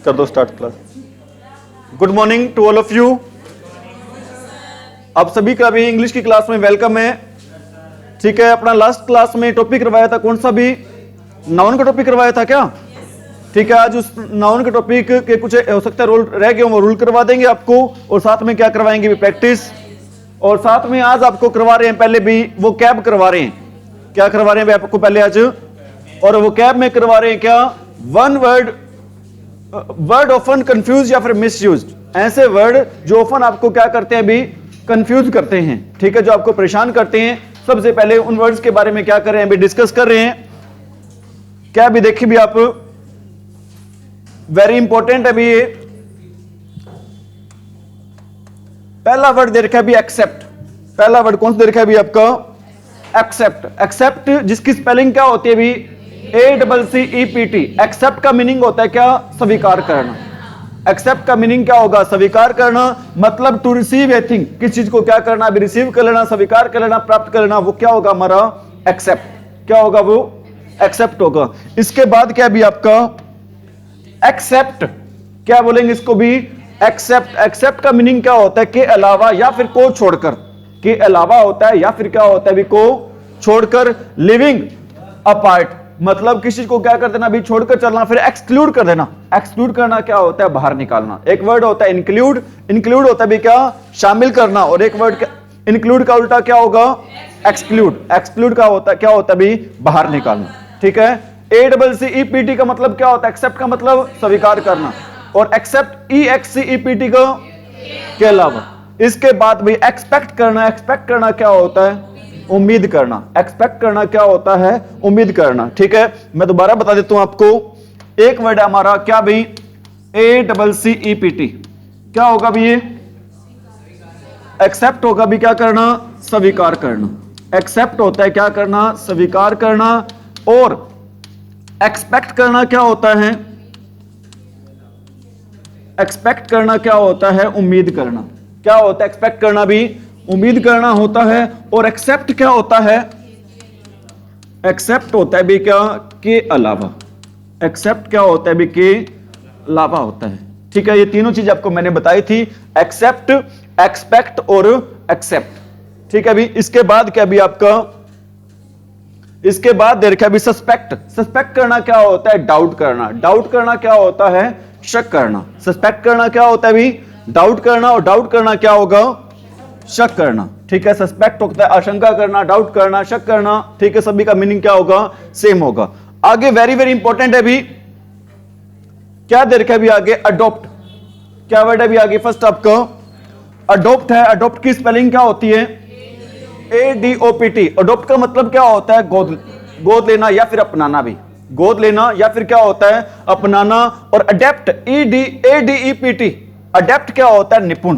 कर दो start class. Good morning to all of you. आप सभी का भी इंग्लिश की क्लास में वेलकम है। ठीक है, अपना लास्ट क्लास में टॉपिक करवाया था, कौन सा भी नाउन का टॉपिक करवाया था क्या? ठीक है, आज उस नाउन के टॉपिक के कुछ हो सकता है रूल रह गए, वो रूल करवा देंगे आपको, और साथ में क्या करवाएंगे भी प्रैक्टिस, और साथ में आज आपको करवा रहे हैं पहले भी वो कैब करवा रहे हैं। क्या करवा रहे हैं आपको पहले आज? और वो कैब में करवा रहे हैं क्या? वन वर्ड ऑफन कंफ्यूज या फिर मिसयूज्ड, ऐसे वर्ड जो ऑफन आपको क्या करते हैं अभी कंफ्यूज करते हैं। ठीक है, जो आपको परेशान करते हैं। सबसे पहले उन वर्ड्स के बारे में क्या कर रहे हैं अभी डिस्कस कर रहे हैं। क्या भी देखिए भी आप, वेरी इंपॉर्टेंट है अभी ये पहला वर्ड दे रखा है अभी एक्सेप्ट। पहला वर्ड कौन सा दे रखा है अभी आपका? एक्सेप्ट। एक्सेप्ट जिसकी स्पेलिंग क्या होती है अभी? ACCEPT। एक्सेप्ट का मीनिंग होता है क्या? स्वीकार करना। एक्सेप्ट का मीनिंग क्या होगा? स्वीकार करना। मतलब टू रिसीव ए थिंग, किस चीज को क्या करना अभी? रिसीव कर लेना, स्वीकार कर लेना, प्राप्त कर लेना, वो क्या होगा हमारा? एक्सेप्ट। क्या होगा वो? एक्सेप्ट होगा। इसके बाद क्या भी आपका एक्सेप्ट, क्या बोलेंगे इसको भी? एक्सेप्ट। एक्सेप्ट का मीनिंग क्या होता है? के अलावा या फिर को छोड़कर। के अलावा होता है या फिर क्या होता है अभी? को छोड़कर। लिविंग अपार्ट, मतलब किसी को क्या कर देना अभी? छोड़कर चलना। फिर एक्सक्लूड कर देना। एक्सक्लूड करना क्या होता है? बाहर निकालना। एक वर्ड होता है इंक्लूड। इंक्लूड होता है भी क्या? शामिल करना। और एक वर्ड इंक्लूड का उल्टा क्या होगा? एक्सक्लूड। एक्सक्लूड का होता क्या होता है अभी? बाहर निकालना। ठीक है, ACCEPT का मतलब क्या होता है? एक्सेप्ट का मतलब स्वीकार करना, और एक्सेप्ट EXCEPT का के अलावा। इसके बाद भी एक्सपेक्ट करना। एक्सपेक्ट करना क्या होता है? उम्मीद करना। एक्सपेक्ट करना क्या होता है? उम्मीद करना। ठीक है, मैं दोबारा बता देता हूं आपको। एक वर्ड है हमारा क्या भी? ACCEPT। क्या होगा भी ये? एक्सेप्ट होगा भी क्या करना? स्वीकार करना। एक्सेप्ट होता है क्या करना? स्वीकार करना। और एक्सपेक्ट करना क्या होता है? एक्सपेक्ट करना क्या होता है? उम्मीद करना। क्या होता है एक्सपेक्ट करना भी? उम्मीद करना होता है। और एक्सेप्ट क्या होता है? एक्सेप्ट होता है भी क्या? के अलावा। एक्सेप्ट क्या होता है भी? के अलावा होता है। ठीक है, ये तीनों चीज आपको मैंने बताई थी, एक्सेप्ट, एक्सपेक्ट और एक्सेप्ट। ठीक है, अभी इसके बाद क्या भी आपका? इसके बाद दे रखा है अभी सस्पेक्ट। सस्पेक्ट करना क्या होता है? डाउट करना। डाउट करना क्या होता है? शक करना। सस्पेक्ट करना क्या होता है अभी? डाउट करना। और डाउट करना क्या होगा? शक करना। ठीक है, सस्पेक्ट होता है आशंका करना, डाउट करना, शक करना। ठीक है, सभी का मीनिंग क्या होगा? सेम होगा। आगे वेरी वेरी इंपॉर्टेंट है अभी, क्या दे रखा है अभी आगे? अडॉप्ट। क्या वर्ड है अभी आगे? फर्स्ट आपका अडॉप्ट है। अडॉप्ट की स्पेलिंग क्या होती है? ADOPT। अडॉप्ट का मतलब क्या होता है? गोद लेना या फिर अपनाना भी। गोद लेना या फिर क्या होता है? अपनाना। और अडेप्ट ADEPT। अडेप्ट क्या होता है? निपुण।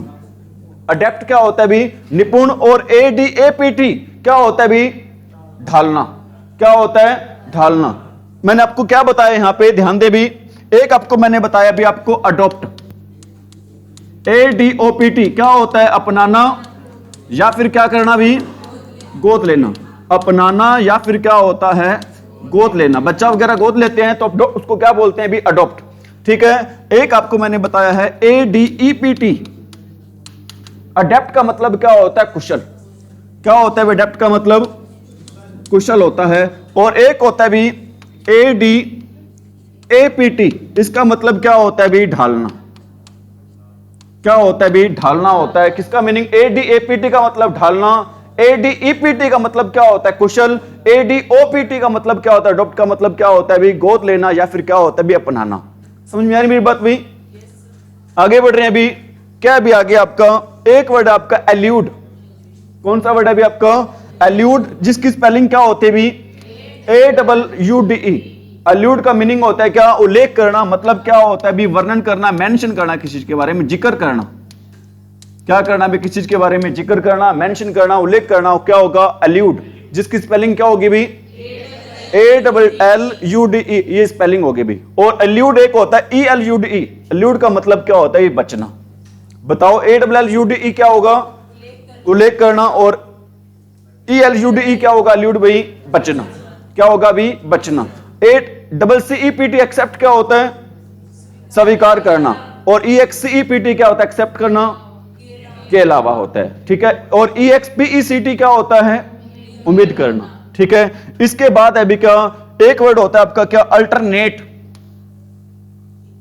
अडेप्ट क्या होता है भी? निपुण। और ADAPT क्या होता है भी? ढालना। क्या होता है? ढालना। मैंने आपको क्या बताया यहां पे? ध्यान दे भी, एक आपको मैंने बताया भी आपको अडॉप्ट। ADOPT क्या होता है? अपनाना या फिर क्या करना भी? गोद लेना। अपनाना या फिर क्या होता है? गोद लेना। बच्चा वगैरह गोद लेते हैं तो उसको क्या बोलते हैं भी? अडॉप्ट। ठीक है, एक आपको मैंने बताया है ADEPT। अडेप्ट का मतलब क्या होता है? कुशल। क्या होता है अडेप्ट का मतलब? कुशल होता है। और एक होता है भी ADAPT। इसका मतलब क्या होता है भी? ढालना। क्या होता है भी? ढालना होता है। किसका मीनिंग? ADAPT का मतलब ढालना। ADEPT का मतलब क्या होता है? कुशल। ADOPT का मतलब क्या होता है? अडॉप्ट का मतलब क्या होता है भी? गोद लेना या फिर क्या होता है भी? अपनाना। समझ में आ रही मेरी बात भी? आगे बढ़ रहे हैं अभी। क्या भी आगे आपका एक वर्ड आपका एल्यूड। कौन सा वर्ड है अभी आपका? एल्यूड, जिसकी स्पेलिंग क्या होती है भी? AWUDE। एल्यूड का मीनिंग होता है क्या? उल्लेख करना। मतलब क्या होता है भी? वर्णन करना, मेंशन करना, किसी चीज के बारे में जिक्र करना। क्या करना भी? किसी चीज के बारे में जिक्र करना, मेंशन करना, उल्लेख करना। क्या होगा? एल्यूड, जिसकी स्पेलिंग क्या होगी भी? ALLUDE। ये स्पेलिंग होगी भी। और एल्यूड एक होता है ELUDE। एल्यूड का मतलब क्या होता है? बचना। बताओ ALLUDE क्या होगा? उल्लेख करना। और ELUDE क्या होगा? एल्यूड भाई? बचना। क्या होगा भी? बचना। ACCEPT एक्सेप्ट क्या होता है? स्वीकार करना। और EXCEPT क्या होता है? एक्सेप्ट करना के अलावा होता है, ठीक है। और EXPECT क्या होता है? उम्मीद करना, ठीक है। इसके बाद अभी क्या एक वर्ड होता है आपका, क्या? अल्टरनेट।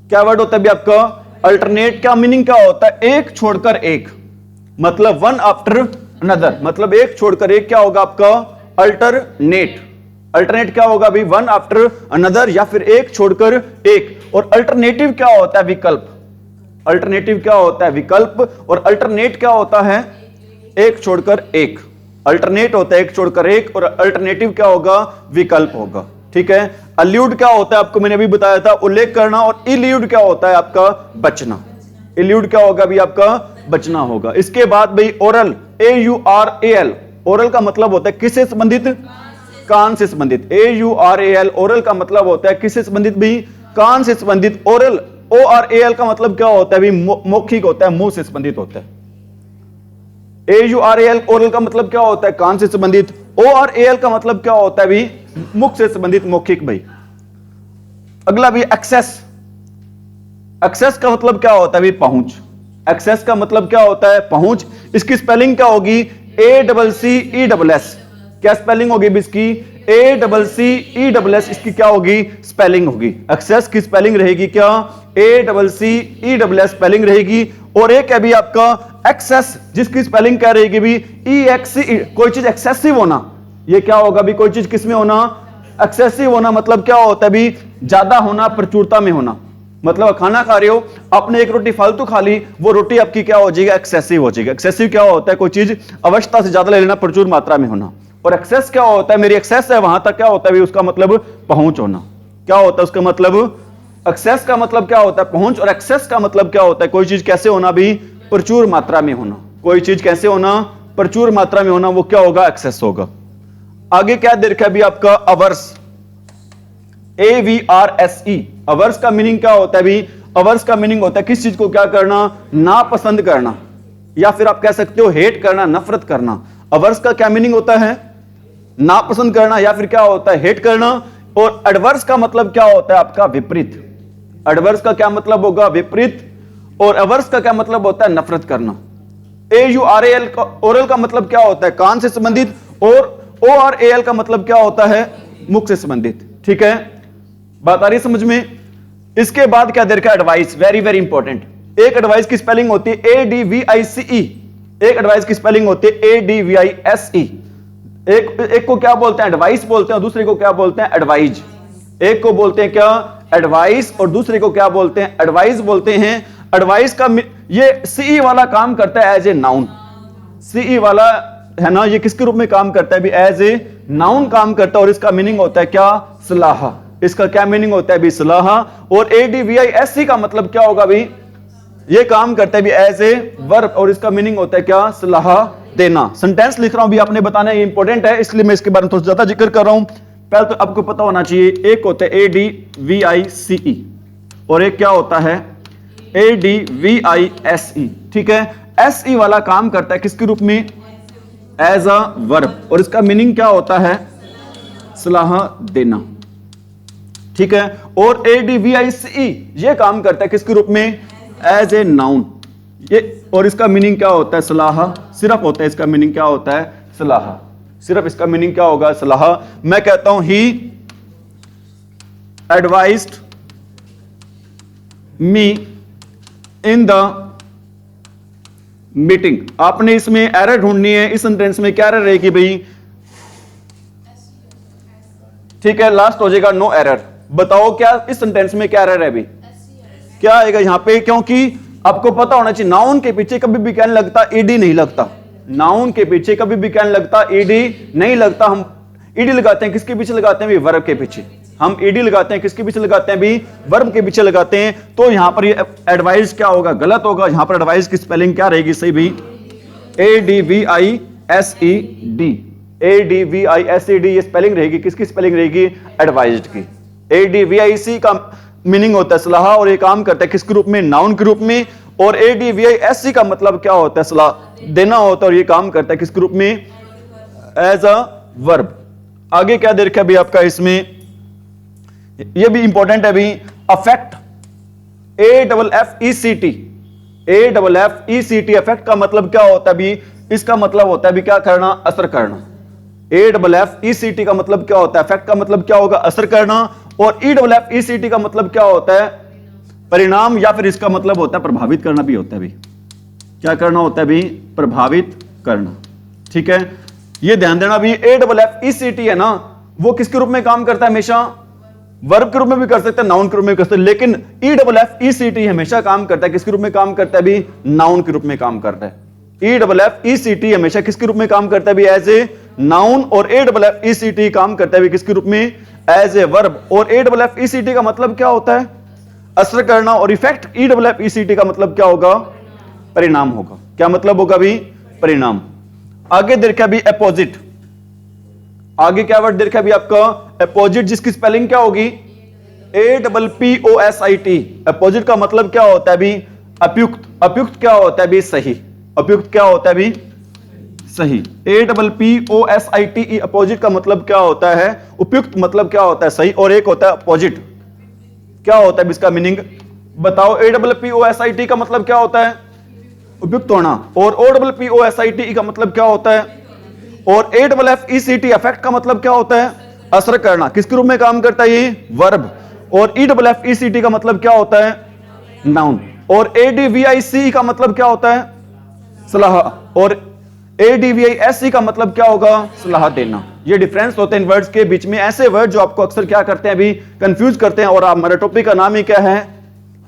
क्या वर्ड होता है अभी आपका? अल्टरनेट। क्या मीनिंग क्या होता है? एक छोड़कर एक, मतलब वन आफ्टर अनदर, मतलब एक छोड़कर एक क्या होगा आपका? अल्टरनेट। अल्टरनेट क्या होगा अभी? वन आफ्टर अनदर, या फिर एक छोड़कर एक। और अल्टरनेटिव क्या होता है? विकल्प। अल्टरनेटिव क्या होता है? विकल्प। और अल्टरनेट क्या होता है? एक छोड़कर एक। अल्टरनेट होता है एक छोड़कर एक, और अल्टरनेटिव क्या होगा? विकल्प होगा, ठीक है। अल्यूड क्या होता है? आपको मैंने अभी बताया था, उल्लेख करना। और इल्यूड क्या होता है? आपका बचना। इल्यूड क्या होगा अभी? आपका बचना होगा। इसके बाद भाई ओरल, AURAL। ओरल का मतलब होता है किससे संबंधित? कान से संबंधित। AURAL ओरल का मतलब होता है किससे संबंधित भी? कान से संबंधित। ओरल ORAL का मतलब क्या होता है भी? मौखिक होता है, मुंह से संबंधित होता है। AURAL ओरल का मतलब क्या होता है? कान से संबंधित। ORAL का मतलब क्या होता है भी? मुख से संबंधित, मौखिक भाई। अगला भी एक्सेस। एक्सेस का मतलब क्या होता है भी? पहुंच। एक्सेस का मतलब क्या होता है? पहुंच। इसकी स्पेलिंग क्या होगी? ACCESS। क्या स्पेलिंग होगी भी इसकी? ACCESS। इसकी क्या होगी? स्पेलिंग होगी। एक्सेस की स्पेलिंग रहेगी क्या? ACCESS स्पेलिंग रहेगी। और एक है भी आपका एक्सेस, जिसकी स्पेलिंग क्या रहेगी भी? EXE। कोई चीज एक्सेसिव होना, ये क्या होगा भी? कोई चीज किसमें होना? एक्सेसिव होना। मतलब क्या होता है भी? ज्यादा होना, प्रचुरता में होना। मतलब खाना खा रहे हो, आपने एक रोटी फालतू खा ली, वो रोटी आपकी क्या हो जाएगी? एक्सेसिव हो जाएगी। एक्सेसिव क्या होता है? कोई चीज आवश्यकता से ज्यादा ले लेना, प्रचुर मात्रा में होना। और एक्सेस क्या होता है? मेरी एक्सेस है वहां तक, क्या होता है भी? उसका मतलब पहुंच होना। क्या होता है उसका मतलब? एक्सेस का मतलब क्या होता है? पहुंच। और एक्सेस का मतलब क्या होता है? कोई चीज कैसे होना भी? प्रचुर मात्रा में होना। कोई चीज कैसे होना? प्रचुर मात्रा में होना, वो क्या होगा? एक्सेस होगा। आगे क्या दे रखा है भी आपका? अवर्स। AVRSE। अवर्स का मीनिंग क्या होता है भी? अवर्स का मीनिंग होता है किस चीज को क्या करना? नापसंद करना, या फिर आप कह सकते हो हेट करना, नफरत करना। अवर्स का क्या मीनिंग होता है? नापसंद करना, या फिर क्या होता है? हेट करना। और एडवर्स का मतलब क्या होता है? आपका विपरीत। एडवर्स का क्या मतलब होगा? विपरीत। और अवर्स का क्या मतलब होता है? नफरत करना। AURAL का ओरल का मतलब क्या होता है? कान से संबंधित। और ORAL का मतलब क्या होता है? मुख से संबंधित, ठीक है। बात आ रही है समझ में? इसके बाद क्या दे रखा है? एडवाइस। Very very important. एक एडवाइस की स्पेलिंग होती है ADVICE। एक एडवाइस की स्पेलिंग होती है ADVISE। एक को क्या बोलते हैं? एडवाइस बोलते हैं। और दूसरे को क्या बोलते हैं? एडवाइज। एक को बोलते हैं क्या? एडवाइस। और दूसरे को क्या बोलते हैं? एडवाइस बोलते हैं। एडवाइस का ये CE वाला काम करता है एज ए नाउन। CE वाला है ना, ये किसके रूप में काम करता है भी? एज ए नाउन काम करता है। और इसका मीनिंग होता है क्या? सलाह। इसका क्या मीनिंग होता है भी? सलाह। और ADVISE का मतलब क्या होगा भी? ये काम करता है भी एज ए वर्ब, और इसका मीनिंग होता है क्या? सलाह देना। सेंटेंस लिख रहा हूं भी, आपने बताना है, ये इंपॉर्टेंट है, इसलिए मैं इसके बारे में थोड़ा ज्यादा जिक्र कर रहा हूं। पहले तो आपको पता होना चाहिए, एक होता है ADVICE और एक क्या होता है? ADVISE, ठीक है। SE वाला काम करता है किसके रूप में? एज अ वर्ब, और इसका मीनिंग क्या होता है? सलाह देना, ठीक है। और ADVICE ये काम करता है किसके रूप में? As a noun. ये और इसका मीनिंग क्या होता है? सलाह सिर्फ होता है। इसका मीनिंग क्या होता है? सलाह सिर्फ। इसका मीनिंग क्या होगा? सलाह। मैं कहता हूं he advised me in the meeting. आपने इसमें एरर ढूंढनी है। इस सेंटेंस में क्या एरर रहेगी भाई? ठीक है, लास्ट हो जाएगा नो एरर। बताओ क्या इस सेंटेंस में क्या एरर है अभी? क्या आएगा यहां पे? क्योंकि आपको पता होना चाहिए, नाउन के पीछे कभी भी क्या नहीं लगता? ईडी नहीं लगता। नाउन के पीछे कभी भी क्या नहीं लगता? ईडी नहीं लगता। हम ईडी लगाते हैं किसके पीछे? लगाते हैं वर्ब के पीछे। हम ईडी लगाते हैं किसके पीछे? लगाते हैं भी वर्ब के पीछे लगाते हैं। तो यहां पर ये एडवाइस क्या होगा? गलत होगा। यहां पर एडवाइस की स्पेलिंग क्या रहेगी सही भी? ADVISED। ADVISED ये स्पेलिंग रहेगी किसकी? स्पेलिंग रहेगी एडवाइज्ड की। ADVIC का मीनिंग होता है सलाह, और ये काम करता है किसके रूप में? नाउन के रूप में। और ADVISE का मतलब क्या होता है? सलाह देना होता है, और ये काम करता है किसके रूप में? As a verb. आगे क्या दे रखा है भी आपका इसमें? ये भी इंपॉर्टेंट है भी। अफेक्ट AFFECT, AFFECT इफेक्ट का मतलब क्या होता है भी? इसका मतलब होता है भी क्या करना? असर करना। AFFECT का मतलब क्या होता है? इफेक्ट का मतलब क्या होगा? असर करना। और EFFECT का मतलब क्या होता है? परिणाम, या फिर इसका मतलब होता है प्रभावित करना भी होता है भी। क्या करना होता है भी? प्रभावित करना। ठीक है, ये ध्यान देना भी। AFFECT है ना, वो किसके रूप में काम करता है? हमेशा वर्ब के रूप में भी कर सकते हैं, नाउन के रूप में कर सकते हैं, लेकिन EFFECT हमेशा काम करता है किसके रूप में काम करता है भी? नाउन के रूप में काम करता है। EFFECT हमेशा किसके रूप में काम करता है भी? As a noun. और AFFECT काम करता है भी किसके रूप में? As a verb. और AFFECT का मतलब क्या होता है? असर करना। और इफेक्ट EFFECT का मतलब क्या होगा? परिणाम होगा। क्या मतलब होगा भी? परिणाम। आगे देखा भी अपोजिट। आगे क्या वर्ड देखा भी आपका? अपोजिट, जिसकी स्पेलिंग क्या होगी? APPOSIT। अपोजिट का मतलब क्या होता है भी? अपुयुक्त। अपुयुक्त क्या होता है भी? सही। अपुयुक्त क्या होता है भी? सही। APPOSITE अपोजिट का मतलब क्या होता है? उपयुक्त मतलब क्या होता है? सही। और एक होता है अपोजिट, क्या होता है इसका मीनिंग बताओ? APPOSIT का मतलब क्या होता है? उपयुक्त होना। और OPPOSITE का मतलब क्या होता है? और AFFECT इफेक्ट का मतलब क्या होता है? असर करना। किसके रूप में काम करता है ये? वर्ब। और EFFECT का मतलब क्या होता है? नाउन। और ADVIC का मतलब क्या होता है? सलाह। और ADVISC का मतलब क्या होगा? सलाह देना। ये डिफरेंस होते हैं इन वर्ड्स के बीच में। ऐसे वर्ड जो आपको अक्सर क्या करते हैं अभी? कंफ्यूज करते हैं। और हमारे टॉपिक का नाम ही क्या है?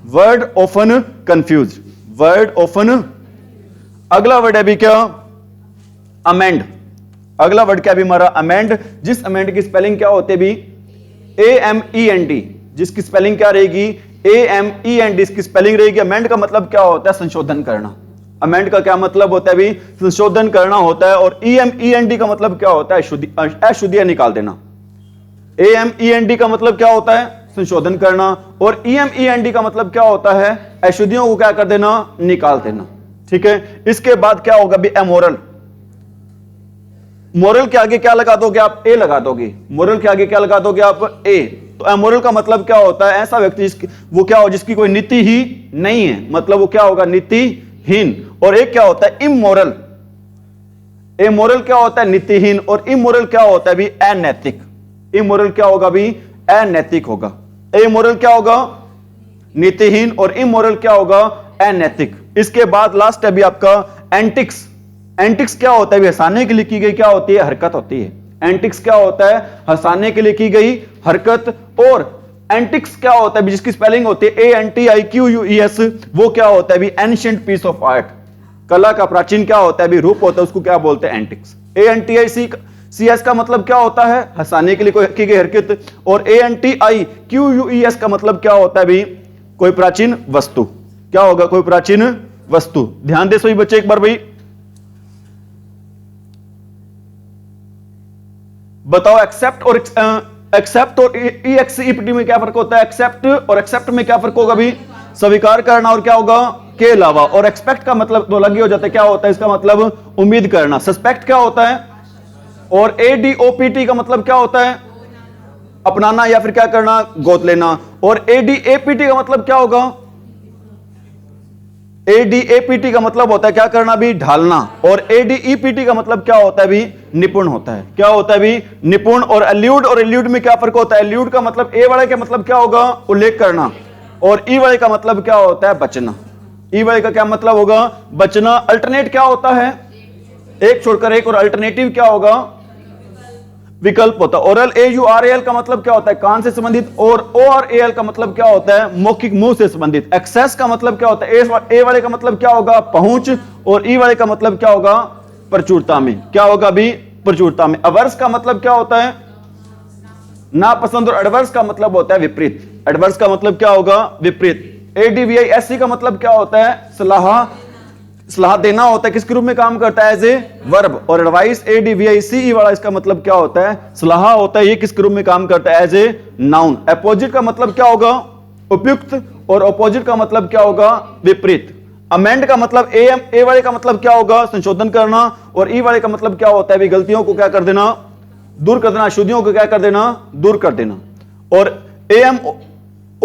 Word often confuse. Word often. अगला वर्ड है भी क्या? अमेंड। अगला वर्ड क्या भी हमारा? अमेंड। जिस अमेंड की स्पेलिंग क्या होती है भी? AMEND। जिसकी स्पेलिंग क्या रहेगी? AMEND इसकी स्पेलिंग रहेगी। अमेंड का मतलब क्या होता है? संशोधन करना। अमेंड का क्या मतलब होता है भी? संशोधन करना होता है। और EMEND का मतलब क्या होता है? अशुद्धियां निकाल देना। AMEND का मतलब क्या होता है? संशोधन करना। और EMEND का मतलब क्या होता है? अशुद्धियों को क्या कर देना? निकाल देना। ठीक है, इसके बाद क्या होगा भी? अमोरल। मोरल के आगे क्या लगा दोगे आप? ए लगा दोगे। मोरल के आगे क्या लगा दोगे आप? ए। तो अमोरल का मतलब क्या होता है? ऐसा व्यक्ति वो क्या हो? जिसकी कोई नीति ही नहीं है, मतलब वो क्या होगा? नीतिहीन। और एक क्या होता है? इमोरल। इमोरल क्या होता है? नीतिहीन। और इमोरल क्या होता है भी? अनैतिक। इमोरल क्या होगा भी? अनैतिक होगा। इमोरल क्या होगा? नीतिहीन। और इमोरल क्या होगा? अनैतिक। इसके बाद लास्ट है भी आपका एंटिक्स। एंटिक्स क्या होता है? हंसाने के लिए की गई क्या होती है? हरकत होती है। एंटिक्स क्या होता है? हंसाने के लिए की गई हरकत। और एंटिक्स क्या होता है? जिसकी स्पेलिंग होती है ANTIQUES। वो क्या होता है? Ancient piece of art. कला का प्राचीन क्या होता है? रूप होता है, उसको क्या बोलते हैं? एंटिक्स। ANTICS का मतलब क्या होता है? हंसाने के लिए की गई हरकत। और ANTIQUES का मतलब क्या होता है? कोई प्राचीन वस्तु। क्या होगा? कोई प्राचीन वस्तु। ध्यान दे सभी बच्चे एक बार भाई, बताओ एक्सेप्ट और EXEPT में क्या फर्क होता है? एक्सेप्ट और एक्सेप्ट में क्या फर्क होगा भी? स्वीकार करना। और क्या होगा? के अलावा। और एक्सपेक्ट का मतलब तो अलग ही हो जाता है। क्या होता है इसका मतलब? उम्मीद करना। सस्पेक्ट क्या होता है? और ADOPT का मतलब क्या होता है? अपनाना या फिर क्या करना? गोद लेना। और ADAPT का मतलब क्या होगा? ADAPT का मतलब होता है क्या करना भी? ढालना। और ADEPT का मतलब क्या होता है भी? निपुण होता है। क्या होता है भी? निपुण। और एल्यूड और एल्यूड में क्या फर्क होता है? एल्यूड का मतलब ए वाले का मतलब क्या होगा? उल्लेख करना। और ई वाले का मतलब क्या होता है? बचना। ई वाले का क्या मतलब होगा? बचना। अल्टरनेट क्या होता है? एक छोड़कर एक। और अल्टरनेटिव क्या होगा? विकल्प होता है। ओरल AURAL का मतलब क्या होता है? कान से संबंधित। और ORAL का मतलब क्या होता है? मौखिक मुंह से संबंधित। एक्सेस का मतलब क्या होता है? ए वाले का मतलब क्या होगा? पहुंच। और ई वाले का मतलब क्या होगा? प्रचुरता में। क्या होगा भी? प्रचुरता में। अवर्स का मतलब क्या होता है? नापसंद। और एडवर्स का मतलब होता है विपरीत। एडवर्स का मतलब क्या होगा? विपरीत। ADVISC का मतलब क्या होता है? सलाह। सलाह देना होता है। किसके रूप में काम करता है? As a verb. और एडवाइस ADVICE वाला इसका मतलब क्या होता है? सलाह होता है। ये किसके रूप में काम करता है? As a noun. अपोजिट का मतलब क्या होगा? उपयुक्त। और अपोजिट का मतलब क्या होगा? विपरीत। अमेंड का मतलब ए वाले का मतलब क्या होगा? संशोधन करना। और ई वाले का मतलब क्या होता है? गलतियों को क्या कर देना? दूर कर देना। अशुद्धियों को क्या कर देना? दूर कर देना। और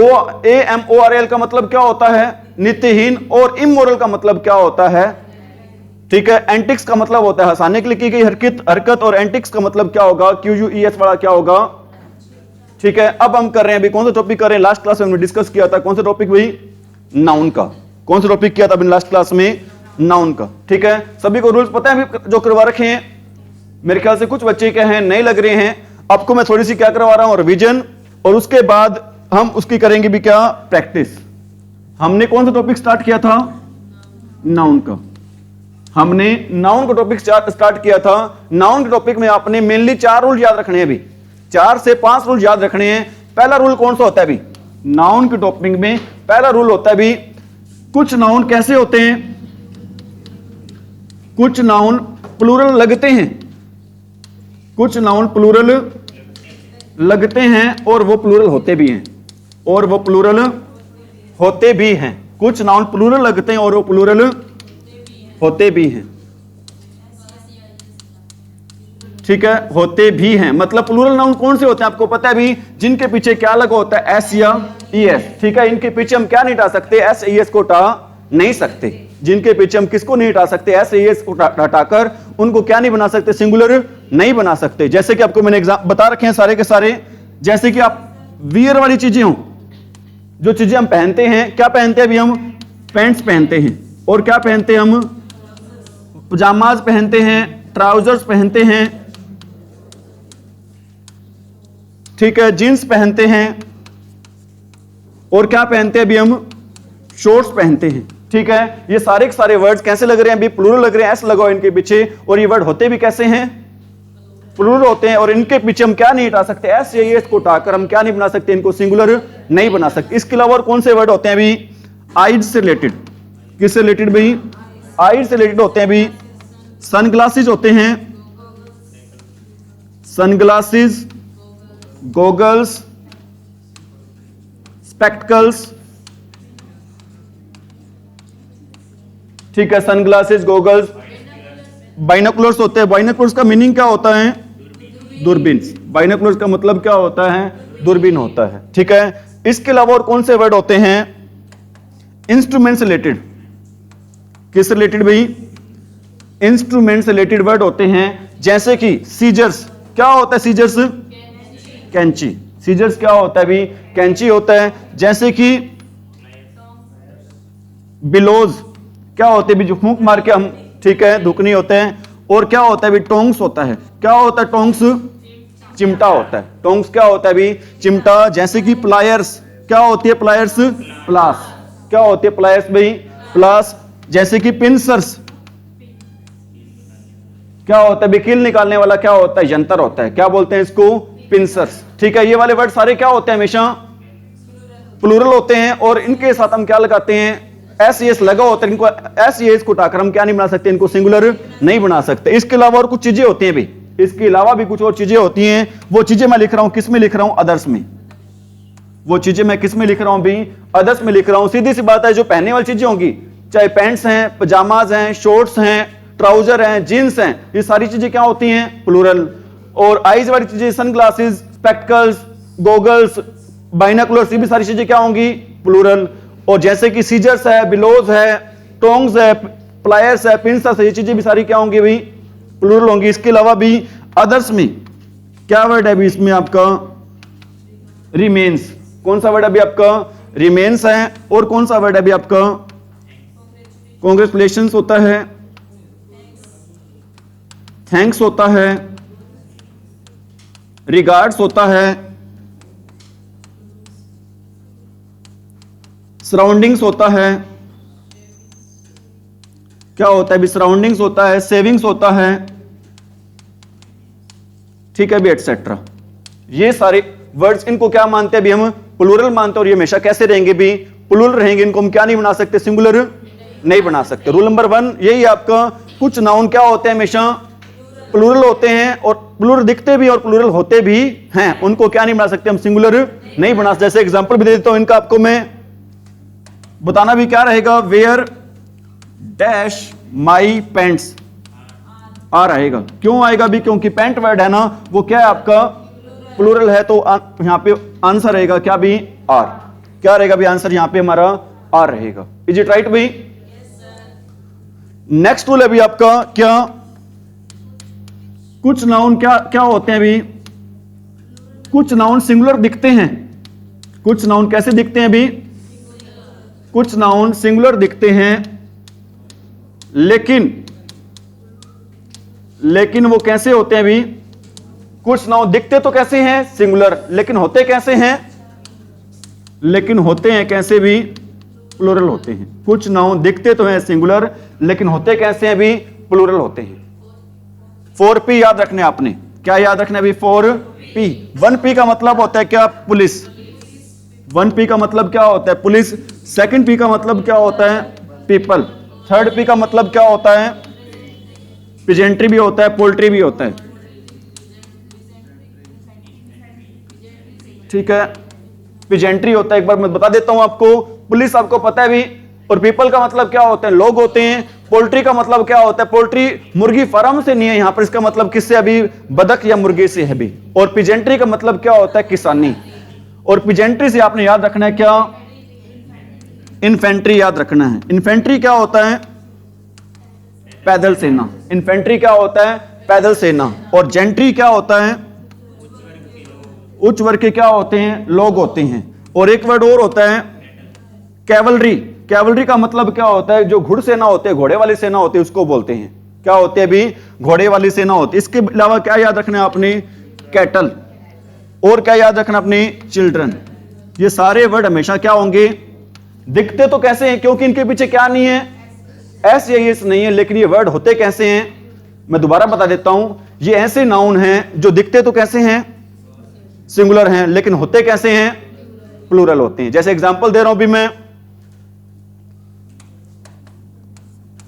AMORAL का मतलब क्या होता है? नीतिहीन। और इमोरल का मतलब क्या होता है? ठीक है, एंटिक्स का मतलब होता है हंसाने के लिए की गई हरकत। और एंटिक्स का मतलब क्या होगा? QUES वाला क्या होगा? ठीक है, अब हम कर रहे हैं अभी कौन सा टॉपिक कर रहे हैं? लास्ट क्लास में हमने डिस्कस किया था कौन सा टॉपिक भाई? नाउन का। कौन सा टॉपिक किया था अभी लास्ट क्लास में? नाउन का। ठीक है, सभी को रूल्स पता है अभी जो करवा रखे हैं? मेरे ख्याल से कुछ बच्चे क्या हैं नए लग रहे हैं। आपको मैं थोड़ी सी क्या करवा रहा हूं? रिवीजन। और उसके बाद हम उसकी करेंगे भी क्या? प्रैक्टिस। हमने कौन सा टॉपिक स्टार्ट किया था? नाउन का। हमने नाउन का टॉपिक स्टार्ट किया था। नाउन के टॉपिक में आपने मेनली 4 रूल याद रखने हैं अभी, 4 से 5 रूल याद रखने हैं। पहला रूल कौन सा होता है अभी नाउन के टॉपिक में? पहला रूल होता है अभी, कुछ नाउन कैसे होते हैं? कुछ नाउन प्लूरल लगते हैं, कुछ नाउन प्लूरल लगते हैं और वो प्लूरल होते भी हैं, और वो प्लूरल होते भी हैं। कुछ नाउन प्लूरल लगते हैं और वो प्लूरल होते भी हैं। ठीक है, होते भी हैं मतलब प्लूरल नाउन कौन से होते हैं आपको पता है भी? जिनके पीछे क्या लगा होता है? एस या ES। ठीक है, इनके पीछे हम क्या नहीं हटा सकते? एस ES को हटा नहीं सकते। जिनके पीछे हम किसको नहीं हटा सकते? एस ES को हटाकर उनको क्या नहीं बना सकते? सिंगुलर नहीं बना सकते। जैसे कि आपको मैंने एग्जाम बता रखे हैं सारे के सारे। जैसे कि आप वियर वाली चीजें हो, जो चीजें हम पहनते हैं, क्या पहनते हैं अभी हम? पैंट्स पहनते हैं। और क्या पहनते हैं हम? पजामाज पहनते हैं, ट्राउजर्स पहनते हैं, ठीक है, जींस पहनते हैं। और क्या पहनते हैं अभी हम? शॉर्ट्स पहनते हैं। ठीक है, ये सारे के सारे वर्ड्स कैसे लग रहे हैं अभी? प्लूरल लग रहे हैं, एस लगाओ इनके पीछे। और ये वर्ड होते भी कैसे हैं? प्लूरल होते हैं। और इनके पीछे हम क्या नहीं हटा सकते? एस या ES को हटाकर हम क्या नहीं बना सकते? इनको सिंगुलर नहीं बना सकते। इसके अलावा और कौन से वर्ड होते हैं अभी? आइज से रिलेटेड। किससे रिलेटेड भाई? आइज से रिलेटेड होते हैं अभी। सनग्लासेस होते हैं, सनग्लासेस, गॉगल्स, स्पेक्टिकल्स। ठीक है, सनग्लासेस, गॉगल्स, बाइनोकुलर्स होते हैं। बाइनोकुलर्स का मीनिंग क्या होता है? दूरबीन। बाइनोकुलर्स का मतलब क्या होता है? दूरबीन होता है। ठीक है, इसके अलावा और कौन से वर्ड होते हैं? इंस्ट्रूमेंट से रिलेटेड। किस रिलेटेड भाई? इंस्ट्रूमेंट से रिलेटेड वर्ड होते हैं। जैसे कि सीजर्स, क्या होता है सीजर्स? कैंची। सीजर्स क्या होता है भी? कैंची होता है। जैसे कि बिलोज, क्या होते हैं भी? जो फूंक मार के हम, ठीक है, धुकनी होते हैं। और क्या होता है भी? टोंग्स होता है। क्या होता है टोंग्स? चिमटा होता है। टोंग्स क्या होता है भी? चिमटा। जैसे कि प्लायर्स, क्या होती है प्लायर्स? प्लास। क्या होती है प्लायर्स भाई? प्लास। जैसे कि पिंसर्स, क्या होता है? कील निकालने वाला क्या होता है? यंत्र होता है। क्या बोलते हैं इसको? पिंसर्स। ठीक है, ये वाले वर्ड सारे क्या होते हैं? हमेशा प्लूरल होते हैं। और इनके साथ हम क्या लगाते हैं? एस ES लगा होता है। इनको एस ES को हटाकर हम क्या नहीं बना सकते? इनको सिंगुलर नहीं बना सकते। इसके अलावा और कुछ चीजें होती हैं भी, इसके अलावा भी कुछ और चीजें होती हैं। वो चीजें मैं लिख रहा हूं किस में लिख रहा हूं? अदर्स में। वो चीजें मैं किस में लिख रहा हूं भी? अदर्स में लिख रहा हूं। सीधी सी बात है, जो पहनने वाली चीजें होंगी, चाहे पैंट्स हैं, पजामाज हैं, शॉर्ट्स हैं, ट्राउजर हैं, जींस हैं, ये सारी चीजें क्या होती हैं? प्लूरल। और आइज वाली चीजें, सनग्लासेस, स्पेक्टिकल्स, गॉगल्स, बाइनोकुलर्स, ये भी सारी चीजें क्या होंगी? प्लूरल। और जैसे कि सीजर्स है, बिलोज है, टोंग्स है, प्लायर्स है, पिंसर्स है, ये चीजें भी सारी क्या होंगी भाई? प्लूरल होंगी। इसके अलावा भी अदर्स में क्या वर्ड है अभी इसमें आपका? रिमेन्स। कौन सा वर्ड अभी आपका? रिमेन्स है। और कौन सा वर्ड अभी आपका? कांग्रेचुलेशंस होता है, थैंक्स होता है, रिगार्ड्स होता है, सराउंडिंग्स होता है। क्या होता है भी? सराउंडिंग्स होता है, सेविंग्स होता है, ठीक है भी, एटसेट्रा। ये सारे वर्ड्स, इनको क्या मानते हैं भी? हम प्लूरल मानते हैं। और ये हमेशा कैसे रहेंगे भी? प्लूरल रहेंगे। इनको हम क्या नहीं बना सकते? सिंगुलर नहीं बना सकते। रूल नंबर 1 यही आपका। कुछ नाउन क्या होते हैं? हमेशा प्लूरल होते हैं। और प्लूरल दिखते भी और प्लूरल होते भी हैं। उनको क्या नहीं बना सकते? हम सिंगुलर नहीं बना सकते। जैसे एग्जांपल भी दे देता हूं इनका आपको मैं। बताना भी क्या रहेगा? Where dash my pants are आएगा। क्यों आएगा भी? क्योंकि पैंट वर्ड है ना, वो क्या है आपका? प्लूरल है। तो यहां पे आंसर रहेगा क्या भी? आर। क्या रहेगा भी आंसर यहां पे हमारा आर रहेगा। इज इट राइट भाई? नेक्स्ट रूल है भी आपका क्या, कुछ नाउन क्या क्या होते हैं भी, कुछ नाउन सिंगुलर दिखते हैं। कुछ नाउन कैसे दिखते हैं भी, कुछ नाउन सिंगुलर दिखते हैं लेकिन वो कैसे होते हैं भी, कुछ नाउन दिखते तो कैसे हैं सिंगुलर, लेकिन होते कैसे हैं, लेकिन होते हैं कैसे भी प्लूरल होते हैं। कुछ नाउन दिखते तो हैं सिंगुलर लेकिन होते कैसे हैं भी प्लूरल होते हैं। 4P याद रखने आपने, क्या याद रखना है भी 4P। 1P का मतलब होता है क्या, पुलिस। 1P का मतलब क्या होता है पुलिस। 2P का मतलब क्या होता है पीपल। 3P का मतलब क्या होता है, पिजेंट्री भी होता है, पोल्ट्री भी होता है। ठीक है, पिजेंट्री होता है, एक बार मैं बता देता हूं आपको। पुलिस आपको पता है भी, और पीपल का मतलब क्या होता है, लोग होते हैं। पोल्ट्री का मतलब क्या होता है, पोल्ट्री मुर्गी फार्म से नहीं है यहां पर, इसका मतलब किससे अभी, बतख या मुर्गी से है भी। और पिजेंट्री का मतलब क्या होता है, किसानी। और पिजेंट्री से आपने याद रखना है क्या, इन्फेंट्री याद रखना है। इन्फेंट्री क्या होता है, पैदल सेना। इन्फेंट्री क्या होता है, पैदल सेना। और जेंट्री क्या होता है, उच्च वर्ग के क्या होते हैं, लोग होते हैं। और एक वर्ड और होता है कैवलरी। कैवलरी का मतलब क्या होता है, जो घुड़सेना होते हैं, घोड़े वाली सेना होती है, उसको बोलते हैं। क्या होते हैं भी, घोड़े वाली सेना होती है। इसके अलावा क्या याद रखना है आपने, कैटल। और क्या याद रखना अपने, चिल्ड्रन। ये सारे वर्ड हमेशा क्या होंगे, दिखते तो कैसे हैं, क्योंकि इनके पीछे क्या नहीं है, एस या एस नहीं है, लेकिन ये वर्ड होते कैसे हैं, मैं दोबारा बता देता हूं। ये ऐसे नाउन हैं जो दिखते तो कैसे हैं, सिंगुलर हैं, लेकिन होते कैसे हैं, प्लूरल होते हैं। जैसे एग्जांपल दे रहा हूं भी मैं,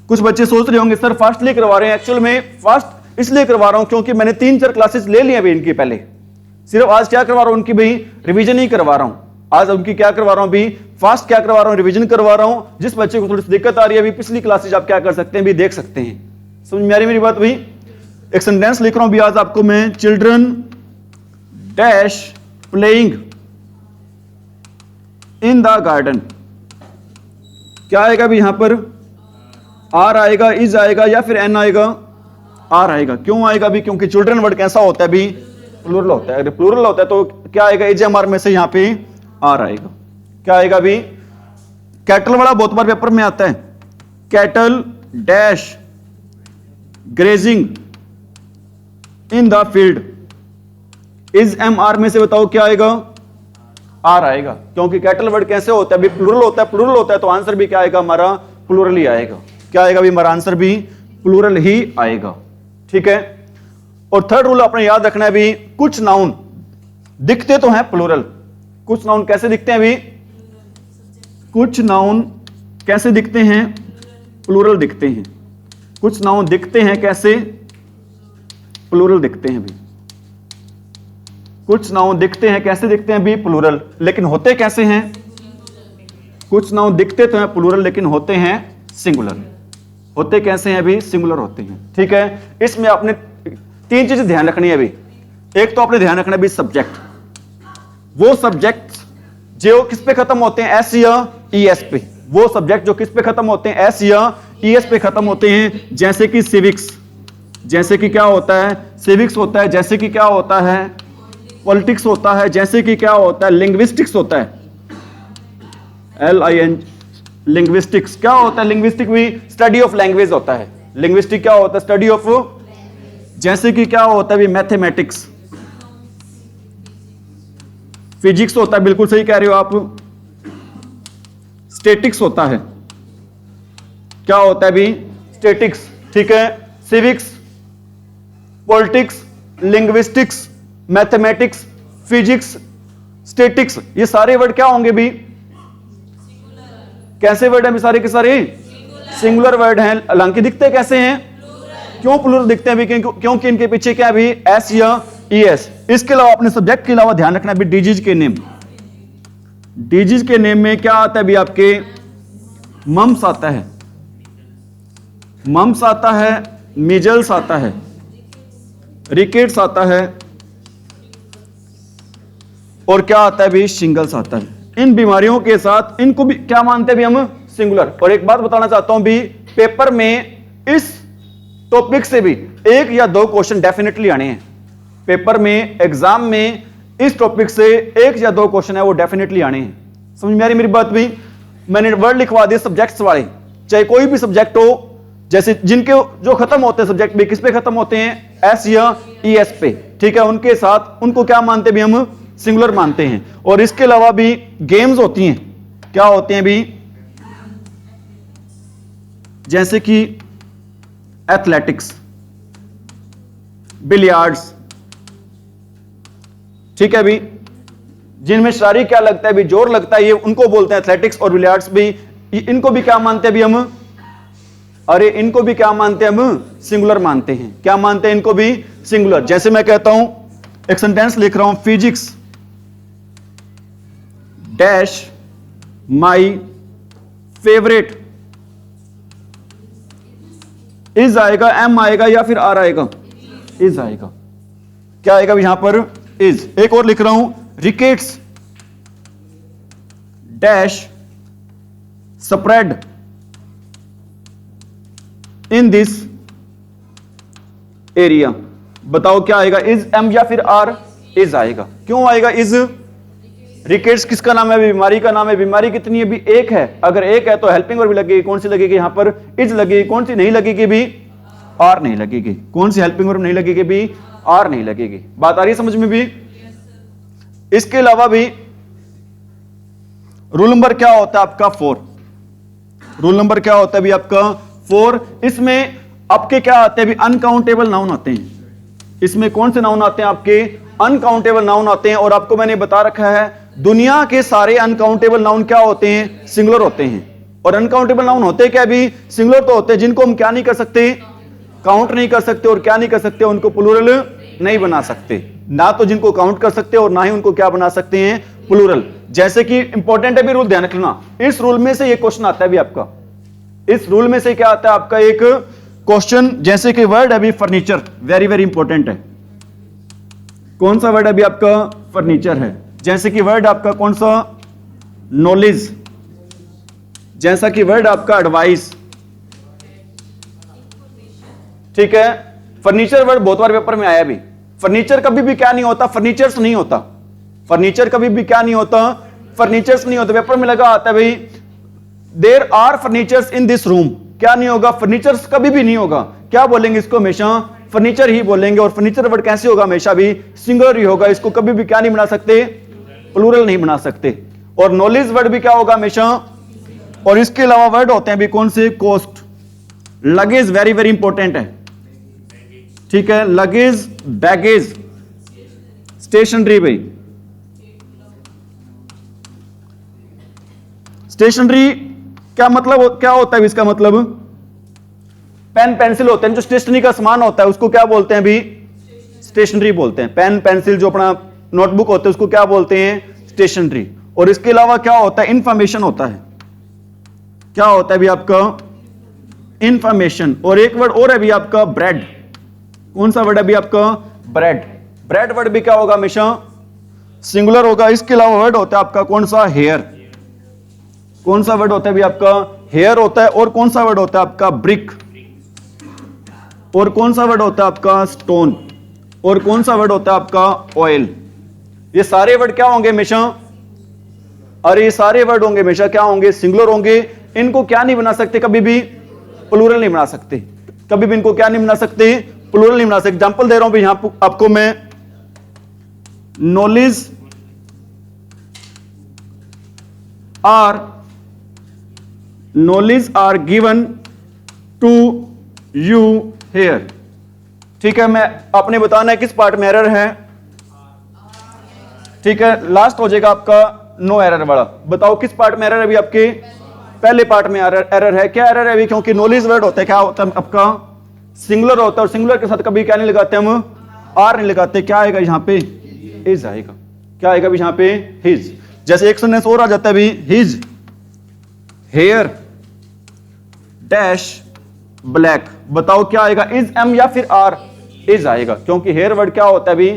कुछ बच्चे सोच रहे होंगे सर फास्ट लिए करवा रहे हैं। एक्चुअल में फास्ट इसलिए करवा रहा हूं क्योंकि मैंने 3-4 क्लासेस ले ली अभी इनकी पहले। सिर्फ आज क्या करवा रहा हूं, उनकी भी रिवीजन ही करवा रहा हूं। आज उनकी क्या करवा रहा हूं भी, फास्ट क्या करवा रहा हूं, रिवीजन करवा रहा हूं। जिस बच्चे को थोड़ी सी दिक्कत आ रही है अभी, पिछली क्लासेज आप क्या कर सकते हैं भी, देख सकते हैं। समझ में आ रही मेरी बात भी? एक सेंटेंस लिख रहा हूं भी आज आपको मैं, children dash playing in the garden. क्या आएगा भी यहां पर, आर आएगा, इज आएगा या फिर एन आएगा, आर आएगा। क्यों आएगा भी, क्योंकि चिल्ड्रन वर्ड कैसा होता है भी, प्लूरल होता है। अगर प्लूरल होता है तो क्या आएगा, इज एम आर में से यहां पे आर आएगा। क्या आएगा भी, कैटल वाला बहुत बार पेपर में आता है, cattle dash grazing in the field. इज एम आर में से बताओ क्या आएगा, आर आएगा। क्योंकि कैटल वर्ड कैसे होता है भी, प्लूरल होता है। प्लूरल होता है तो आंसर भी क्या आएगा हमारा, प्लूरल ही आएगा। क्या आएगा भी हमारा आंसर भी, प्लूरल ही आएगा। ठीक है। और थर्ड रूल आपने याद रखना है भी, कुछ नाउन दिखते तो हैं प्लूरल। कुछ नाउन कैसे दिखते हैं भी, कुछ नाउन कैसे दिखते हैं, प्लूरल दिखते हैं। कुछ नाउन दिखते हैं कैसे, प्लूरल दिखते हैं भी। कुछ नाउन दिखते हैं कैसे दिखते हैं भी, प्लूरल, लेकिन होते कैसे हैं, कुछ नाउन दिखते तो हैं प्लूरल लेकिन होते हैं सिंगुलर। होते कैसे हैं भी, सिंगुलर होते हैं। ठीक है। इसमें आपने 3 चीजें ध्यान रखनी है भी। एक तो आपने ध्यान रखना है भी सब्जेक्ट, वो सब्जेक्ट जो किस पे खत्म होते हैं, एस या ईएस पे। वो सब्जेक्ट जो किस पे खत्म होते हैं, एस या ईएस पे खत्म होते हैं। जैसे कि सिविक्स, जैसे कि क्या होता है, सिविक्स होता है। जैसे कि क्या होता है, पॉलिटिक्स होता है। जैसे कि क्या होता है, लिंग्विस्टिक्स होता है, LIN लिंग्विस्टिक्स। क्या होता है, लिंग्विस्टिक भी स्टडी ऑफ लैंग्वेज होता है। लिंग्विस्टिक क्या होता है, स्टडी ऑफ। जैसे कि क्या होता है भी, मैथमेटिक्स। फिजिक्स होता है, बिल्कुल सही कह रहे हो आप। स्टैटिक्स होता है, क्या होता है भी, स्टैटिक्स। ठीक है। Civics, politics, linguistics, mathematics, physics, statics, ये सारे वर्ड क्या होंगे भी, कैसे वर्ड हैं सारे के सारे, सिंगुलर वर्ड हैं। हालांकि दिखते कैसे हैं, क्यों प्लूरल दिखते हैं भी, क्योंकि इनके पीछे क्या भी, एस या ईएस। इसके अलावा अपने सब्जेक्ट के अलावा ध्यान रखना भी, डिजीज के नेम। डिजीज के नेम में क्या आता है भी, आपके मम्स आता है, मम्स आता है, मिजल्स आता है, रिकेट्स आता है, और क्या आता है भी, शिंगल्स आता है। इन बीमारियों के साथ इनको भी क्या मानते हैं भी हम? सिंगुलर। और एक बात बताना चाहता हूं भी, पेपर में इस टॉपिक से भी एक या दो क्वेश्चन डेफिनेटली आने हैं। पेपर में, एग्जाम में इस टॉपिक से एक या दो क्वेश्चन है वो डेफिनेटली आने हैं। समझ में आ रही मेरी बात भी? मैंने वर्ड लिखवा दिए सब्जेक्ट्स वाले, चाहे कोई भी सब्जेक्ट हो, जैसे जिनके जो खत्म होते हैं सब्जेक्ट भी, किस पे खत्म होते हैं? एस या ईएस पे, ठीक है। उनके साथ उनको क्या मानते भी हम? सिंगुलर मानते हैं। और इसके अलावा भी गेम्स होती हैं, क्या होते हैं भी? जैसे कि एथलेटिक्स, बिलियार्ड्स, ठीक है भी, जिनमें शारीरिक क्या लगता है भी? जोर लगता है, ये उनको बोलते हैं एथलेटिक्स। और बिलियार्ड्स भी, इनको भी क्या मानते हैं भी हम? अरे इनको भी क्या मानते हैं हम? सिंगुलर मानते हैं। क्या मानते हैं इनको भी? सिंगुलर। जैसे मैं कहता हूं, एक सेंटेंस लिख रहा हूं, physics dash my favourite, is आएगा, एम आएगा या फिर आर आएगा? इज आएगा। क्या आएगा यहां पर? इज। एक और लिख रहा हूं, rickets dash spread in this area. बताओ क्या आएगा? इज, एम या फिर आर? इज आएगा। क्यों आएगा इज? रिकेट्स किसका नाम है? बीमारी का नाम है। बीमारी कितनी है भी? एक है। अगर एक है तो हेल्पिंग वर्ब भी लगेगी। कौन सी लगेगी यहां पर? इज लगेगी। कौन सी नहीं लगेगी भी? आर नहीं लगेगी। कौन सी हेल्पिंग वर्ब नहीं लगेगी भी? आर नहीं लगेगी। बात आ रही है समझ में भी? इसके अलावा भी रूल नंबर क्या होता है आपका? 4। रूल नंबर क्या होता है भी आपका? 4। इसमें आपके क्या आते हैं भी? अनकाउंटेबल नाउन आते हैं। इसमें कौन से नाउन आते हैं आपके? अनकाउंटेबल नाउन आते हैं। और आपको मैंने बता रखा है, दुनिया के सारे अनकाउंटेबल नाउन क्या होते हैं? सिंगुलर होते हैं। और अनकाउंटेबल नाउन होते क्या भी? सिंगुलर तो होते हैं, जिनको हम क्या नहीं कर सकते? काउंट नहीं कर सकते। और क्या नहीं कर सकते? उनको प्लूरल नहीं बना सकते। ना तो जिनको काउंट कर सकते और ना ही उनको क्या बना सकते हैं? प्लूरल। जैसे कि इंपॉर्टेंट है भी रूल, ध्यान रखना। इस रूल में से ये क्वेश्चन आता है भी आपका, इस रूल में से क्या आता है आपका एक क्वेश्चन, जैसे कि वर्ड है भी फर्नीचर, वेरी वेरी इंपॉर्टेंट है। कौन सा वर्ड अभी आपका? फर्नीचर है। जैसे कि वर्ड आपका कौन सा? नॉलेज। जैसा कि वर्ड आपका एडवाइस, ठीक है। फर्नीचर वर्ड बहुत बार पेपर में आया भी। फर्नीचर कभी भी क्या नहीं होता? फर्नीचर्स नहीं होता। फर्नीचर कभी भी क्या नहीं होता? फर्नीचर्स नहीं होता। पेपर में लगा आता है भाई, there are furnitures in this room. क्या नहीं होगा? फर्नीचर्स कभी भी नहीं होगा। क्या बोलेंगे इसको? हमेशा फर्नीचर ही बोलेंगे। और फर्नीचर वर्ड कैसे होगा? हमेशा भी सिंगुलर ही होगा। इसको कभी भी क्या नहीं बना सकते? प्लूरल नहीं बना सकते। और नॉलेज वर्ड भी क्या होगा? हमेशा। और इसके अलावा वर्ड होते हैं भी कौन से? Cost, luggage, very very important है, ठीक है। लगेज, बैगेज, स्टेशनरी भाई, स्टेशनरी क्या मतलब? क्या होता है इसका मतलब? पेन पेंसिल होते हैं, जो स्टेशनरी का सामान होता है उसको क्या बोलते हैं भी? स्टेशनरी बोलते हैं। पेन पेंसिल जो अपना नोटबुक होते हैं उसको क्या बोलते हैं? स्टेशनरी। और इसके अलावा क्या होता है? इंफॉर्मेशन होता है। क्या होता है भी आपका? इंफॉर्मेशन। और एक वर्ड और है भी आपका, ब्रेड। कौन सा वर्ड है भी आपका? ब्रेड। ब्रेड वर्ड भी क्या होगा? हमेशा सिंगुलर होगा। इसके अलावा वर्ड होता है आपका कौन सा? हेयर। कौन सा वर्ड होता है भी आपका? हेयर होता है। और कौन सा वर्ड होता है आपका? ब्रिक। और कौन सा वर्ड होता है आपका? स्टोन। और कौन सा वर्ड होता है आपका? ऑयल। ये सारे वर्ड क्या होंगे हमेशा? अरे ये सारे वर्ड होंगे हमेशा क्या होंगे? सिंगुलर होंगे। इनको क्या नहीं बना सकते? कभी भी प्लूरल नहीं बना सकते। कभी भी इनको क्या नहीं बना सकते? प्लूरल नहीं बना सकते। एग्जांपल दे रहा हूं भी यहां आपको मैं, knowledge are given to you here, ठीक है। मैं आपने बताना है किस पार्ट में एरर है, ठीक है। लास्ट हो जाएगा आपका नो एरर वाला। बताओ किस पार्ट में एरर है अभी? आपके पहले पार्ट में एरर है। क्या एरर है अभी? क्योंकि नॉलेज वर्ड होता है, क्या होता है आपका? सिंगुलर होता है। और सिंगुलर के साथ कभी क्या नहीं लगाते हम? आर नहीं लगाते। क्या आएगा यहां पे? इज आएगा। क्या आएगा भी यहां पे? हिज। जैसे एक सेंटेंस और आ जाता है भी, हिज हेयर डैश ब्लैक। बताओ क्या आएगा? इज, एम या फिर आर? इज आएगा। क्योंकि हेयर वर्ड क्या होता है भी?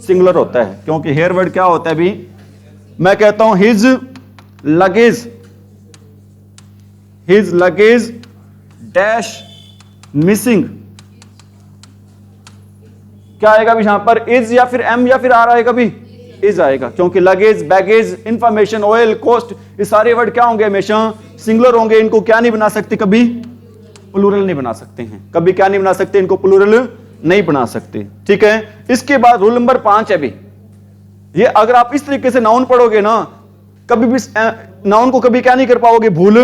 सिंगुलर होता है। क्योंकि हेयर वर्ड क्या होता है भी? मैं कहता हूं his luggage, his luggage dash missing, क्या आएगा भी यहां पर? इज या फिर एम या फिर आर आएगा भी? इज आएगा, क्योंकि luggage, baggage, information, oil, cost, ये सारे वर्ड क्या होंगे? हमेशा सिंगुलर होंगे। इनको क्या नहीं बना सकते? कभी प्लूरल नहीं बना सकते हैं। कभी क्या नहीं बना सकते? इनको प्लूरल नहीं बना सकते। ठीक है, इसके बाद रूल नंबर 5 है भी, ये अगर आप इस तरीके से नाउन पढ़ोगे ना, कभी भी नाउन को कभी क्या नहीं कर पाओगे? भूल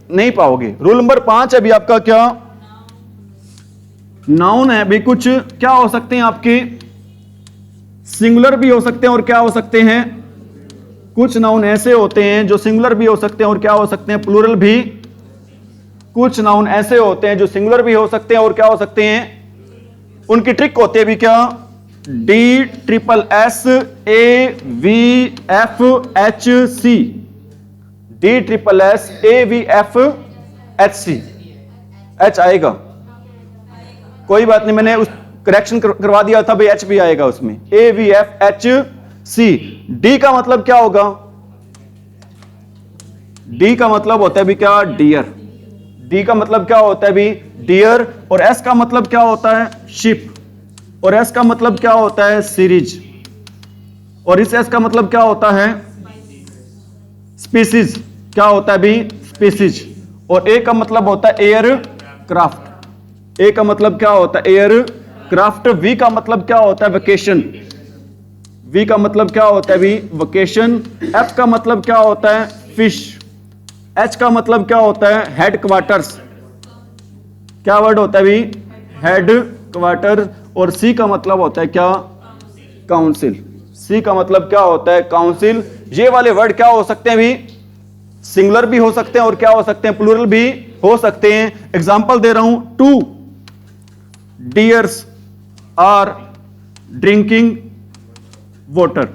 नहीं पाओगे। रूल नंबर 5 है भी आपका, क्या नाउन है भी, कुछ क्या हो सकते हैं आपके? सिंगुलर भी हो सकते हैं और क्या हो सकते हैं? कुछ नाउन ऐसे होते हैं जो सिंगुलर भी हो सकते हैं और क्या हो सकते हैं? प्लूरल भी। कुछ नाउन ऐसे होते हैं जो सिंगुलर भी हो सकते हैं और क्या हो सकते हैं? उनकी ट्रिक होती है भी क्या? DSSAVFHC, DSSAVFHC, H आएगा, कोई बात नहीं, मैंने उस करेक्शन करवा दिया था भाई, H भी आएगा उसमें, AVFHC। D का मतलब क्या होगा? D का मतलब होता है भी क्या? डियर। D का मतलब क्या होता है भी? डियर। और S का मतलब क्या होता है? शिप। और S का मतलब क्या होता है? सीरीज। और इस S का मतलब क्या होता है? स्पीसीज। क्या होता है भी? स्पीसीज। और A का मतलब होता है एयरक्राफ्ट। A का मतलब क्या होता है? एयरक्राफ्ट। V का मतलब क्या होता है? वेकेशन। V का मतलब क्या होता है भी? वेकेशन। F का मतलब क्या होता है? फिश। H का मतलब क्या होता है? Head quarters. क्या वर्ड होता है भी? Head quarter. और C का मतलब होता है क्या? काउंसिल। C का मतलब क्या होता है? काउंसिल। ये वाले वर्ड क्या हो सकते हैं भी? सिंगुलर भी हो सकते हैं और क्या हो सकते हैं? प्लूरल भी हो सकते हैं। एग्जांपल दे रहा हूं, 2 deers are drinking water.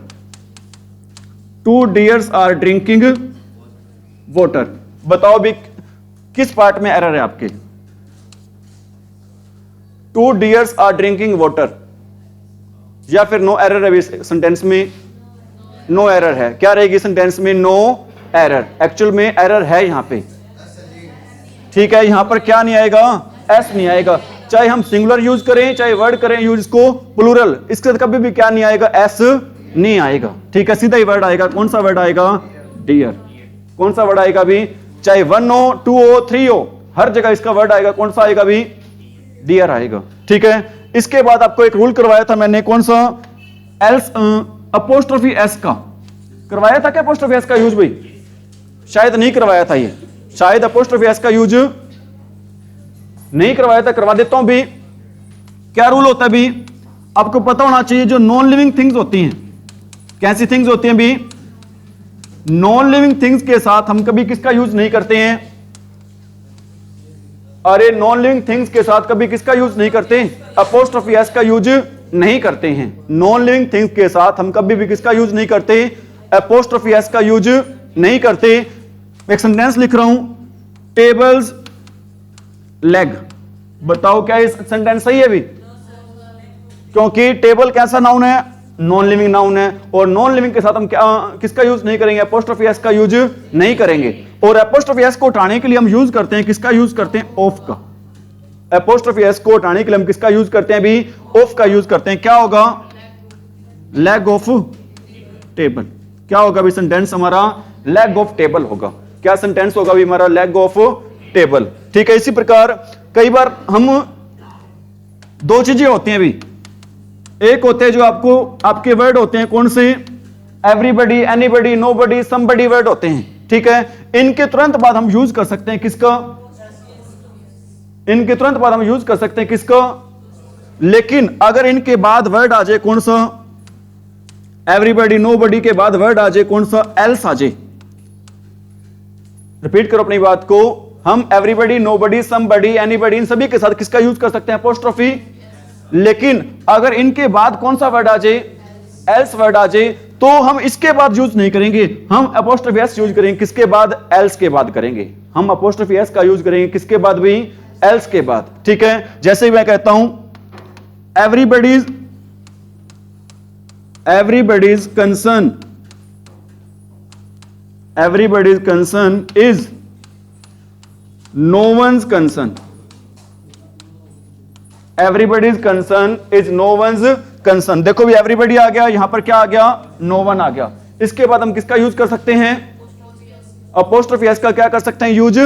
2 deers are drinking water. बताओ भी किस पार्ट में एरर है आपके? 2 डियर्स आर ड्रिंकिंग वाटर, या फिर नो एरर है सेंटेंस में? नो एरर है। क्या रहेगी सेंटेंस में? No error. एक्चुअल में एरर है यहां पे। ठीक है, यहां पर क्या नहीं आएगा? एस नहीं आएगा। चाहे हम सिंगुलर यूज करें, चाहे वर्ड करें यूज इसको प्लूरल, इसके कभी भी क्या नहीं आएगा? एस नहीं आएगा। ठीक है, सीधा ही वर्ड आएगा। कौन सा वर्ड आएगा? डियर। कौन सा वर्ड आएगा भी? चाहे 1 हो, 2 हो, 3 हो, हर जगह इसका वर्ड आएगा। कौन सा आएगा भी? डियर आएगा। ठीक है, इसके बाद आपको एक रूल करवाया था मैंने, कौन सा? एल्स अपोस्ट्रोफी एस का करवाया था क्या? अपोस्ट्रोफी एस का यूज भाई शायद नहीं करवाया था, ये शायद अपोस्ट्रोफी एस का यूज नहीं करवाया था। करवा देता हूं भी। क्या रूल होता है भी? आपको पता होना चाहिए, जो नॉन लिविंग थिंग्स होती हैं, कैसी थिंग्स होती हैं भी? नॉन लिविंग थिंग्स के साथ हम कभी किसका यूज नहीं करते हैं? अरे नॉन लिविंग थिंग्स के साथ कभी किसका यूज नहीं करते? अपोस्ट्रोफी एस का यूज नहीं करते हैं। नॉन लिविंग थिंग्स के साथ हम कभी भी किसका यूज नहीं करते? अपोस्ट्रोफी एस का यूज नहीं करते। एक सेंटेंस लिख रहा हूं, टेबल्स लेग। बताओ क्या इस सेंटेंस सही है भी? क्योंकि टेबल कैसा नाउन है? नॉन लिविंग नाउन है। और नॉन लिविंग के साथ हम क्या किसका यूज नहीं करेंगे? अपोस्ट्रोफी एस का यूज नहीं करेंगे। और अपोस्ट्रोफी एस को उठाने के लिए हम यूज करते हैं किसका? यूज करते हैं ऑफ का। अपोस्ट्रोफी एस को उठाने के लिए हम किसका यूज करते हैं भी? ऑफ का यूज करते हैं। क्या होगा? Leg of table. क्या होगा भी सेंटेंस हमारा? लेग ऑफ टेबल होगा। क्या सेंटेंस होगा भी हमारा? Leg of table. ठीक है, इसी प्रकार कई बार हम 2 चीजें होती हैं भी। एक होते हैं जो आपको आपके वर्ड होते हैं, कौन से? Everybody, anybody, nobody, somebody word होते हैं। ठीक है, इनके तुरंत बाद हम यूज कर सकते हैं किसका? इनके तुरंत बाद हम यूज कर सकते हैं किसका? लेकिन अगर इनके बाद वर्ड आ जाए कौन सा? एवरीबडी, नोबडी के बाद वर्ड आ जाए कौन सा? एल्स आ जाए। रिपीट करो अपनी बात को। हम एवरीबडी, नोबडी, समबडी, एनीबडी, इन सभी के साथ किसका यूज कर सकते हैं? अपोस्ट्रोफी। लेकिन अगर इनके बाद कौन सा वर्ड आ जाए? एल्स वर्ड आ जाए, तो हम इसके बाद यूज नहीं करेंगे। हम अपोस्ट्रोफी एस यूज करेंगे किसके बाद? एल्स के बाद करेंगे। हम अपोस्ट्रोफी एस का यूज करेंगे किसके बाद भी? एल्स के बाद। ठीक है, जैसे ही मैं कहता हूं everybody's concern everybody's concern is no one's concern. Everybody's concern is no one's concern. देखो भी everybody आ गया, यहां पर क्या आ गया, no one आ गया. इसके बाद हम किसका यूज कर सकते हैं, अपोस्ट्रोफी एस का क्या कर सकते हैं, यूज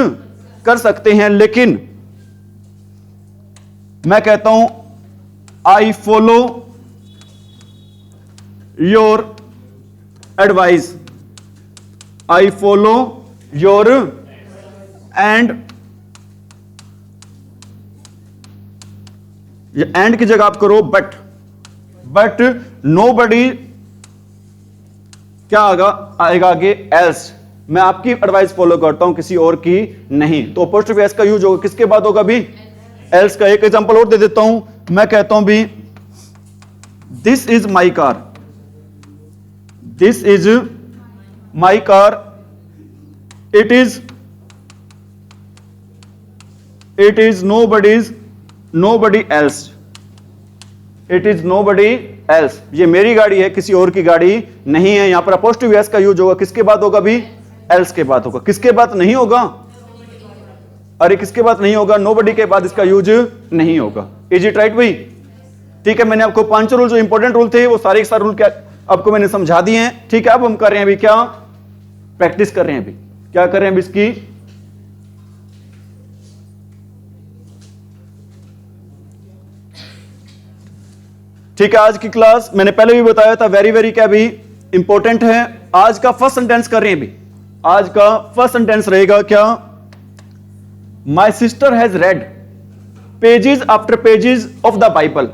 कर सकते हैं. लेकिन मैं कहता हूं I follow your advice, I follow your, and की जगह आप करो बट नोबडी क्या आएगा आगे, एल्स. मैं आपकी एडवाइस फॉलो करता हूं, किसी और की नहीं. तो अपोस्ट्रोफी एस का यूज होगा किसके बाद होगा भी, एल्स का. एक एग्जांपल और दे देता हूं, मैं कहता हूं भी this is my car, this is my car, it is nobody else, it is nobody else. ये मेरी गाड़ी है, किसी और की गाड़ी नहीं है. यहां पर अपोस्ट्रोफी एस का यूज होगा किसके बाद होगा भी, एल्स के बाद होगा. किसके बाद नहीं होगा, अरे किसके बाद नहीं होगा, नोबडी के बाद इसका यूज नहीं होगा. इज इट राइट भाई? ठीक है, मैंने आपको 5 रूल जो इंपॉर्टेंट रूल थे वो सारे के सारे रूल क्या आपको मैंने समझा दिए हैं. ठीक है, अब हम कर रहे हैं अभी क्या, प्रैक्टिस कर रहे हैं. अभी क्या कर रहे हैं अभी इसकी, ठीक है. आज की क्लास मैंने पहले भी बताया था वेरी क्या भी इंपॉर्टेंट है. आज का फर्स्ट सेंटेंस कर रहे हैं अभी. आज का फर्स्ट सेंटेंस रहेगा क्या, my sister has red pages after pages of the Bible.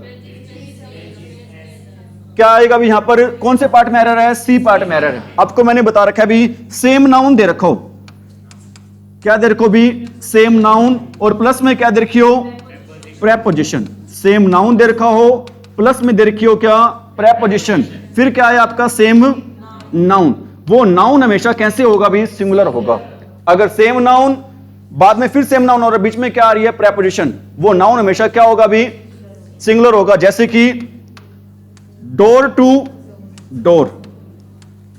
क्या आएगा अभी यहां पर, कौन से पार्ट में एरर है, सी पार्ट में एरर है. आपको मैंने बता रखा है भी सेम नाउन दे रखो, क्या दे रखो भी, सेम नाउन, और प्लस में क्या दे रखियो, प्रेपोजिशन. सेम नाउन दे रखा हो, प्लस में दे रखियो क्या, प्रेपोजिशन. फिर क्या है आपका सेम नाउन. वो नाउन हमेशा कैसे होगा भी, सिंगुलर होगा. अगर सेम नाउन बाद में फिर सेम नाउन और बीच में क्या आ रही है, प्रेपोजिशन, वो नाउन हमेशा क्या होगा भी, सिंगुलर होगा. जैसे कि door to door,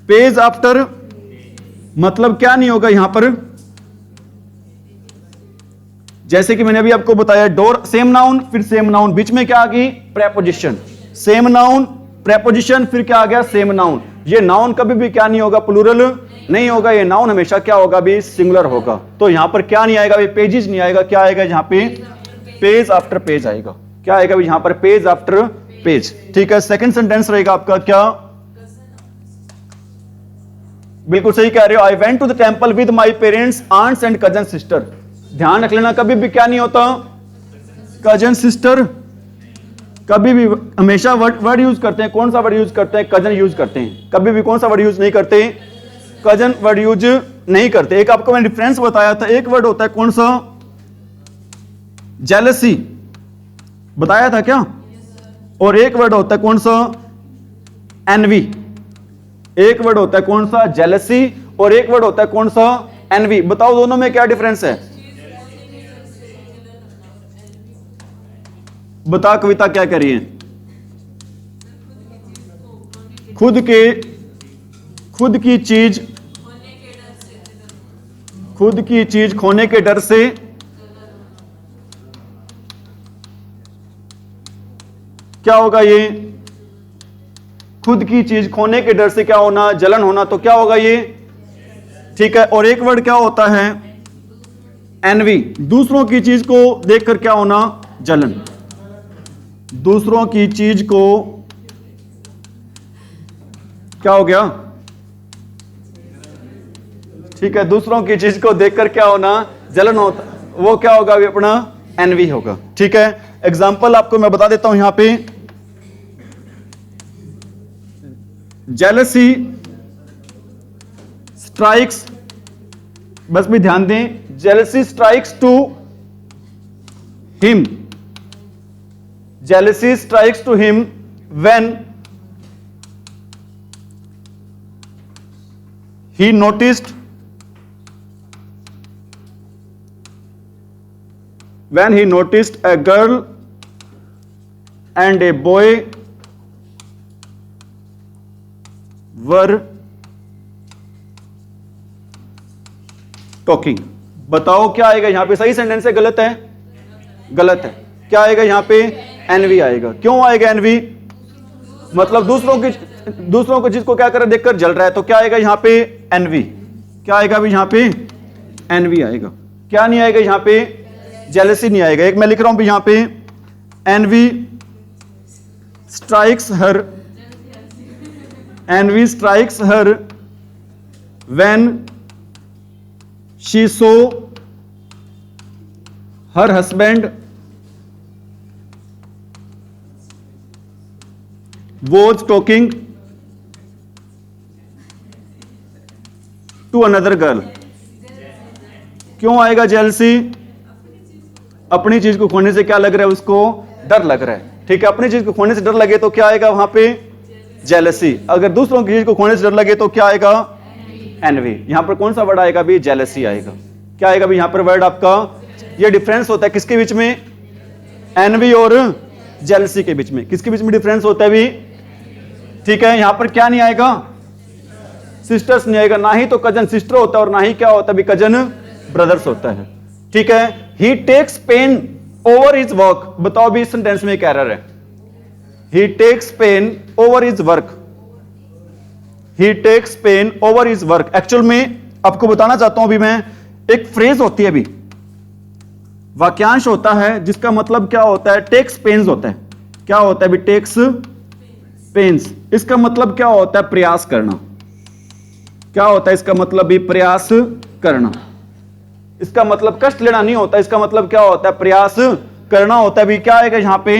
page after, मतलब क्या नहीं होगा यहां पर, जैसे कि मैंने अभी आपको बताया डोर सेम नाउन, फिर सेम नाउन, बीच में क्या आ गई, प्रेपोजिशन. सेम नाउन प्रेपोजिशन, फिर क्या आ गया, सेम नाउन. ये नाउन कभी भी क्या नहीं होगा, प्लूरल नहीं होगा. ये नाउन हमेशा क्या होगा भी, सिंगुलर होगा. तो यहां पर क्या नहीं आएगा भी, पेजेस नहीं आएगा. क्या आएगा यहां पे, पेज आफ्टर पेज आएगा. क्या आएगा भी यहां पर, पेज आफ्टर पेज. ठीक है, सेकंड सेंटेंस रहेगा आपका क्या, बिल्कुल सही कह रहे हो, I went to the temple with my parents, aunts and cousin sister. ध्यान रख लेना, कभी भी क्या नहीं होता, कजन सिस्टर, कभी भी हमेशा वर्ड यूज करते हैं. कौन सा वर्ड यूज करते हैं, कजन यूज करते हैं. कभी भी कौन सा वर्ड यूज नहीं करते, कजन वर्ड यूज नहीं करते. एक आपको मैंने डिफरेंस बताया था, एक वर्ड होता है कौन सा, जेलसी, बताया था क्या, और एक वर्ड होता है कौन सा, एनवी. एक वर्ड होता है कौन सा, जेलसी, और एक वर्ड होता है कौन सा, एनवी. बताओ दोनों में क्या डिफरेंस है, बता कविता क्या कह रही है, खुद की चीज खोने के डर से, क्या होगा ये, खुद की चीज खोने के डर से क्या होना, जलन होना. तो क्या होगा ये, ठीक है. और एक वर्ड क्या होता है, एनवी, दूसरों की चीज को देखकर क्या होना, जलन. दूसरों की चीज को क्या हो गया, ठीक है, दूसरों की चीज को देखकर क्या होना, जलन होता, वो क्या होगा भी अपना, एनवी होगा. ठीक है, एग्जाम्पल आपको मैं बता देता हूं यहां पे, जेलसी स्ट्राइक्स, बस भी ध्यान दें, jealousy strikes to him, jealousy strikes to him when he noticed a girl and a boy were talking. बताओ क्या आएगा यहाँ पे, सही सेंटेंस है गलत है? गलत है। क्या आएगा यहाँ पे? एनवी आएगा। क्यों आएगा एनवी? मतलब दूसरों को चीज को क्या कर देखकर जल रहा है, तो क्या आएगा यहाँ पे? एनवी। क्या आएगा अभी यहाँ पे? एनवी आएगा। क्या नहीं आएगा यहाँ पे? जेलसी नहीं आएगा। एक मैं लिख रहा हूं भी यहाँ पे, envy strikes her when she saw her husband was talking to another girl। क्यों आएगा जेलसी? अपनी चीज को खोने से क्या लग रहा है उसको? डर लग रहा है। ठीक है, अपनी चीज को खोने से डर लगे तो क्या आएगा वहां पे? जेलसी। अगर दूसरों की चीज को खोने से डर लगे तो क्या आएगा? एनवी। यहां पर कौन सा वर्ड आएगा भी? जेलसी आएगा। क्या आएगा भी यहां पर वर्ड आपका? ये डिफरेंस होता है किसके बीच में? एनवी और जेलसी के बीच में। किसके बीच में डिफरेंस होता है भी? ठीक है, यहां पर क्या नहीं आएगा? सिस्टर्स नहीं आएगा। ना ही तो कजन सिस्टर होता है और ना ही क्या होता है भी कजन ब्रदर्स होता है। ठीक है, he takes pain over his work. बताओ भी इस सेंटेंस में एक एरर है। He takes pain over his work. He takes pain over his work. Actual में आपको बताना चाहता हूं भी मैं, एक फ्रेज होती है अभी, वाक्यांश होता है जिसका मतलब क्या होता है? टेक्स पेन्स होता है। क्या होता है भी? Takes pains. इसका मतलब क्या होता है? प्रयास करना। क्या होता है इसका मतलब भी? प्रयास करना। इसका मतलब कष्ट लेना नहीं होता। इसका मतलब क्या होता है? प्रयास करना होता है भी। क्या आएगा यहां पे?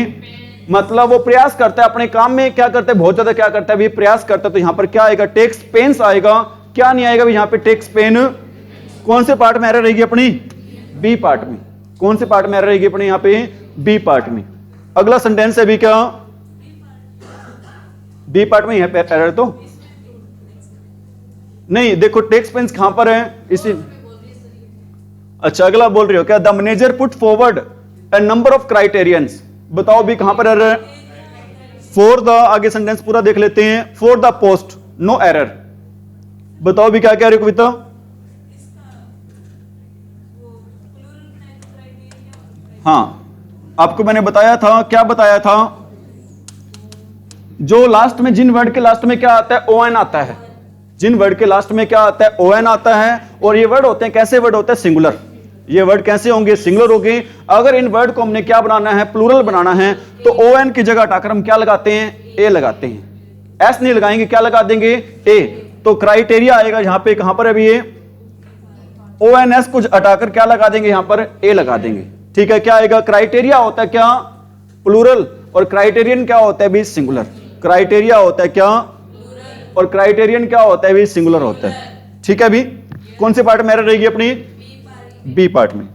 मतलब वो प्रयास करता है अपने काम में। क्या करता है? बहुत ज्यादा क्या करता है भी? प्रयास करता है। तो यहां पर क्या आएगा? टेक्स पेन्स आएगा। क्या नहीं आएगा भी यहां पे? Takes pain. कौन से पार्ट में एरर रहेगी अपनी? बी पार्ट में। कौन से पार्ट में एरर रहेगी अपने? यहां पे बी पार्ट में। अगला सेंटेंस है भी क्या? बी पार्ट में है एरर तो नहीं। देखो टेक्स पेन्स कहां पर है? इसी। अच्छा, अगला बोल रही हो क्या? The manager put forward A number of criterions. बताओ भी कहां पर एरर है? फॉर द, आगे सेंटेंस पूरा देख लेते हैं। For the post no error. बताओ भी क्या कह रहे हो कविता? हाँ, आपको मैंने बताया था। क्या बताया था? जो लास्ट में, जिन वर्ड के लास्ट में क्या आता है? ओएन आता है। जिन वर्ड के लास्ट में क्या आता है? ओएन आता है। और ये वर्ड होते हैं कैसे वर्ड होते हैं? सिंगुलर। ये वर्ड कैसे होंगे? सिंगुलर होंगे। अगर इन वर्ड को हमने क्या बनाना है? प्लूरल बनाना है, तो ओएन की जगह हटाकर हम क्या लगाते हैं? ए लगाते हैं। एस नहीं लगाएंगे, क्या लगा देंगे? ए। तो क्राइटेरिया आएगा यहां पे। कहां पर अभी? ये ओएनएस को हटाकर क्या लगा देंगे? यहां पर ए लगा देंगे। ठीक है, क्या आएगा? क्राइटेरिया होता है क्या? प्लूरल। और क्राइटेरियन क्या होता है भी? सिंगुलर। क्राइटेरिया होता है क्या? और क्राइटेरियन क्या होता है भी? सिंगुलर होता है। ठीक है भी। कौन से पार्ट में एरर रहेगी अपनी? बी पार्ट में।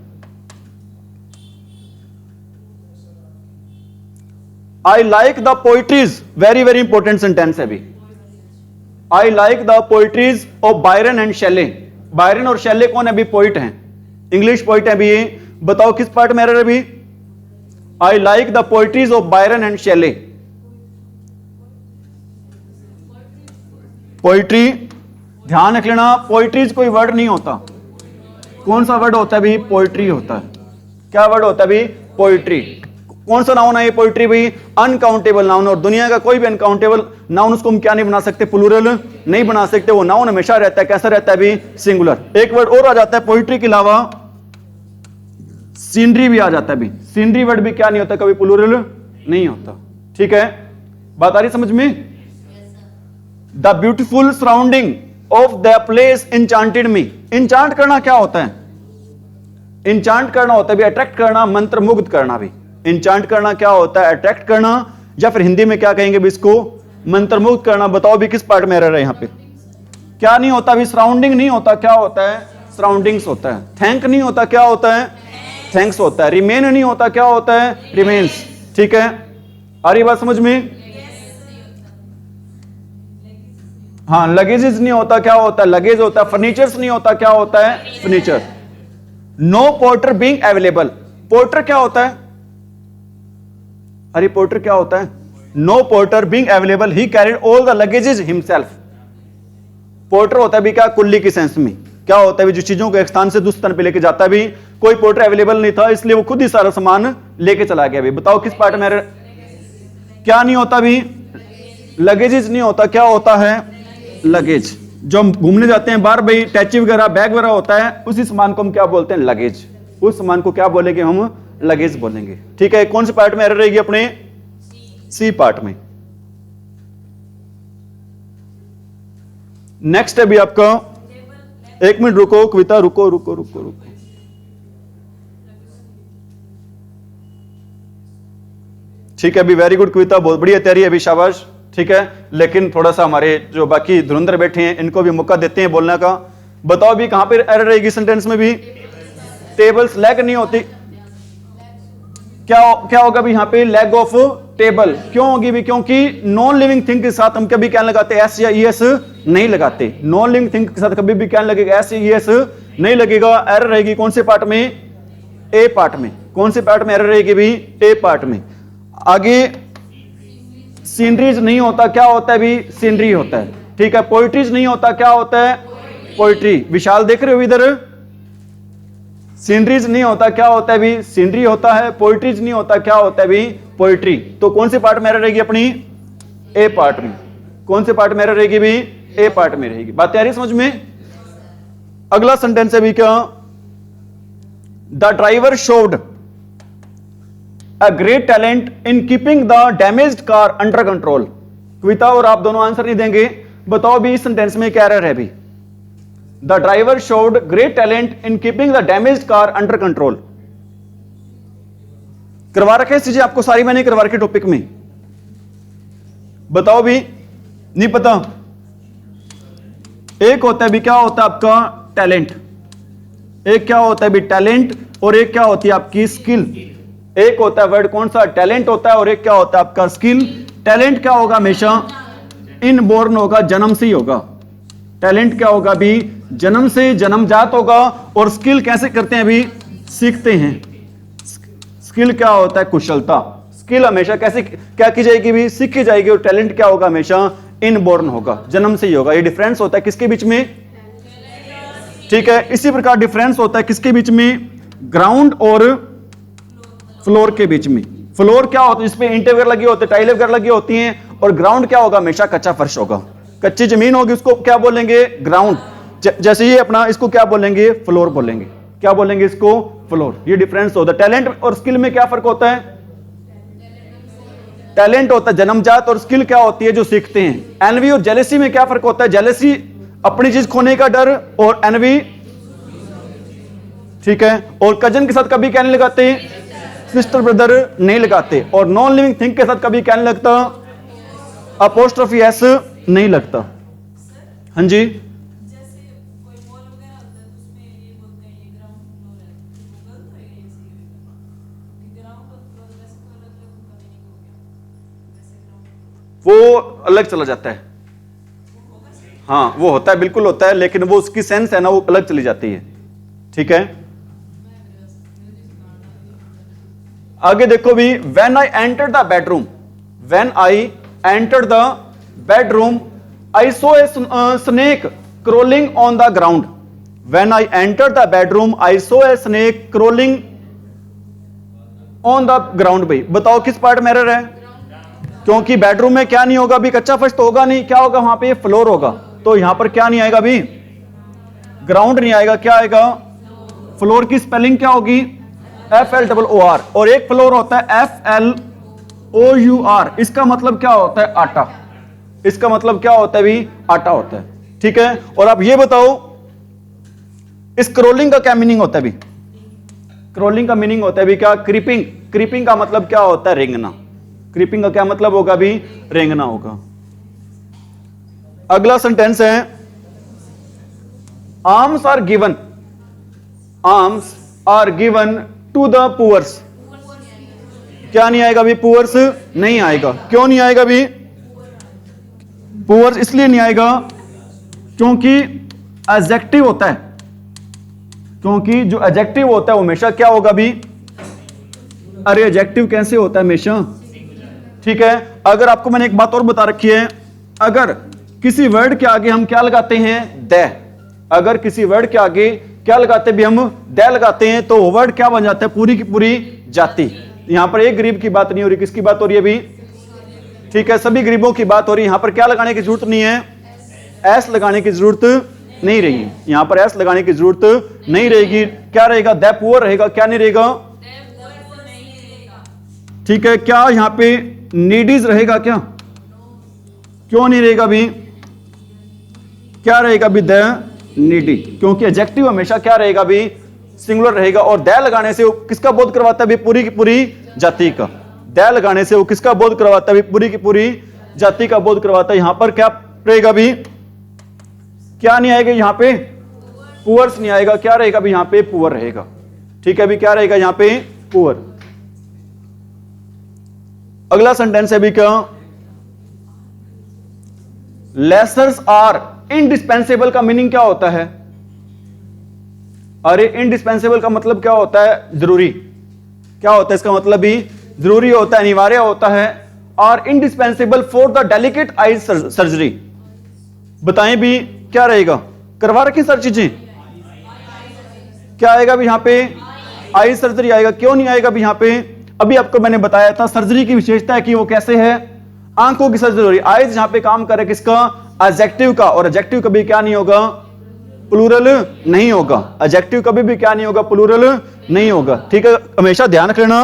I like the poetries. Very very important sentence है भी। I like the poetries of Byron and शेले। Byron और शेले कौन है भी? पोइट हैं, इंग्लिश पोइट है भी। ये बताओ किस पार्ट में एरर है भी? I like the poetries of Byron and शेले। Poetry, ध्यान रख लेना, पोइट्रीज कोई वर्ड नहीं होता। कौन सा वर्ड होता है भी? पोइट्री होता है। क्या वर्ड होता है भी? पोइट्री। कौन सा नाउन है ये? पोइट्री भी अनकाउंटेबल नाउन। और दुनिया का कोई भी अनकाउंटेबल नाउन उसको हम क्या नहीं बना सकते? प्लूरल नहीं बना सकते। वो नाउन हमेशा रहता है कैसा रहता है भी? सिंगुलर। एक वर्ड और आ जाता है पोइट्री के अलावा, सीनरी भी आ जाता है भी। सीनरी वर्ड भी क्या नहीं होता? कभी प्लूरल नहीं होता। ठीक है, बात आ रही समझ में? The beautiful surrounding of the place enchanted me. Enchant करना क्या होता है? इंचांट करना होता है भी अट्रैक्ट करना, मंत्र मुग्ध करना भी। इंचांट करना क्या होता है? अट्रैक्ट करना, या फिर हिंदी में क्या कहेंगे भी इसको? मंत्र मुग्ध करना। बताओ भी किस पार्ट में एरर है यहां पे? क्या नहीं होता भी? सराउंडिंग नहीं होता। क्या होता है? सराउंडिंग्स होता है। थैंक नहीं होता। क्या होता है? थैंक्स होता है। रिमेन नहीं होता। क्या होता है? रिमेन्स। ठीक है, आ रही बात समझ में? हाँ, लगेजेस नहीं होता। क्या होता है? लगेज होता है। फर्नीचर्स नहीं होता। क्या होता है? Furniture. No porter being available. Porter क्या होता है? अरे पोर्टर क्या होता है? No porter being available, he carried all the luggages himself. Porter होता है भी क्या? कुल्ली की सेंस में। क्या होता है भी, जिस चीजों को एक स्थान से दूसरे स्थान पे लेके जाता है भी, कोई पोर्टर अवेलेबल नहीं था इसलिए वो खुद ही सारा सामान लेके चला गया भी। बताओ किस पार्ट में क्या नहीं होता भी, लगेजेज नहीं होता, क्या होता है लगेज। जो हम घूमने जाते हैं बाहर भाई, टैची वगैरह बैग वगैरह होता है, उसी सामान को हम क्या बोलते हैं लगेज, उस सामान को क्या बोलेंगे हम लगेज बोलेंगे। ठीक है, कौन से पार्ट में एरर रहेगी अपने सी पार्ट में। नेक्स्ट है भी आपका, एक मिनट रुको कविता, रुको रुको रुको रुको, ठीक है अभी, वेरी गुड कविता, बहुत बढ़िया तैयारी है अभी, शाबाश। ठीक है, लेकिन थोड़ा सा हमारे जो बाकी धुरंधर बैठे हैं इनको भी मौका देते हैं बोलने का। बताओ भी कहां पर एरर रहेगी सेंटेंस में भी, टेबल्स लैग नहीं होती, क्या होगा भी यहां पे लैग ऑफ टेबल, क्यों होगी भी, क्योंकि नॉन लिविंग थिंग के साथ हम कभी क्या लगाते, एस या ईएस नहीं लगाते। नॉन लिविंग थिंग के साथ कभी भी क्या लगेगा, एस या ईएस नहीं लगेगा। एरर रहेगी कौन से पार्ट में, ए पार्ट में। कौन से पार्ट में एरर रहेगी भी, ए पार्ट में। आगे सीनरीज नहीं होता, क्या होता है भी, सीनरी होता है। ठीक है, पोइट्रीज नहीं होता, क्या होता है पोइट्री। विशाल देख रहे हो इधर, सीनरीज नहीं होता, क्या होता है भी, सीनरी होता है। पोइट्रीज नहीं होता, क्या होता है भी, पोइट्री। तो कौन से पार्ट में एरर रहेगी अपनी, ए पार्ट में। कौन से पार्ट में एरर रहेगी भी, ए पार्ट में रहेगी। बात तैयारी समझ में। अगला सेंटेंस है भी क्या, the driver showed a great talent in keeping the damaged car under control। कविता और आप दोनों आंसर नहीं देंगे, बताओ भी इस सेंटेंस में क्या एरर है भी। The driver showed great talent in keeping the damaged car under control. करवा रखे चीजें आपको सारी, मैंने करवा रखे टॉपिक में, बताओ भी, नहीं पता। एक होता है भी क्या होता है आपका टैलेंट, एक क्या होता है भी टैलेंट, और एक क्या होती है आपकी स्किल। एक होता है वर्ड कौन सा, टैलेंट होता है, और एक क्या होता है आपका स्किल। टैलेंट क्या होगा, हमेशा इनबोर्न होगा, जन्म से ही होगा। टैलेंट क्या होगा भी, जन्म से जन्मजात होगा। और स्किल कैसे करते हैं अभी, सीखते हैं। स्किल क्या होता है, कुशलता। स्किल हमेशा कैसे क्या की जाएगी भी, सीखी जाएगी। और टैलेंट क्या होगा, हमेशा इनबोर्न होगा, जन्म से ही होगा। ये डिफरेंस होता है किसके बीच में, ठीक है। इसी प्रकार डिफरेंस होता है किसके बीच में, ग्राउंड और फ्लोर के बीच में। फ्लोर क्या होता है, जिसपे ईंटें वगैरह लगी होती है, टाइलें वगैरह लगी होती हैं। और ग्राउंड क्या होगा, हमेशा कच्चा फर्श होगा, कच्ची जमीन होगी, उसको क्या बोलेंगे, ग्राउंड। जैसे ये अपना, इसको क्या बोलेंगे, फ्लोर बोलेंगे। क्या बोलेंगे इसको, फ्लोर। ये डिफरेंस होता है। टैलेंट और स्किल में क्या फर्क होता है, टैलेंट होता है जन्मजात, और स्किल क्या होती है जो सीखते हैं। एनवी और जेलेसी में क्या फर्क होता है, जेलेसी अपनी चीज खोने का डर, और एनवी, ठीक है। और कजन के साथ कभी क्या नहीं लगाते, सिस्टर ब्रदर नहीं लगाते। और नॉन लिविंग थिंग के साथ कभी क्या नहीं लगता, अपोस्ट्रोफी एस नहीं लगता। हाँ जी, जैसे कोई मॉल वगैरह होता है तो उसमें ये बोलते हैं ये ग्राउंड फ्लोर है, वो गलत है ये सही होगा। ग्राउंड और फ्लोर वैसे तो अलग अलग उनका मीनिंग हो गया, वैसे ग्राउंड वो अलग चला जाता है। हाँ वो होता है, बिल्कुल होता है, लेकिन वो उसकी सेंस है ना, वो अलग चली जाती है। ठीक है, आगे देखो भी, when I enter the bedroom, when I enter the bedroom I so a snake crawling on the ground. When I enter the bedroom I so a snake crawling on the ground. भाई बताओ किस part में error है, क्योंकि bedroom में क्या नहीं होगा भी, कच्चा फर्श तो होगा नहीं, क्या होगा वहां पे, फ्लोर होगा। तो यहां पर क्या नहीं आएगा भी, ग्राउंड नहीं आएगा, क्या आएगा, फ्लोर की स्पेलिंग क्या होगी, FLOOR। और एक फ्लोर होता है FLOUR। इसका मतलब क्या होता है, आटा। इसका मतलब क्या होता है भी, आटा होता है। ठीक है, और आप ये बताओ इस क्रोलिंग का क्या मीनिंग होता है भी, क्रोलिंग का मीनिंग होता है भी क्या, क्रीपिंग। क्रीपिंग का मतलब क्या होता है, रेंगना। क्रीपिंग का क्या मतलब होगा भी, रेंगना होगा। अगला सेंटेंस है, arms are given, arms are given to the poors. क्या नहीं आएगा भी, पुअर्स नहीं आएगा। क्यों नहीं आएगा भी, पुअर्स इसलिए नहीं आएगा क्योंकि एडजेक्टिव होता है, क्योंकि जो एडजेक्टिव होता है वो हमेशा क्या होगा भी, अरे एडजेक्टिव कैसे होता है हमेशा। ठीक है, अगर आपको मैंने एक बात और बता रखी है, अगर किसी वर्ड के आगे हम क्या लगाते हैं, द, अगर किसी वर्ड के आगे क्या लगाते भी हम दै लगाते हैं तो वर्ड क्या बन जाता है, पूरी की पूरी जाति। यहां पर एक गरीब की बात नहीं हो रही, किसकी बात हो रही है अभी, ठीक है, सभी गरीबों की बात हो रही है। यहां पर क्या लगाने की जरूरत नहीं है, एस लगाने की जरूरत नहीं रहेगी, यहां पर एस लगाने की जरूरत नहीं रहेगी। क्या रहेगा, द पुअर रहेगा, क्या नहीं रहेगा, ठीक है। क्या यहां पे नीडीज रहेगा, क्या क्यों नहीं रहेगा भी, क्या रहेगा भी, द नीडी, क्योंकि एडजेक्टिव हमेशा क्या रहेगा भी, सिंगुलर रहेगा। और द लगाने से वो किसका बोध करवाता है भी, पूरी की पूरी जाति का। द लगाने से वो किसका बोध करवाता है भी, पूरी की पूरी जाति का बोध करवाता है। यहां पर क्या रहेगा भी, क्या नहीं आएगा यहां पे, पुअर्स नहीं आएगा, क्या रहेगा भी यहां पे, पुअर रहेगा, ठीक है भी, क्या रहेगा यहां पे, पुअर। अगला सेंटेंस है भी क्या, लेसर्स आर इंडिस्पेंसेबल का मीनिंग क्या होता है, अरे इंडिस्पेंसेबल का मतलब क्या होता है, जरूरी, क्या होता है इसका मतलब भी, जरूरी होता है, अनिवार्य होता है। और indispensable for the delicate eyes surgery, बताएं भी क्या रहेगा, करवा रखी सर चीजें, क्या आएगा भी यहां पे, आई सर्जरी आएगा। क्यों नहीं आएगा भी यहां पे, अभी आपको मैंने बताया था सर्जरी की विशेषता है कि वो कैसे है, आंखों की सर्जरी हो रही, आइज यहां पे काम करे किसका, एडजेक्टिव का, और एडजेक्टिव कभी क्या नहीं होगा, प्लूरल नहीं होगा, एडजेक्टिव कभी भी क्या नहीं होगा, प्लूरल नहीं होगा, ठीक है। हमेशा ध्यान रखना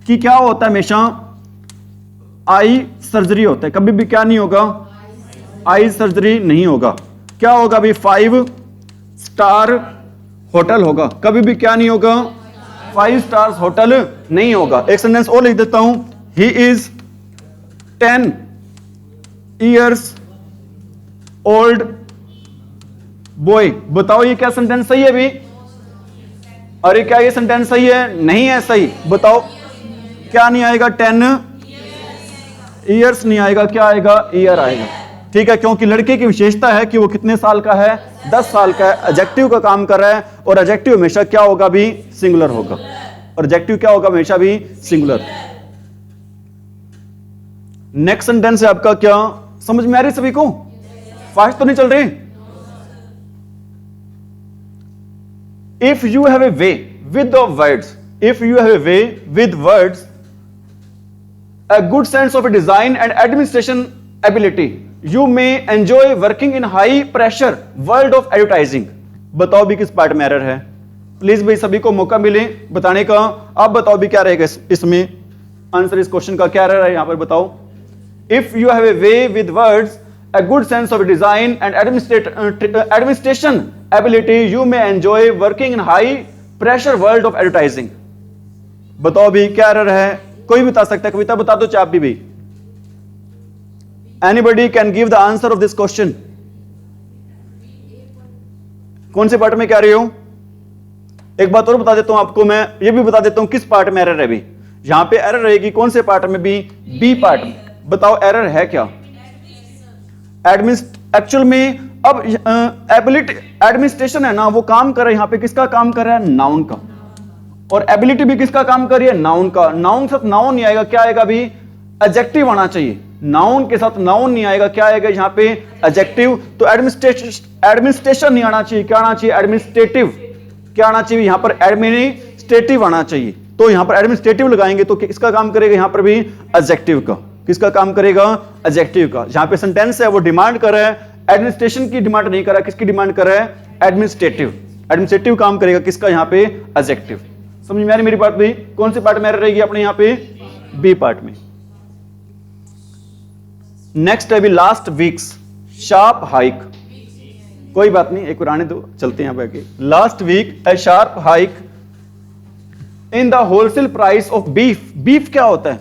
कि क्या होता है, हमेशा आई सर्जरी होता है, कभी भी क्या नहीं होगा, आई सर्जरी नहीं होगा। क्या होगा भी, 5 स्टार होटल होगा, कभी भी क्या नहीं होगा, 5 स्टार होटल नहीं होगा। एक सेंटेंस और लिख देता हूं, he is 10 years old boy. बताओ ये क्या सेंटेंस सही है भी, अरे क्या ये सेंटेंस सही है, नहीं है सही, बताओ क्या नहीं आएगा, 10 years नहीं आएगा, क्या आएगा, ईयर आएगा, ठीक है। क्योंकि लड़के की विशेषता है कि वो कितने साल का है, 10 साल का है, एडजेक्टिव का काम कर रहा है, और एडजेक्टिव हमेशा क्या होगा भी, सिंगुलर होगा, और एडजेक्टिव क्या होगा, हमेशा भी सिंगुलर। नेक्स्ट सेंटेंस है आपका, क्या समझ में आ रही सभी को, फास्ट तो नहीं चल रही। If you have a way with the words, if you have a way with words, a good sense of design and administration ability, you may enjoy working in high pressure world of advertising। बताओ भी किस part में error है, please भाई सभी को मौका मिले बताने का। आप बताओ भी क्या रहेगा इसमें आंसर, इस क्वेश्चन का क्या एरर है यहां पर, बताओ। If you have a way with words, a good sense of design and administration ability, you may enjoy working in high pressure world of advertising। बताओ भी क्या एरर है, कोई बता सकता है, कविता बता दो चाप भी। Anybody can give the answer of this question. कौन से पार्ट में कह रहे हो, एक बात और बता देता हूं आपको, मैं ये भी बता देता हूं किस पार्ट में एरर है भी। यहां पे एरर रहेगी कौन से पार्ट में भी, बी पार्ट में। बताओ एरर है क्या, एक्चुअल में अब एबिलिटी एडमिनिस्ट्रेशन है ना, वो काम कर रहा है यहां पे किसका काम कर रहा है, नाउन का, और एबिलिटी भी किसका काम कर रही है, नाउन का। नाउन के साथ नाउन नहीं आएगा, क्या आएगा भी, एडजेक्टिव आना चाहिए, नाउन के साथ नाउन नहीं आएगा, क्या आएगा यहां पे, एडजेक्टिव। तो एडमिनिस्ट्रेशन नहीं आना चाहिए, क्या आना चाहिए, एडमिनिस्ट्रेटिव, क्या आना चाहिए यहां पर, एडमिनिस्ट्रेटिव आना चाहिए। तो यहां पर एडमिनिस्ट्रेटिव लगाएंगे तो किसका काम करेगा यहां पर भी, एडजेक्टिव का, किसका काम करेगा, एडजेक्टिव का। जहां पे सेंटेंस है वो डिमांड कर रहा है, एडमिनिस्ट्रेशन की डिमांड नहीं कर रहा है, किसकी डिमांड कर रहा है, एडमिनिस्ट्रेटिव। एडमिनिस्ट्रेटिव काम करेगा किसका यहां पे, एडजेक्टिव। समझ में आ रही मेरी बात भी, कौन से पार्ट में एरर रहेगी अपने यहां पे, बी पार्ट में। नेक्स्ट है भी लास्ट वीक्स शार्प हाइक, कोई बात नहीं, एक पुराने दो चलते हैं आगे। Last week a sharp hike in the wholesale price of beef. Beef क्या होता है,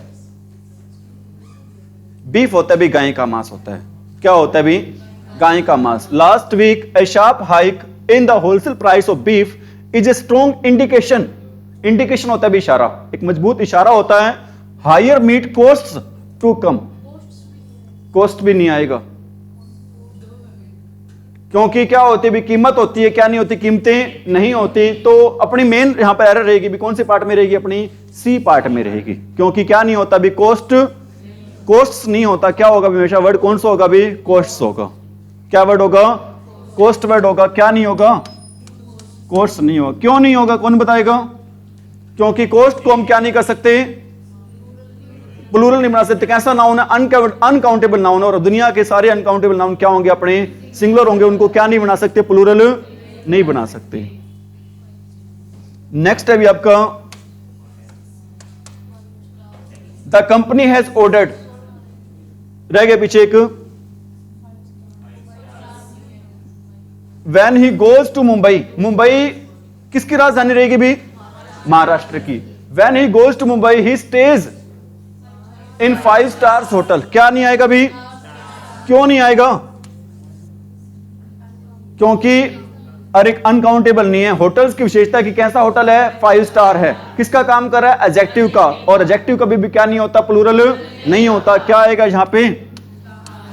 बीफ होता है भी गाय का मांस होता है, क्या होता है भी, गाय का मांस। Last week a sharp hike in the wholesale price of beef is a strong indication. Indication होता है भी इशारा, एक मजबूत इशारा होता है। Higher meat cost to come, cost भी नहीं आएगा, क्योंकि क्या होती है भी, कीमत होती है, क्या नहीं होती, कीमतें नहीं होती। तो अपनी मेन यहां पर एरर रहेगी भी कौन से पार्ट में रहेगी, अपनी सी पार्ट में रहेगी, क्योंकि क्या नहीं होता भी, कॉस्ट, कॉस्ट नहीं होता। क्या होगा हमेशा वर्ड कौन सा होगा भी, कॉस्ट होगा। क्या वर्ड होगा, कोस्ट वर्ड होगा, क्या नहीं होगा? कोस्ट नहीं होगा। क्यों नहीं होगा, कौन बताएगा? क्योंकि कोस्ट को हम क्या नहीं कर सकते? प्लूरल नहीं बना सकते। कैसा नाउन है? Uncountable noun. और दुनिया के सारे अनकाउंटेबल नाउन क्या होंगे? अपने सिंगुलर होंगे, उनको क्या नहीं बना सकते? प्लूरल नहीं बना सकते। नेक्स्ट है भी आपका द कंपनी हैज ऑर्डर्ड, रह गया पीछे एक, when he goes to Mumbai. Mumbai किसकी राजधानी रहेगी भी? महाराष्ट्र की। When he goes to Mumbai he stays in 5 stars hotel. क्या नहीं आएगा भी? क्यों नहीं आएगा? क्योंकि अनकाउंटेबल नहीं है। होटल्स की विशेषता कि कैसा होटल है? 5 स्टार है। किसका काम कर रहा है? एडजेक्टिव का। और एडजेक्टिव कभी भी क्या नहीं होता? प्लूरल नहीं होता। क्या आएगा यहां पे?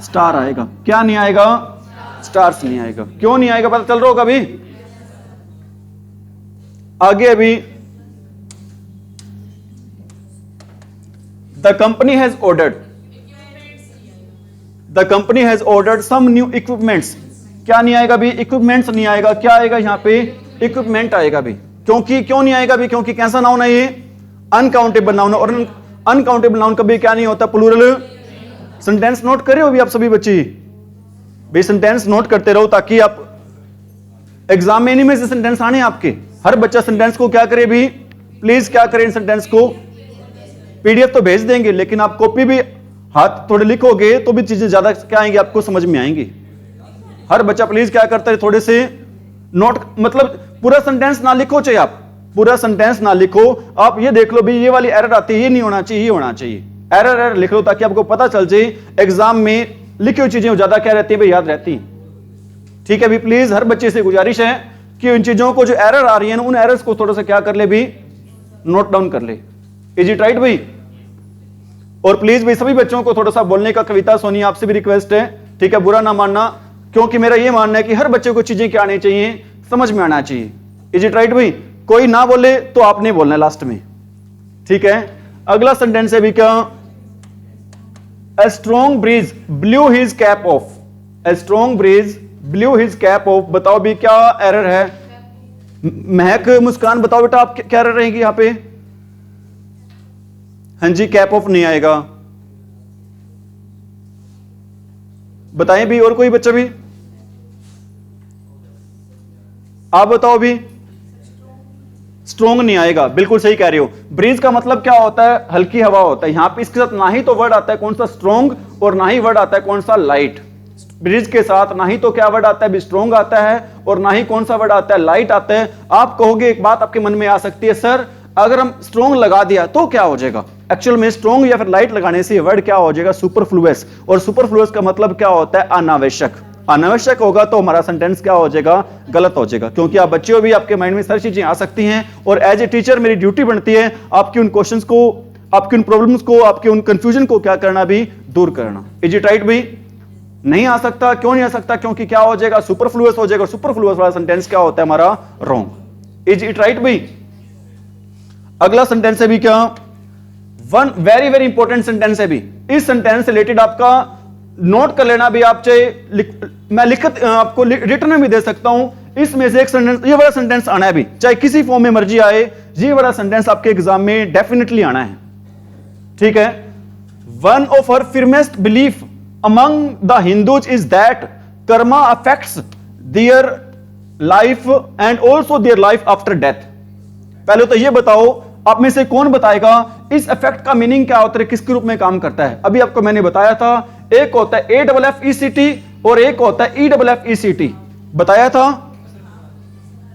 स्टार आएगा। क्या नहीं आएगा? स्टार्स नहीं आएगा। क्यों नहीं आएगा? पता चल रहा होगा अभी। आगे अभी the company has ordered, the company has ordered some new equipments. क्या नहीं आएगा भी? इक्विपमेंट्स नहीं आएगा। क्या आएगा यहां पे? इक्विपमेंट आएगा भी। क्योंकि क्यों नहीं आएगा भी? क्योंकि कैसा नाउन है ये? Uncountable noun. और अनकाउंटेबल नाउन कभी क्या नहीं होता? प्लूरल। सेंटेंस नोट कर रहे हो भी आप सभी बच्चे? भाई सेंटेंस नोट करते रहो ताकि आप एग्जाम में इनमें से सेंटेंस आने आपके। हर बच्चा सेंटेंस को क्या करे भी? प्लीज क्या करें? सेंटेंस को पीडीएफ तो भेज देंगे, लेकिन आप कॉपी भी हाथ थोड़े लिखोगे तो भी चीजें ज्यादा क्या आएंगी? आपको समझ में आएंगी। हर बच्चा प्लीज क्या करता है? थोड़े से नोट, मतलब पूरा सेंटेंस ना लिखो, चाहिए आप पूरा सेंटेंस ना लिखो। आप ये देख लो भी ये वाली एरर आती है, ये नहीं होना चाहिए, ये होना चाहिए। एरर लिख लो ताकि आपको पता चल जाए एग्जाम में लिखी हुई चीजें ज्यादा क्या रहती है भाई? याद रहती। ठीक है भी। प्लीज हर बच्चे से गुजारिश है कि इन चीजों को जो एरर आ रही है उन एरर्स को थोड़ा सा क्या कर ले भी? नोट डाउन कर ले। इज इट राइट भाई? और प्लीज भाई सभी बच्चों को थोड़ा सा बोलने का, कविता सोनी आपसे भी रिक्वेस्ट है, ठीक है? बुरा ना मानना, क्योंकि मेरा ये मानना है कि हर बच्चे को चीजें क्या आनी चाहिए? समझ में आना चाहिए। इज इट राइट भाई? कोई ना बोले तो आपने बोलना है लास्ट में, ठीक है? अगला सेंटेंस है भी क्या? A strong breeze blew his cap off. A strong breeze blew his cap off. बताओ भी क्या एरर है? महक, मुस्कान बताओ बेटा आप क्या एरर रहेगी यहां पे? हाँ जी, कैप ऑफ नहीं आएगा। बताएं भी, और कोई बच्चा भी? आप बताओ भी। स्ट्रोंग नहीं आएगा, बिल्कुल सही कह रहे हो। ब्रीज का मतलब क्या होता है? हल्की हवा होता है। यहां पे इसके साथ ना ही तो वर्ड आता है कौन सा? स्ट्रोंग, और ना ही वर्ड आता है कौन सा? लाइट। ब्रीज के साथ ना ही तो क्या वर्ड आता है? स्ट्रोंग आता है, और ना ही कौन सा वर्ड आता है? लाइट आता है। आप कहोगे, एक बात आपके मन में आ सकती है, सर अगर हम स्ट्रोंग लगा दिया तो क्या हो जाएगा? एक्चुअल में स्ट्रोंग या फिर लाइट लगाने से वर्ड क्या हो जाएगा? सुपरफ्लुअस। और सुपरफ्लुअस का मतलब क्या होता है? अनावश्यक। अनावश्यक होगा तो हमारा सेंटेंस क्या हो जाएगा? गलत हो जाएगा। क्योंकि आप बच्चे हो भी, आपके माइंड में सारी चीजें आ सकती हैं, और एज ए टीचर मेरी ड्यूटी बनती है आपकी उन क्वेश्चंस को, आपकी उन प्रॉब्लम्स को, आपके उन कंफ्यूजन को क्या करना भी? दूर करना। इज इट राइट भी? नहीं आ सकता। क्यों नहीं आ सकता? क्योंकि क्या हो जाएगा? सुपरफ्लुअस हो जाएगा। सुपरफ्लुअस वाला सेंटेंस क्या होता है हमारा? रॉन्ग। इज इट राइट भी? अगला सेंटेंस है भी क्या? One very very important sentence है भी। इस सेंटेंस से रिलेटेड आपका नोट कर लेना भी। आप चाहे मैं लिखत आपको रिटर्न में भी दे सकता हूं। इसमें से एक सेंटेंस, ये वाला सेंटेंस आना है भी, चाहे किसी फॉर्म में मर्जी आए, ये वाला सेंटेंस आपके एग्जाम में डेफिनेटली आना है, ठीक है? One of her firmest belief among the Hindus is that karma affects their life and also their life after death. पहले तो ये बताओ, आप में से कौन बताएगा इस इफेक्ट का मीनिंग क्या होता है, किसके रूप में काम करता है? अभी आपको मैंने बताया था, एक होता है AFFECT और एक होता है EFFECT, बताया था,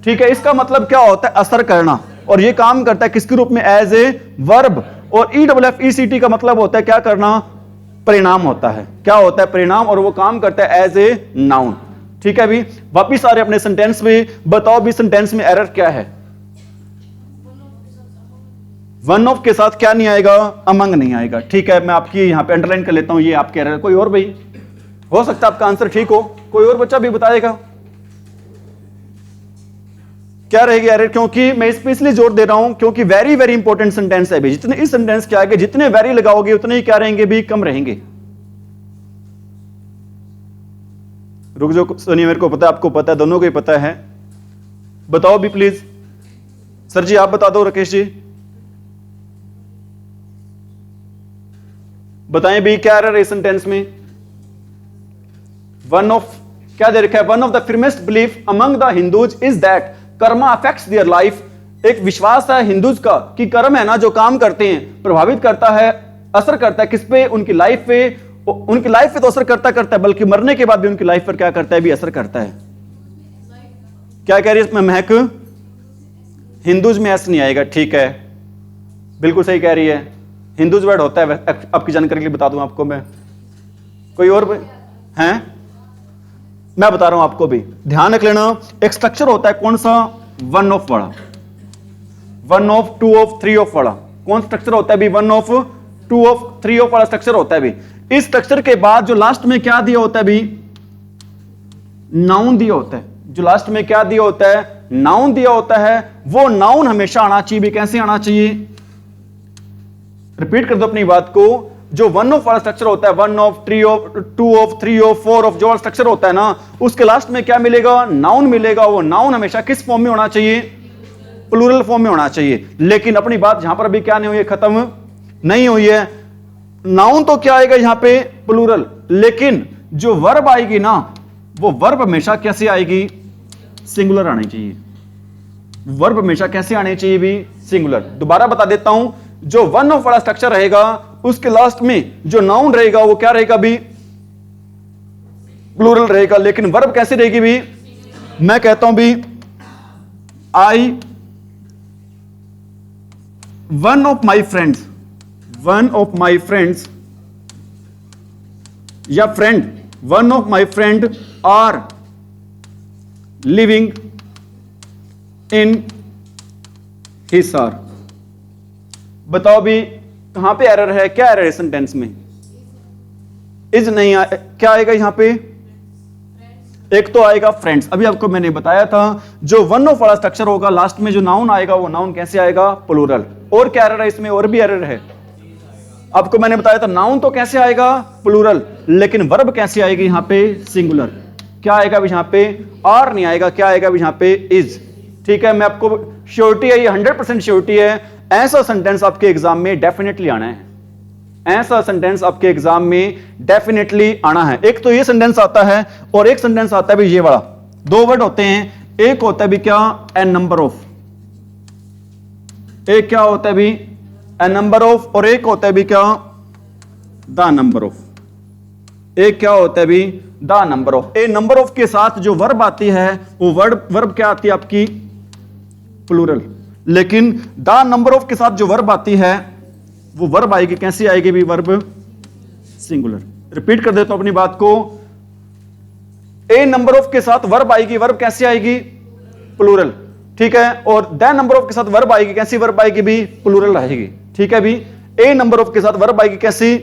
ठीक है? इसका मतलब क्या होता है? असर करना। और ये काम करता है किसके रूप में? As a verb. और EFFECT का मतलब होता है क्या करना? परिणाम होता है। क्या होता है? परिणाम। और वो काम करता है एज ए नाउन, ठीक है? अभी वापिस आ रहे अपने सेंटेंस में। बताओ भी सेंटेंस में एरर क्या है? वन ऑफ के साथ क्या नहीं आएगा? अमंग नहीं आएगा, ठीक है? मैं आपकी यहां पे अंडरलाइन कर लेता हूं, ये आप कह रहे हैं। कोई और भाई? हो सकता है आपका आंसर ठीक हो, कोई और बच्चा भी बताएगा क्या रहेगी एरर? क्योंकि मैं इस पे इसलिए जोर दे रहा हूं क्योंकि वेरी वेरी इंपॉर्टेंट सेंटेंस है भी। जितने इस सेंटेंस के आगे जितने वेरी लगाओगे उतने ही क्या रहेंगे भी? कम रहेंगे। रुक जो सोनी, मेरे को पता है, आपको पता है, दोनों को ही पता है। बताओ भी प्लीज। सर जी आप बता दो, राकेश जी बताएं भी क्या एरर है इस सेंटेंस में। वन ऑफ, क्या दे रखा है, one of the firmest belief among the Hindus is that karma affects their life. एक विश्वास है हिंदूज का कि कर्म है ना जो काम करते हैं प्रभावित करता है, असर करता है किस पे, उनकी लाइफ पे। उनकी लाइफ पे तो असर करता है, बल्कि मरने के बाद भी उनकी लाइफ पर क्या करता है, भी असर करता है। क्या कह रही है इसमें महक? हिंदूज में ऐसा नहीं आएगा, ठीक है, बिल्कुल सही कह रही है। हिंदूज वर्ड होता है, आपकी जानकारी के लिए बता दूं आपको मैं। कोई और हैं? मैं बता रहा हूं आपको भी, ध्यान रख लेना। एक स्ट्रक्चर होता है कौन सा, वन ऑफ वाला, one of, two of, three of वाला। कौन स्ट्रक्चर होता है भी, one of, two of, three of वाला स्ट्रक्चर होता है भी। इस स्ट्रक्चर के बाद जो लास्ट में क्या दिया होता है भी, नाउन दिया होता है। जो लास्ट में क्या दिया होता है, नाउन दिया होता है। वो नाउन हमेशा आना चाहिए भी, कैसे आना चाहिए, रिपीट कर दो अपनी बात को। जो वन ऑफ वाला स्ट्रक्चर होता है, one of, three of, two of, three of, four of, जो वाला स्ट्रक्चर होता है ना, उसके लास्ट में क्या मिलेगा, नाउन मिलेगा। वो नाउन हमेशा किस फॉर्म में होना चाहिए, प्लूरल फॉर्म में होना चाहिए। लेकिन अपनी बात यहां पर अभी क्या नहीं हुई है, खत्म नहीं हुई है। नाउन तो क्या आएगा यहां पे, प्लूरल, लेकिन जो वर्ब आएगी ना, वो वर्ब हमेशा कैसे आएगी, सिंगुलर आनी चाहिए। वर्ब हमेशा कैसे आने चाहिए भी, सिंगुलर। दोबारा बता देता हूं, जो वन ऑफ वाला स्ट्रक्चर रहेगा उसके लास्ट में जो नाउन रहेगा वो क्या रहेगा भी, प्लूरल रहेगा। लेकिन वर्ब कैसे रहेगी भी, मैं कहता हूं भी, I one of my friends, one of my friends, या friend, one of my friend are living in Hisar. बताओ भी कहां पे एरर है, क्या एरर है सेंटेंस में, इज नहीं क्या आएगा यहां पे, एक तो आएगा फ्रेंड्स। अभी आपको मैंने बताया था, जो वन ऑफ वाला स्ट्रक्चर होगा लास्ट में जो नाउन आएगा वो नाउन कैसे आएगा, प्लूरल। और क्या एरर है इसमें, और भी एरर है। आपको मैंने बताया था नाउन तो कैसे आएगा, प्लूरल, लेकिन वर्ब कैसे आएगी यहां पे, सिंगुलर। क्या आएगा अब यहां पे, आर नहीं आएगा, क्या आएगा अब यहां पे, इज। ठीक है, मैं आपको श्योरिटी है, ये 100% श्योरिटी है। ऐसा सेंटेंस आपके एग्जाम में डेफिनेटली आना है, ऐसा सेंटेंस आपके एग्जाम में डेफिनेटली आना है। एक तो ये सेंटेंस आता है और एक सेंटेंस आता है भी ये वाला। दो वर्ड होते हैं, एक होता है भी क्या, ए नंबर ऑफ, एक क्या होता है भी, ए नंबर ऑफ, और एक होता है भी क्या, द नंबर ऑफ। एक क्या होता है भी, the number of. A number of के साथ जो वर्ब आती है वो वर्ब क्या आती है आपकी, प्लूरल। लेकिन द नंबर ऑफ के साथ जो वर्ब आती है वो वर्ब आएगी कैसी आएगी भी, वर्ब सिंगुलर। रिपीट कर देता हूं अपनी बात को, ए नंबर ऑफ के साथ वर्ब आएगी, वर्ब कैसी आएगी, प्लूरल। ठीक है, और द नंबर ऑफ के साथ वर्ब आएगी, कैसी वर्ब आएगी भी, प्लूरल आएगी। ठीक है भी, ए नंबर ऑफ के साथ वर्ब आएगी कैसी,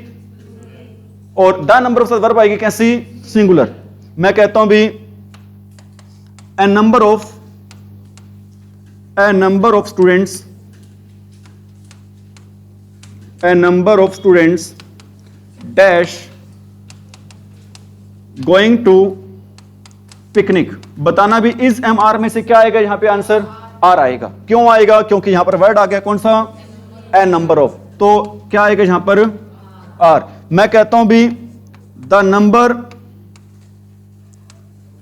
और द नंबर ऑफ के साथ वर्ब आएगी कैसी, सिंगुलर। मैं कहता हूं भी, a number of, a number of students, a number of students dash going to picnic। बताना भी, इज एम आर में से क्या आएगा यहां पे आंसर, आर आएगा। क्यों आएगा, क्योंकि यहां पर वर्ड आ गया कौन सा, ए नंबर ऑफ, तो क्या आएगा यहां पर, आर। मैं कहता हूं भी, the number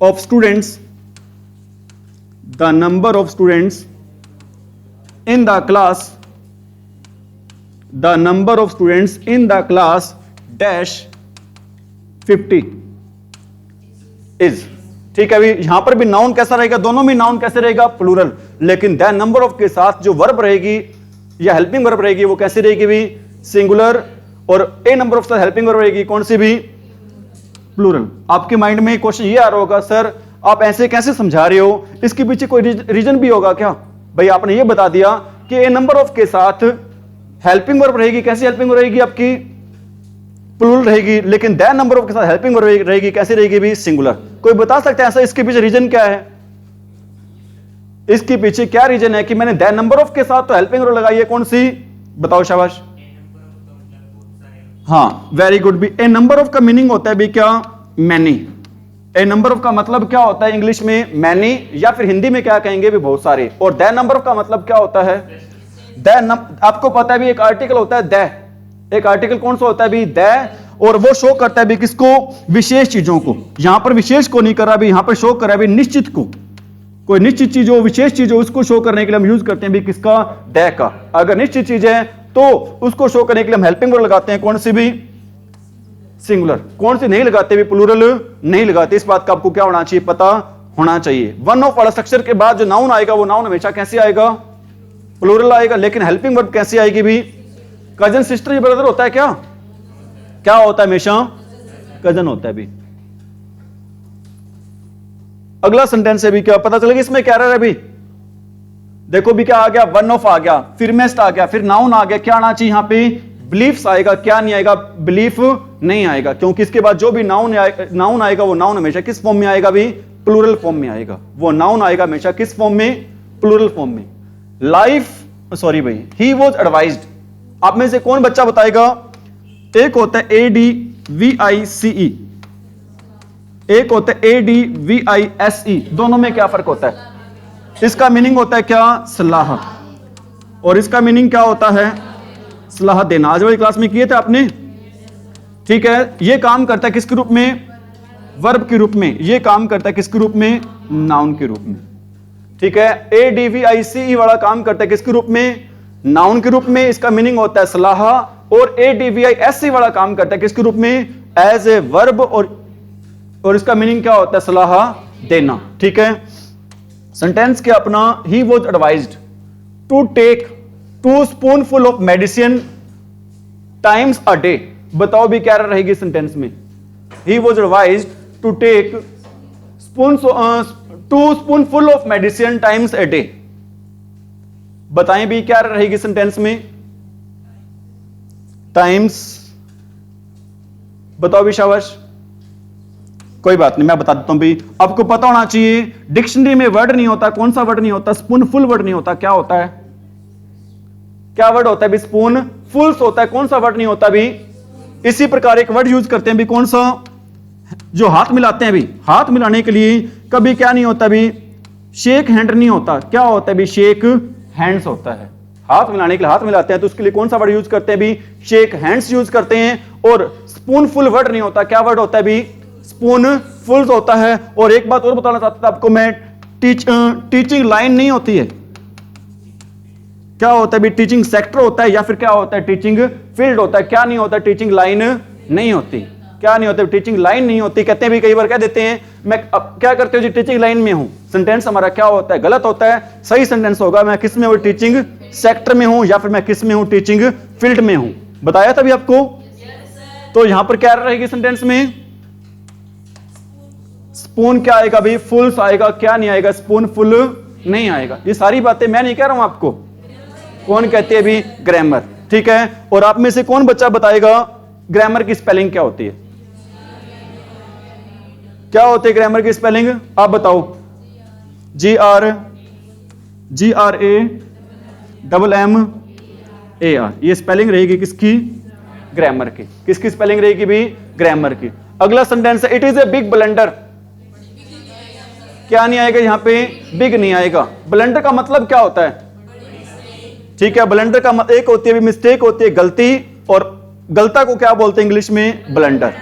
of students, the number of students in the class, the number of students in the class dash 50 is। ठीक है, अभी यहां पर भी नाउन कैसा रहेगा, दोनों में नाउन कैसे रहेगा, प्लूरल। लेकिन द नंबर ऑफ के साथ जो वर्ब रहेगी या हेल्पिंग वर्ब रहेगी वो कैसी रहेगी भी, सिंगुलर। और ए नंबर ऑफ के साथ हेल्पिंग वर्ब रहेगी कौन सी भी, प्लूरल। आपके माइंड में क्वेश्चन ये आ रहा होगा, सर आप ऐसे कैसे समझा रहे हो, इसके पीछे कोई रीजन भी होगा क्या। भाई आपने ये बता दिया कि ए नंबर ऑफ के साथ हेल्पिंग वर्ब रहेगी, कैसी हेल्पिंग वर्ब रहेगी आपकी, प्लूरल रहेगी। लेकिन द नंबर ऑफ के साथ हेल्पिंग वर्ब रहेगी कैसी रहेगी भी, सिंगुलर। कोई बता सकता है ऐसा, इसके पीछे रीजन क्या है, इसके पीछे क्या रीजन है कि मैंने द नंबर ऑफ के साथ तो हेल्पिंग वर्ब लगाई है, कौन सी, बताओ शाबाश। हाँ वेरी गुड भी, ए नंबर ऑफ का मीनिंग होता है भी क्या, मैनी। ए नंबर ऑफ का मतलब क्या होता है इंग्लिश में? मैनी, या फिर हिंदी में क्या कहेंगे भी? बहुत सारे। और द नंबर ऑफ का मतलब क्या होता है? आपको पता है भी एक आर्टिकल होता है द। एक आर्टिकल कौन सा होता है भी? द। और वो शो करता है भी किसको? विशेष चीजों को। यहां पर विशेष को नहीं कर रहा भी, यहां पर शो कर रहा है भी निश्चित को। कोई निश्चित चीज हो, विशेष चीज हो, उसको शो करने के लिए हम यूज करते हैं भी किसका? द का। अगर निश्चित चीज है तो उसको शो करने के लिए हम हेल्पिंग वर्ड लगाते हैं, कौन सी भी? सिंगुलर। कौन सी नहीं लगाते भी? प्लूरल नहीं लगाते। इस बात का आपको क्या होना चाहिए? पता होना चाहिए। वन ऑफ वाला स्ट्रक्चर के बाद जो नाउन आएगा वो नाउन हमेशा कैसे आएगा? प्लूरल आएगा। लेकिन हेल्पिंग वर्ड कैसे आएगी भी? कजन, सिस्टर या ब्रदर होता है क्या? क्या होता है? हमेशा कजन होता है भी। अगला सेंटेंस है भी, क्या पता चलेगा इसमें क्या रहा है भी? देखो भी क्या आ गया? वन ऑफ आ गया, फिर मेस्ट आ गया, फिर नाउन आ गया। क्या आना चाहिए यहां पे? बिलीफ्स आएगा। क्या नहीं आएगा? बिलीफ नहीं आएगा, क्योंकि इसके बाद जो भी नाउन आएगा वो नाउन हमेशा किस फॉर्म में आएगा भी? प्लूरल फॉर्म में आएगा। वो नाउन आएगा हमेशा किस फॉर्म में? प्लूरल फॉर्म में। लाइफ, सॉरी भाई, ही वॉज एडवाइज्ड। आप में से कौन बच्चा बताएगा? एक होता है ADVICE, एक होता है ADVISE। दोनों में क्या फर्क होता है? इसका मीनिंग होता है क्या? सलाह। और इसका मीनिंग क्या होता है? सलाह देना। आज वाली क्लास में किए थे आपने, ठीक है। ये काम करता है किसके रूप में? वर्ब के रूप में। ये काम करता है किसके रूप में? नाउन के रूप में, ठीक है। ADVICE वाला काम करता है किसके रूप में? नाउन के रूप में। इसका मीनिंग होता है सलाह। और ADVISE वाला काम करता है किसके रूप में? As a verb. और इसका मीनिंग क्या होता है? सलाह देना, ठीक है। सेंटेंस के अपना, he was advised to take 2 spoonful of medicine times a day. बताओ भी क्या रहेगी सेंटेंस में? He was advised to take 2 spoonful of medicine times a day. बताएं भी क्या रहेगी सेंटेंस में? टाइम्स। बताओ भी शाबाश। कोई बात नहीं, मैं बता देता हूं भी। आपको पता होना चाहिए डिक्शनरी में वर्ड नहीं होता। कौन सा वर्ड नहीं होता? स्पूनफुल वर्ड नहीं होता। क्या होता है? क्या वर्ड होता है भी? स्पून फुल्स होता है। कौन सा वर्ड नहीं होता भी? इसी प्रकार एक वर्ड यूज करते हैं भी, कौन सा? जो हाथ मिलाते हैं भी। हाथ मिलाने के लिए कभी क्या नहीं होता भी? शेक हैंड नहीं होता। क्या होता है भी? शेक हैंड्स होता है। हाथ मिलाने के लिए हाथ मिलाते हैं तो उसके लिए कौन सा वर्ड यूज करते हैं भी? शेक हैंड्स यूज करते हैं। और स्पूनफुल वर्ड नहीं होता। क्या वर्ड होता है भी? स्पून फुल्स होता है। और एक बात और बताना चाहता था आपको मैं, टीचिंग लाइन नहीं होती है। क्या होता है भी? टीचिंग सेक्टर होता है, या फिर क्या होता है? टीचिंग फील्ड होता है। क्या नहीं होता? टीचिंग लाइन नहीं होती। क्या नहीं होता? टीचिंग लाइन नहीं होती। कहते हैं भी, कई बार कह देते हैं मैं अब क्या करते हो जी? टीचिंग लाइन में हूं। सेंटेंस हमारा क्या होता है? गलत होता है। सही सेंटेंस होगा मैं किस में हूं? टीचिंग सेक्टर में हूं, या फिर मैं किस में हूं? टीचिंग फील्ड में हूं। बताया था भी आपको। तो यहां पर क्या रहेगी सेंटेंस में? स्पून क्या आएगा भी? फुल्स आएगा। क्या नहीं आएगा? स्पून फुल नहीं आएगा। ये सारी बातें मैं नहीं कह रहा हूं आपको। कौन कहते हैं भी? ग्रामर, ठीक है। और आप में से कौन बच्चा बताएगा ग्रामर की स्पेलिंग क्या होती है? क्या होती है ग्रामर की स्पेलिंग? आप बताओ। GRAMMAR। ये स्पेलिंग रहेगी किसकी? ग्रामर की। किसकी स्पेलिंग रहेगी भी? ग्रामर की। अगला सेंटेंस है, it is a big blunder. क्या नहीं आएगा यहां पे? बिग नहीं आएगा। ब्लंडर का मतलब क्या होता है? ठीक है, ब्लंडर का एक होती है मिस्टेक, होती है गलती। और गलता को क्या बोलते हैं इंग्लिश में? ब्लंडर।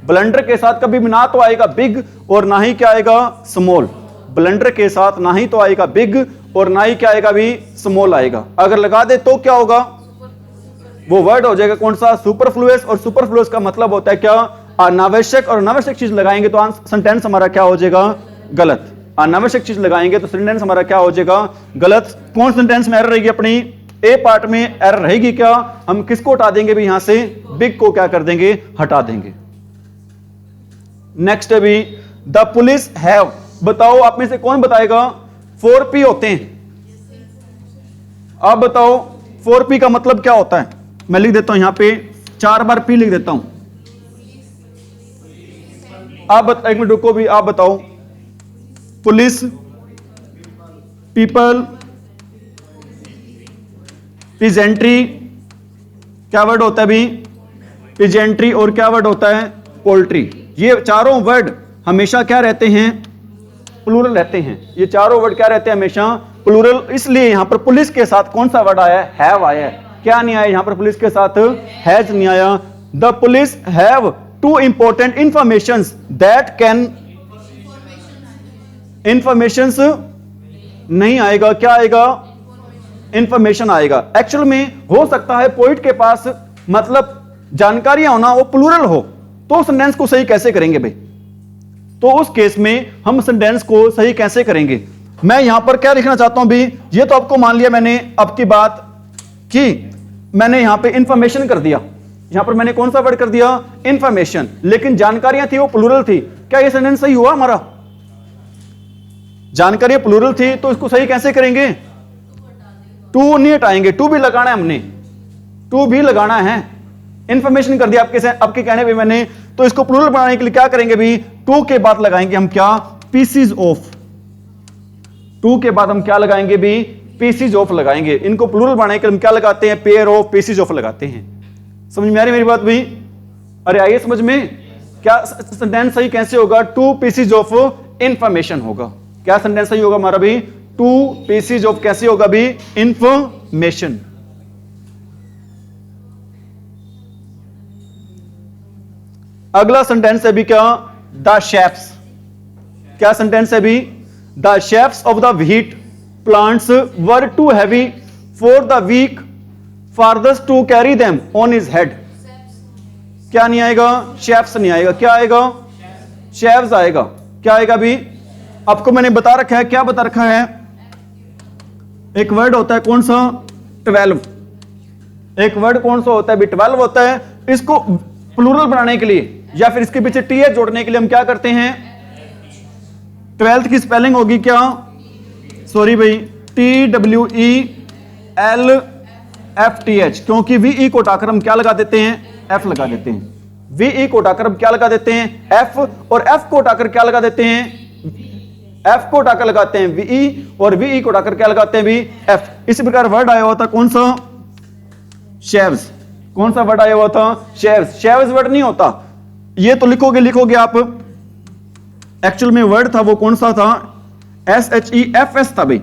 ब्लंडर के साथ कभी भी ना तो आएगा बिग और ना ही क्या आएगा? स्मॉल। ब्लंडर के साथ ना ही तो आएगा बिग और ना ही क्या आएगा भी? स्मॉल आएगा। अगर लगा दे तो क्या होगा? वो वर्ड हो जाएगा कौन सा? सुपरफ्लुअस। और सुपरफ्लुअस का मतलब होता है क्या? अनावश्यक। और अनावश्यक चीज लगाएंगे तो सेंटेंस हमारा क्या हो जाएगा? गलत। अनावश्यक चीज लगाएंगे तो सेंटेंस हमारा क्या हो जाएगा? गलत। कौन सेंटेंस में एरर रहेगी? अपनी ए पार्ट में एरर रहेगी। क्या हम किसको हटा देंगे भी? यहां से बिग को क्या कर देंगे? हटा देंगे। नेक्स्ट है भी, द पुलिस हैव। बताओ आप में से कौन बताएगा? 4P होते हैं। आप बताओ 4P का मतलब क्या होता है? मैं लिख देता हूं यहां पे 4 बार P लिख देता हूं। आप एक मिनट रुको भी। आप बताओ। Police, people, peasantry. क्या वर्ड होता है भी? पिजेंट्री। और क्या वर्ड होता है? पोल्ट्री। ये चारों वर्ड हमेशा क्या रहते हैं, प्लूरल रहते हैं। ये चारों वर्ड क्या रहते हैं, हमेशा प्लूरल। इसलिए यहां पर पुलिस के साथ कौन सा वर्ड आया है, हैव आया है। क्या नहीं आया यहां पर पुलिस के साथ, हैज नहीं आया। The police have two important informations that can, informations नहीं आएगा, क्या आएगा, इंफॉर्मेशन आएगा। एक्चुअल में हो सकता है पोइट के पास मतलब जानकारियां होना वो प्लूरल हो, तो सेंटेंस को सही कैसे करेंगे भाई, तो उस केस में हम सेंटेंस को सही कैसे करेंगे। मैं यहां पर क्या लिखना चाहता हूं भी, ये तो आपको मान लिया मैंने आपकी बात की, मैंने यहां पे इंफॉर्मेशन कर दिया, यहां पर मैंने कौन सा वर्ड कर दिया, इंफॉर्मेशन, लेकिन जानकारियां थी वो प्लूरल थी। क्या ये सेंटेंस सही हुआ हमारा, जानकारी प्लूरल थी तो इसको सही कैसे करेंगे, टू नहीं हटाएंगे, टू भी लगाना है, हमने टू भी लगाना है। इंफॉर्मेशन कर दिया आपके कहने पे मैंने, तो इसको प्लूरल बनाने के लिए क्या करेंगे भी, टू के बाद लगाएंगे हम क्या, पीसीज ऑफ। टू के बाद हम क्या लगाएंगे भी, पीसीज ऑफ लगाएंगे। इनको प्लूरल बनाने के लिए हम क्या लगाते हैं, पेयर ऑफ, पीसीज ऑफ लगाते हैं। समझ में आ रही मेरी बात भी, अरे आइए समझ में, क्या सेंटेंस सही कैसे होगा, टू पीसीज ऑफ इंफॉर्मेशन होगा। क्या सेंटेंस सही होगा हमारा भी, टू पीसीज ऑफ कैसे होगा भी, इंफॉर्मेशन। अगला सेंटेंस है भी क्या, द शेफ्स। क्या सेंटेंस है भी, the sheafs of the wheat plants were too heavy for the weak fathers to carry them on his head. क्या नहीं आएगा, शेफ्स नहीं आएगा, क्या आएगा, शेफ्स आएगा। क्या आएगा भी, आपको मैंने बता रखा है, क्या बता रखा है, एक वर्ड होता है कौन सा, 12। एक वर्ड कौन सा होता है भी, 12 होता है। इसको प्लूरल बनाने के लिए या फिर इसके पीछे टीएच जोड़ने के लिए हम क्या करते हैं, 12th की स्पेलिंग होगी क्या, सॉरी भाई, TWELFTH, क्योंकि VE को उठाकर हम क्या लगा देते हैं, F लगा देते हैं। VE को उठाकर हम क्या लगा देते हैं, F, और F को उठाकर क्या लगा देते हैं, F को उठाकर लगाते हैं VE, और VE को उठाकर क्या लगाते हैं भी, F। इसी प्रकार वर्ड आया हुआ था कौन सा, शेव्स। कौन सा वर्ड आया हुआ था, शेव्स। शेव्स वर्ड नहीं होता, ये तो लिखोगे आप, एक्चुअल में वर्ड था वो कौन सा था, SHEFS था भाई,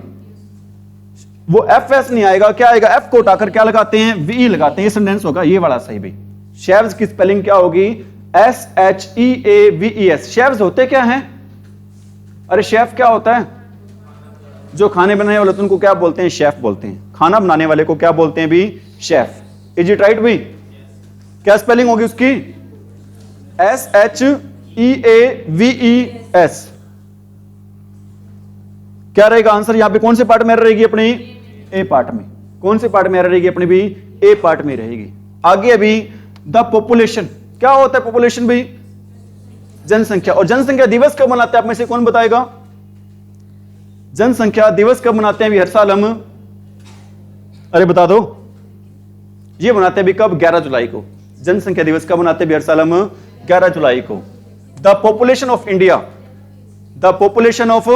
वो FS नहीं आएगा, क्या आएगा, F को उठाकर क्या लगाते हैं, VE लगाते हैं। ये सेंटेंस होगा ये वाला सही भाई। शेव्स की स्पेलिंग क्या होगी, SHEAVES। शेव्स होते क्या हैं, अरे शेफ क्या होता है, जो खाने बनाने वाले उनको क्या बोलते हैं, शेफ बोलते हैं। खाना बनाने वाले को क्या बोलते हैं भी, शेफ। इज इट राइट भाई, क्या स्पेलिंग होगी उसकी, SHEAVES। क्या रहेगा आंसर, यहां पे कौन से पार्ट में रहेगी अपनी, ए पार्ट में। कौन से पार्ट में रहेगी अपनी भी, ए पार्ट में रहेगी। आगे अभी द पॉपुलेशन, क्या होता है पॉपुलेशन भी, जनसंख्या। और जनसंख्या दिवस कब मनाते हैं, आप में से कौन बताएगा, जनसंख्या दिवस कब मनाते हैं भी हर साल हम, अरे बता दो, ये मनाते हैं भी कब, 11 जुलाई को। जनसंख्या दिवस कब मनाते हैं भी हर साल हम, 11 जुलाई को। The population of India, the population of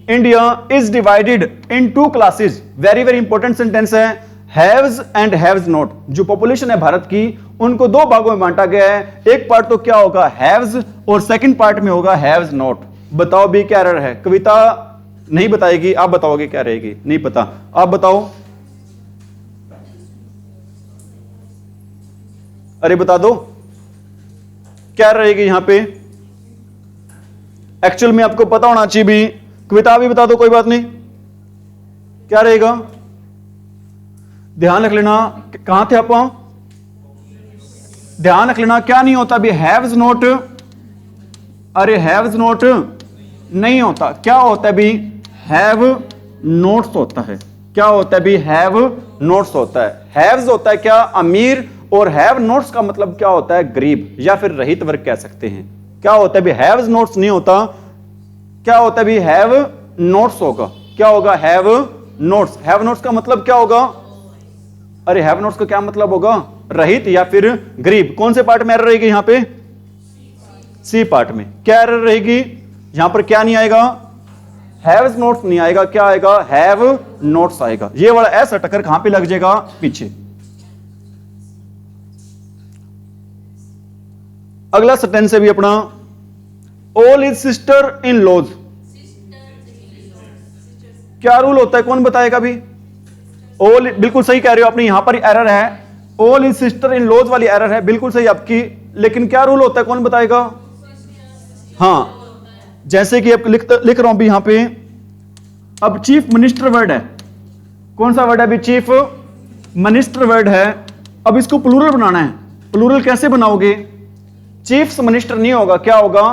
India is divided in 2 classes. Very very important sentence है, हैव्स एंड हैव्स नॉट। जो पॉपुलेशन है भारत की उनको 2 भागों में बांटा गया है। एक पार्ट तो क्या होगा, हैव्स, और सेकंड पार्ट में होगा हैव्स नॉट। बताओ भी क्या एरर है, कविता नहीं बताएगी, आप बताओगे क्या रहेगी, नहीं पता, आप बताओ, अरे बता दो क्या रहेगी यहां पे। एक्चुअल में आपको पता होना चाहिए भी, कविता भी बता दो, कोई बात नहीं, क्या रहेगा, ध्यान रख लेना। कहां थे आप, ध्यान रख लेना, क्या नहीं होता भी, हैव्स नॉट। अरे हैव्स नॉट नहीं होता, क्या होता है भी, हैव नोट्स होता है। क्या होता है भी, हैव नोट्स होता है। हैव्स होता है क्या, अमीर, और हैव नोट्स का मतलब क्या होता है, गरीब या फिर रहित वर्ग कह सकते हैं। क्या होता है भी, हैव्स नोट्स नहीं होता, क्या होता है भी, हैव नोट्स होगा। क्या होगा, हैव नोट्स। हैव नोट्स का मतलब क्या होगा, अरे हैव नोट्स का क्या मतलब होगा, रहित या फिर गरीब। कौन से पार्ट में एरर रहेगी यहां पे, सी पार्ट में। क्या एरर रहेगी यहां पर, क्या नहीं आएगा, हैव्स नोट्स नहीं आएगा, क्या आएगा, हैव नोट्स आएगा। ये वाला ऐसा टक्कर कहां पे लग जाएगा, पीछे। अगला सेंटेंस है भी अपना, all is sister in laws, क्या रूल होता है, कौन बताएगा अभी? ऑल, बिल्कुल सही कह रहे हो आपने, यहां पर एरर है, all is sister in laws वाली एरर है, बिल्कुल सही आपकी, लेकिन क्या रूल होता है, कौन बताएगा? हाँ, जैसे कि आप लिख रहा हूं अभी यहां पे, अब चीफ मिनिस्टर वर्ड है, कौन सा वर्ड है अभी? चीफ मिनिस्टर वर्ड है। अब इसको प्लूरल बनाना है, प्लूरल कैसे बनाओगे? चीफ्स मिनिस्टर नहीं होगा, क्या होगा?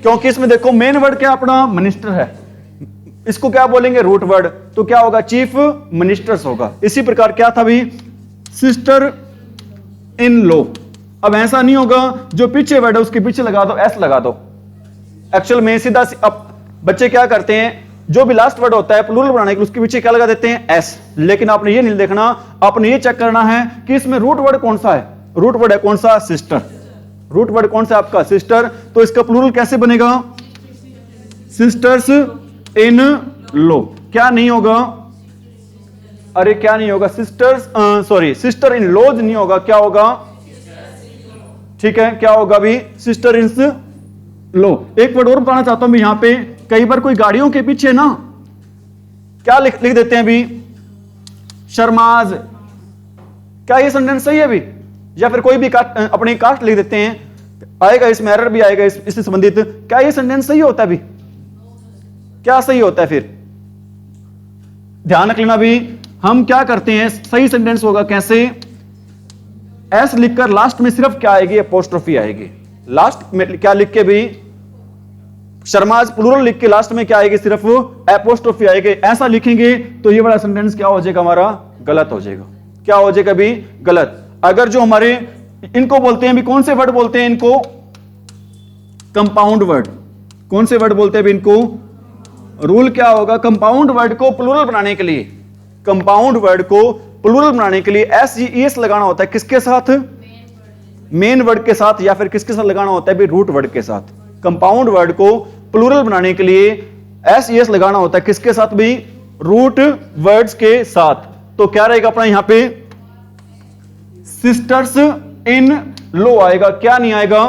क्योंकि इसमें देखो मेन वर्ड क्या अपना मिनिस्टर है, इसको क्या बोलेंगे? रूट वर्ड, तो क्या होगा? चीफ मिनिस्टर्स होगा। इसी प्रकार क्या था भी? Sister in law. अब ऐसा नहीं होगा जो पीछे वर्ड है उसके पीछे लगा दो, एस लगा दो। एक्चुअल में सीधा अब बच्चे क्या करते हैं, जो भी लास्ट वर्ड होता है प्लूरल बनाने के लिए उसके पीछे क्या लगा देते हैं? एस। लेकिन आपने ये नहीं देखना, आपने ये चेक करना है कि इसमें रूट वर्ड कौन सा है। रूट वर्ड है कौन सा? सिस्टर। रूट वर्ड कौन सा आपका? सिस्टर। तो इसका प्लूरल कैसे बनेगा? Sisters in law. क्या नहीं होगा? अरे क्या नहीं होगा? Sisters, sorry, sister in laws नहीं होगा, क्या होगा? ठीक है, क्या होगा अभी? Sister in law. एक वर्ड और बताना चाहता हूं मैं यहां पे, कई बार कोई गाड़ियों के पीछे ना क्या लिख देते हैं अभी? शर्माज। क्या ये सेंटेंस सही है अभी? या फिर कोई भी अपनी कास्ट लिख देते हैं, आएगा इसमें एरर भी आएगा इससे संबंधित। क्या ये सेंटेंस सही होता है अभी? क्या सही होता है फिर? ध्यान रख लेना भी, हम क्या करते हैं, सही सेंटेंस होगा कैसे? एस लिखकर लास्ट में सिर्फ क्या आएगी? अपोस्ट्रोफी आएगी। लास्ट में क्या लिख के भी? शर्माज प्लूरल लिख के लास्ट में क्या आएगी? सिर्फ एपोस्ट्रोफी आएगी। ऐसा लिखेंगे तो ये वाला सेंटेंस क्या हो जाएगा हमारा? गलत हो जाएगा। क्या हो जाएगा भी? गलत। अगर जो हमारे इनको बोलते हैं भी, कौन से वर्ड बोलते हैं इनको? Compound word. कौन से वर्ड बोलते हैं भी इनको? रूल क्या होगा? कंपाउंड वर्ड को प्लूरल बनाने के लिए, कंपाउंड वर्ड को प्लूरल बनाने के लिए एस लगाना होता है किसके साथ? मेन वर्ड के साथ, या फिर किसके साथ लगाना होता है भी? रूट वर्ड के साथ। कंपाउंड वर्ड को प्लूरल बनाने के लिए एस लगाना होता है किसके साथ भी? रूट वर्ड्स के साथ। तो क्या रहेगा अपना यहां पे? सिस्टर्स इन लॉ आएगा, क्या नहीं आएगा?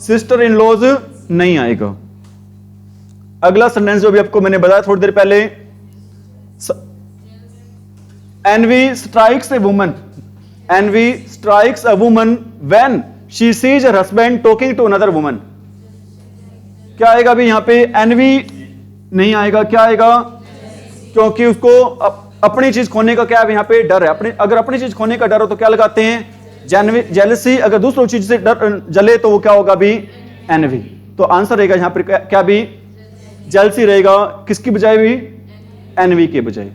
सिस्टर इन लॉज नहीं आएगा। अगला सेंटेंस जो भी आपको मैंने बताया थोड़ी देर पहले, envy strikes a woman, envy strikes a woman when she sees her husband talking to another woman. क्या आएगा अभी यहां पे? एनवी नहीं आएगा, क्या आएगा? क्योंकि उसको अपनी चीज खोने का क्या है यहां पे? डर है। अगर अपनी चीज खोने का डर हो तो क्या लगाते हैं? जेलसी। अगर दूसरों चीज से डर जले तो वो क्या होगा भी? एनवी। तो आंसर रहेगा यहां पर क्या भी? जेलसी रहेगा। किसकी बजाय भी? एनवी के बजाय।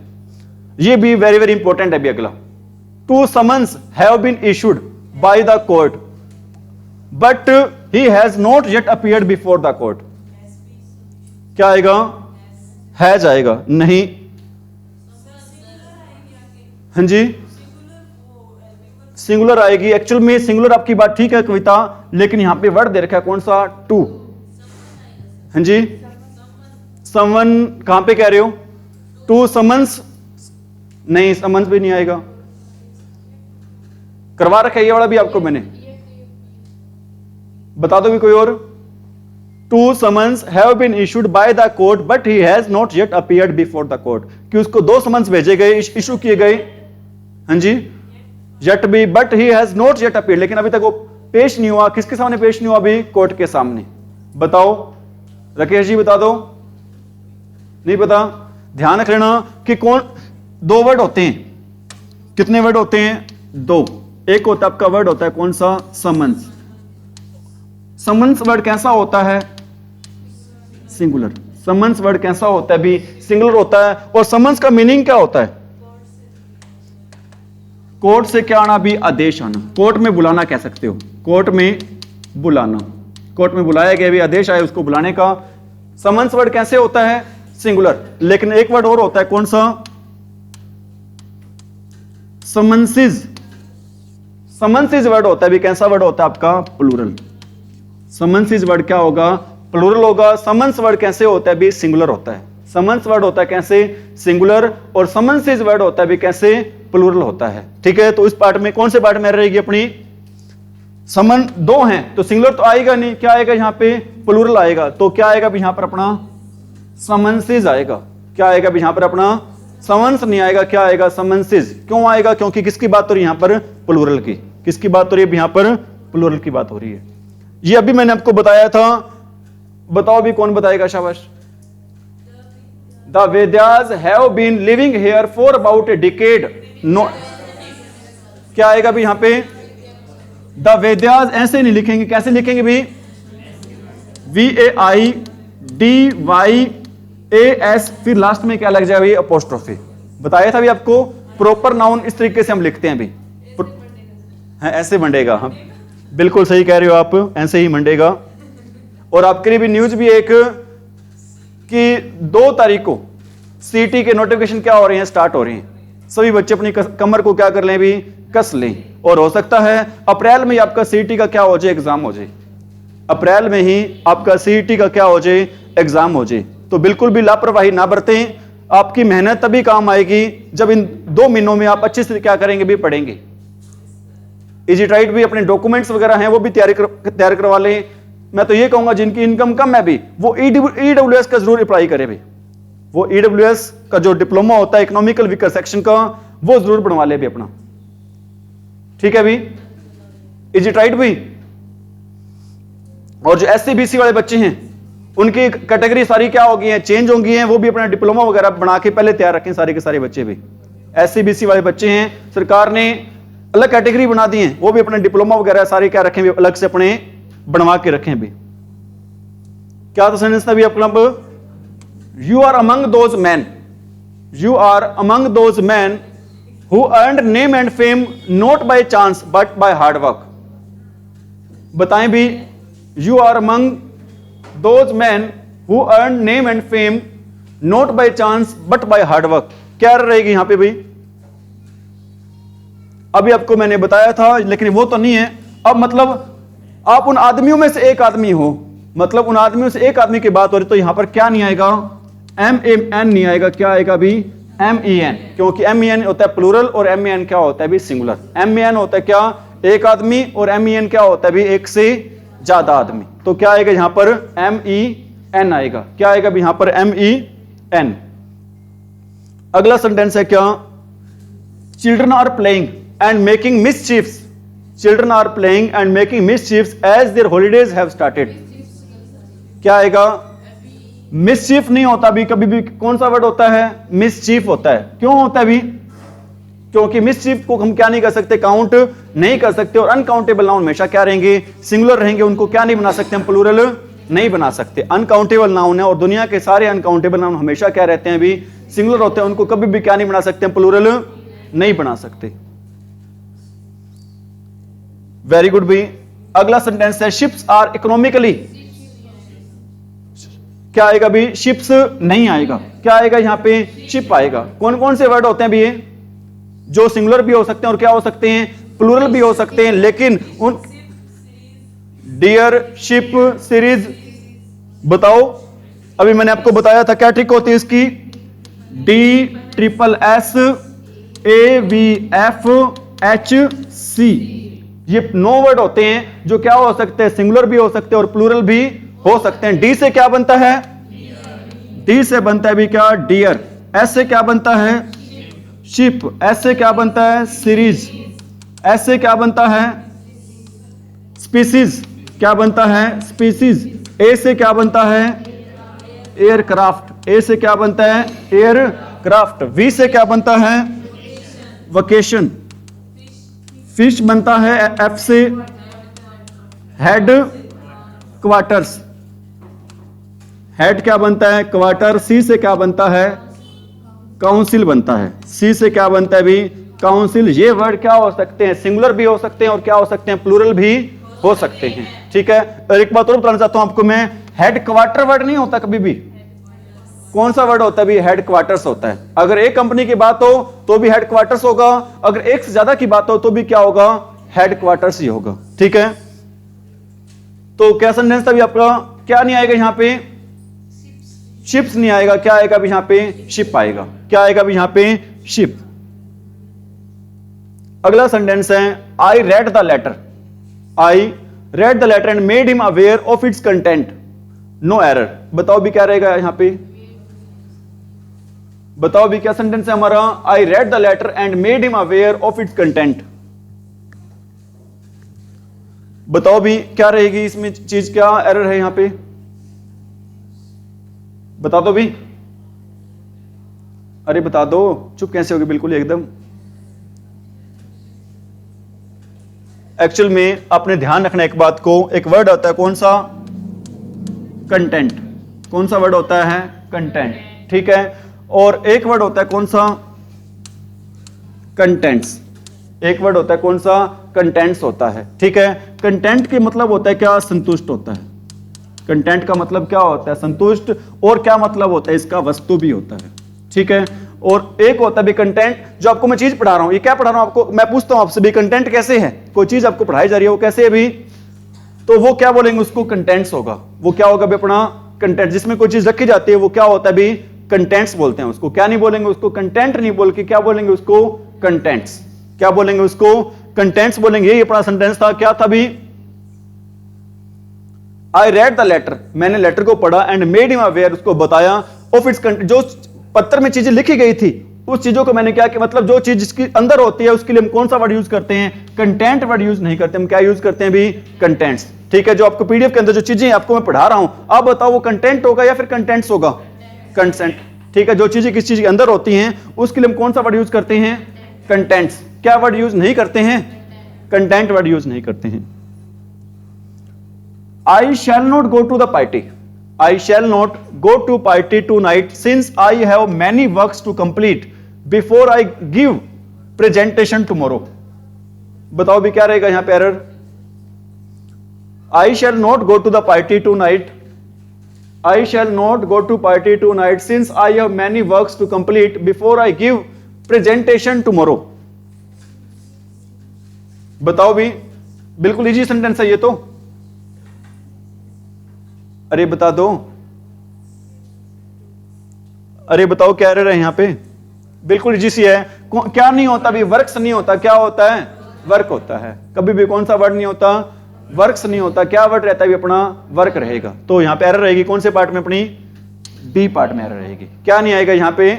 ये भी वेरी वेरी इंपॉर्टेंट है भी। अगला, two summons have been issued by the court but he has not yet appeared before the court. क्या आएगा? है जाएगा नहीं। हाँ जी, सिंगुलर आएगी। एक्चुअल में सिंगुलर आपकी बात ठीक है कविता, लेकिन यहां पे वर्ड दे रखा है कौन सा? टू। हाँ जी, समवन कहां पे कह रहे हो? टू समन्स नहीं, समन्स भी नहीं आएगा। करवा रखा है ये वाला भी आपको मैंने, बता दो भी कोई और। Two summons have been issued by the court but he has not yet appeared before the court. कि उसको 2 समन्स भेजे गए, इशू किए गए। हाँ जी, येट भी, but he has not yet appeared, लेकिन अभी तक वो पेश नहीं हुआ। किसके सामने पेश नहीं हुआ अभी? कोर्ट के सामने। बताओ राकेश जी, बता दो। नहीं पता? ध्यान रख लेना कि कौन 2 वर्ड होते हैं। कितने वर्ड होते हैं? 2। एक होता है आपका वर्ड होता है कौन सा? समन्स। समन्स वर्ड कैसा होता है? सिंगुलर। समन्स वर्ड कैसा होता है भी? सिंगुलर होता है। और समन्स का मीनिंग क्या होता है? कोर्ट से क्या आना भी? आदेश आना। कोर्ट में बुलाना कह सकते हो, कोर्ट में बुलाना। कोर्ट में बुलाया गया भी, आदेश आया उसको बुलाने का। समन्स वर्ड कैसे होता है? सिंगुलर। लेकिन एक वर्ड और होता है कौन सा? समन्सिस। समन्सिस वर्ड होता है भी, कैसा वर्ड होता है आपका? प्लूरल। समन्सिस वर्ड क्या होगा? प्लूरल होगा। समन्स वर्ड कैसे होता है भी? सिंगुलर होता है। समन्स वर्ड होता है कैसे? सिंगुलर। और समन्सिस वर्ड होता है भी कैसे? प्लूरल होता है। ठीक है, तो इस पार्ट में कौन से पार्ट में रहेगी अपनी? समन दो हैं तो सिंगुलर तो आएगा नहीं, क्या आएगा यहाँ पे प्लूरल आएगा। तो क्या आएगा अभी यहाँ पर अपना समन्सेस आएगा। क्या आएगा अभी यहाँ पर अपना समन्स नहीं आएगा, क्या आएगा समन्सेस। क्यों आएगा? क्योंकि किसकी बात हो रही है यहाँ पर प्लूरल की। किसकी बात हो रही है यहाँ पर प्लूरल की बात हो रही है। ये अभी मैंने आपको बताया था, बताओ अभी कौन बताएगा? शाबाश। The Vaidyas have been living here for about a decade. No, क्या आएगा अभी यहाँ पे? द वेद्यास ऐसे नहीं लिखेंगे, कैसे लिखेंगे भी? VAIDYAS, फिर लास्ट में क्या लग जाएगा भाई? अपोस्ट्रोफी। बताया था भी आपको, प्रॉपर नाउन इस तरीके से हम लिखते हैं भी, ऐसे मंडेगा। हम बिल्कुल सही कह रहे हो आप, ऐसे ही मंडेगा। और आपके लिए भी न्यूज भी एक कि 2 तारीख को सीटी के नोटिफिकेशन क्या हो रहे हैं? स्टार्ट हो रहे हैं। सभी बच्चे अपनी कमर को क्या कर लें भी? कस लें। और हो सकता है अप्रैल में ही आपका सीटी का क्या हो जाए? एग्जाम हो जाए। अप्रैल में ही आपका सीटी का क्या हो जाए? एग्जाम हो जाए। तो बिल्कुल भी लापरवाही ना बरतें। आपकी मेहनत तभी काम आएगी जब इन 2 महीनों में आप अच्छे से क्या करेंगे भी? पढ़ेंगे। इजी ट्राइट भी अपने डॉक्यूमेंट्स वगैरह हैं वो भी तैयार करवा लें। मैं तो ये कहूंगा जिनकी इनकम कम है भी वो ईडब्ल्यूएस का जरूर अप्लाई करे भी। वो ईडब्ल्यूएस का जो डिप्लोमा होता है इकोनॉमिकल वीकर सेक्शन का, वो जरूर बनवा ले भी अपना। ठीक है भी? इजी ट्राइट भी। और जो एससी बीसी वाले बच्चे हैं उनकी कैटेगरी सारी क्या हो गई है? चेंज हो गई है। वो भी अपना डिप्लोमा वगैरह बना के पहले तैयार रखें सारे के सारे बच्चे भी। एससी बीसी वाले बच्चे हैं, सरकार ने अलग कैटेगरी बना दी है, वो भी अपने डिप्लोमा वगैरह सारे क्या रखें भी? अलग से अपने बनवा के रखें भी। क्या तो सेंटेंस था भी अपना? You are among those man, you are among those man who earned name and fame not by chance but by hard work. बताएं भी, you are among those man who earn name and fame not by chance but by hard work. क्या रहेगी यहां पे भाई? अभी आपको मैंने बताया था लेकिन वो तो नहीं है। अब मतलब आप उन आदमियों में से एक आदमी हो, मतलब उन आदमियों से एक आदमी की बात हो रही, तो यहां पर क्या नहीं आएगा? MEN नहीं आएगा। क्या आएगा अभी? MEN, क्योंकि MEN होता है प्लूरल और MEN क्या होता है भी? सिंगुलर। MEN होता है क्या? एक आदमी, और MEN क्या होता है भी? एक से ज्यादा आदमी। तो क्या आएगा यहां पर? MEN आएगा। क्या आएगा भी यहां पर? MEN। अगला सेंटेंस है क्या? Children are playing and making mischiefs. Children are playing and making mischiefs as their holidays have started. क्या आएगा? मिसचीफ नहीं होता भी कभी भी। कौन सा वर्ड होता है? मिसचीफ होता है। क्यों होता है भी? क्योंकि मिसचीफ को हम क्या नहीं कर सकते? काउंट नहीं कर सकते। और अनकाउंटेबल नाउन हमेशा क्या रहेंगे? सिंगुलर रहेंगे। उनको क्या नहीं बना सकते हम? प्लूरल नहीं बना सकते। अनकाउंटेबल नाउन है और दुनिया के सारे अनकाउंटेबल नाउन हमेशा क्या रहते हैं भी? सिंगुलर होते हैं। उनको कभी भी क्या नहीं बना सकते हम? प्लूरल नहीं बना सकते। वेरी गुड भी। अगला सेंटेंस है शिप्स आर इकोनॉमिकली। क्या आएगा भी? शिप्स नहीं आएगा। क्या आएगा यहां पे? शिप आएगा। कौन कौन से वर्ड होते हैं भी ये? जो सिंगुलर भी हो सकते हैं और क्या हो सकते हैं? प्लूरल भी हो सकते हैं। लेकिन उन डियर, शिप, सीरीज, बताओ अभी मैंने आपको बताया था क्या ट्रिक होती है इसकी? DSSAVFHC, ये 9 वर्ड होते हैं जो क्या हो सकते हैं? सिंगुलर भी हो सकते हैं और प्लूरल भी हो सकते हैं। डी से क्या बनता है? डी से बनता है भी क्या? डियर। एस से क्या बनता है? शिप। एस से क्या बनता है? सीरीज। एस से क्या बनता है? स्पीसीज। क्या बनता है? स्पीसीज। ए से क्या बनता है? एयरक्राफ्ट। ए से क्या बनता है? एयरक्राफ्ट। वी से क्या बनता है? वकेशन। फिश बनता है एफ से हेड क्वार्टर्स। हेड क्या बनता है? क्वार्टर। सी से क्या बनता है? काउंसिल बनता है। सी से क्या बनता है भी? काउंसिल। ये वर्ड क्या हो सकते हैं? सिंगुलर भी हो सकते हैं और क्या हो सकते हैं? प्लूरल भी हो सकते हैं। ठीक है। और एक बात और बताना चाहता हूं आपको मैं, हेड क्वार्टर वर्ड नहीं होता कभी भी। कौन सा वर्ड होता है भी? हेड क्वार्टर्स होता है। अगर एक कंपनी की बात हो तो भी हेड क्वार्टर्स होगा, अगर एक से ज्यादा की बात हो तो भी क्या होगा? हेड क्वार्टर्स ही होगा। ठीक है। तो क्या सेंटेंस था भी आपका? क्या नहीं आएगा यहां पे? शिप्स नहीं आएगा। क्या आएगा भी यहां पे? शिप आएगा। क्या आएगा भी यहां पे? शिप। अगला सेंटेंस है I read the letter. I read the letter and made him aware of its content, no error. बताओ भी क्या रहेगा यहां पे, बताओ भी क्या सेंटेंस है हमारा, I read the letter and made him aware of its content. बताओ भी क्या रहेगी इसमें चीज, क्या एरर है यहां पे, बता दो भी, अरे बता दो, चुप कैसे होगी बिल्कुल एकदम। एक्चुअल में आपने ध्यान रखना एक बात को, एक वर्ड होता है कौन सा, कंटेंट, कौन सा वर्ड होता है, कंटेंट, ठीक है, और एक वर्ड होता है कौन सा, कंटेंट्स, एक वर्ड होता है कौन सा, कंटेंट्स होता है, ठीक है। कंटेंट के मतलब होता है क्या, संतुष्ट होता है, कंटेंट का मतलब क्या होता है, संतुष्ट, और क्या मतलब होता है इसका, वस्तु भी होता है, ठीक है। और एक होता है भी कंटेंट, जो आपको मैं चीज पढ़ा रहा हूं, ये क्या पढ़ा रहा हूं आपको, मैं पूछता हूं आपसे भी कंटेंट कैसे है, कोई चीज आपको पढ़ाई जा रही है वो कैसे है भी, तो वो क्या बोलेंगे उसको, कंटेंट्स होगा, वो क्या होगा भी अपना कंटेंट, जिसमें कोई चीज रखी जाती है वो क्या होता है भी, कंटेंट्स बोलते हैं उसको, क्या नहीं बोलेंगे उसको, कंटेंट नहीं बोल के क्या बोलेंगे उसको, कंटेंट्स, क्या बोलेंगे उसको, कंटेंट्स बोलेंगे। ये अपना सेंटेंस था, क्या था भी, आई रेड द लेटर, मैंने लेटर को पढ़ा, एंड मेड हिम अवेयर, उसको बताया, ऑफ इट्स, जो पत्र में चीजें लिखी गई थी उस चीजों को मैंने क्या कि मतलब जो चीज जिसके अंदर होती है उसके लिए हम कौन सा वर्ड यूज करते हैं, कंटेंट वर्ड यूज नहीं करते, हम क्या यूज करते हैं भी, कंटेंट्स, ठीक है। जो आपको पीडीएफ के अंदर जो चीजें आपको मैं पढ़ा रहा हूं, आप बताओ वो कंटेंट होगा या फिर कंटेंट्स होगा, कंसेंट, ठीक है। जो चीजें किस चीज के अंदर होती हैं उसके लिए हम कौन सा वर्ड यूज करते हैं, कंटेंट्स, क्या वर्ड यूज नहीं करते हैं, कंटेंट वर्ड यूज नहीं करते हैं। I shall not go to the party. I shall not go to party tonight since I have many works to complete before I give presentation tomorrow. बताओ भी क्या रहेगा यहां पे error, I shall not go to the party tonight. I shall not go to party tonight since I have many works to complete before I give presentation tomorrow. बताओ भी, बिल्कुल easy sentence है ये तो, अरे बता दो, अरे बताओ क्या एरर है यहां पे, बिल्कुल इजी सी है, क्या नहीं होता भी, वर्क्स नहीं होता, क्या होता है, वर्क होता है, कभी भी कौन सा वर्ड नहीं होता, वर्क्स नहीं होता, क्या वर्ड रहता है भी अपना, वर्क रहेगा। तो यहां पे एरर रहेगी कौन से पार्ट में, अपनी बी पार्ट में एरर रहेगी, क्या नहीं आएगा यहां पे,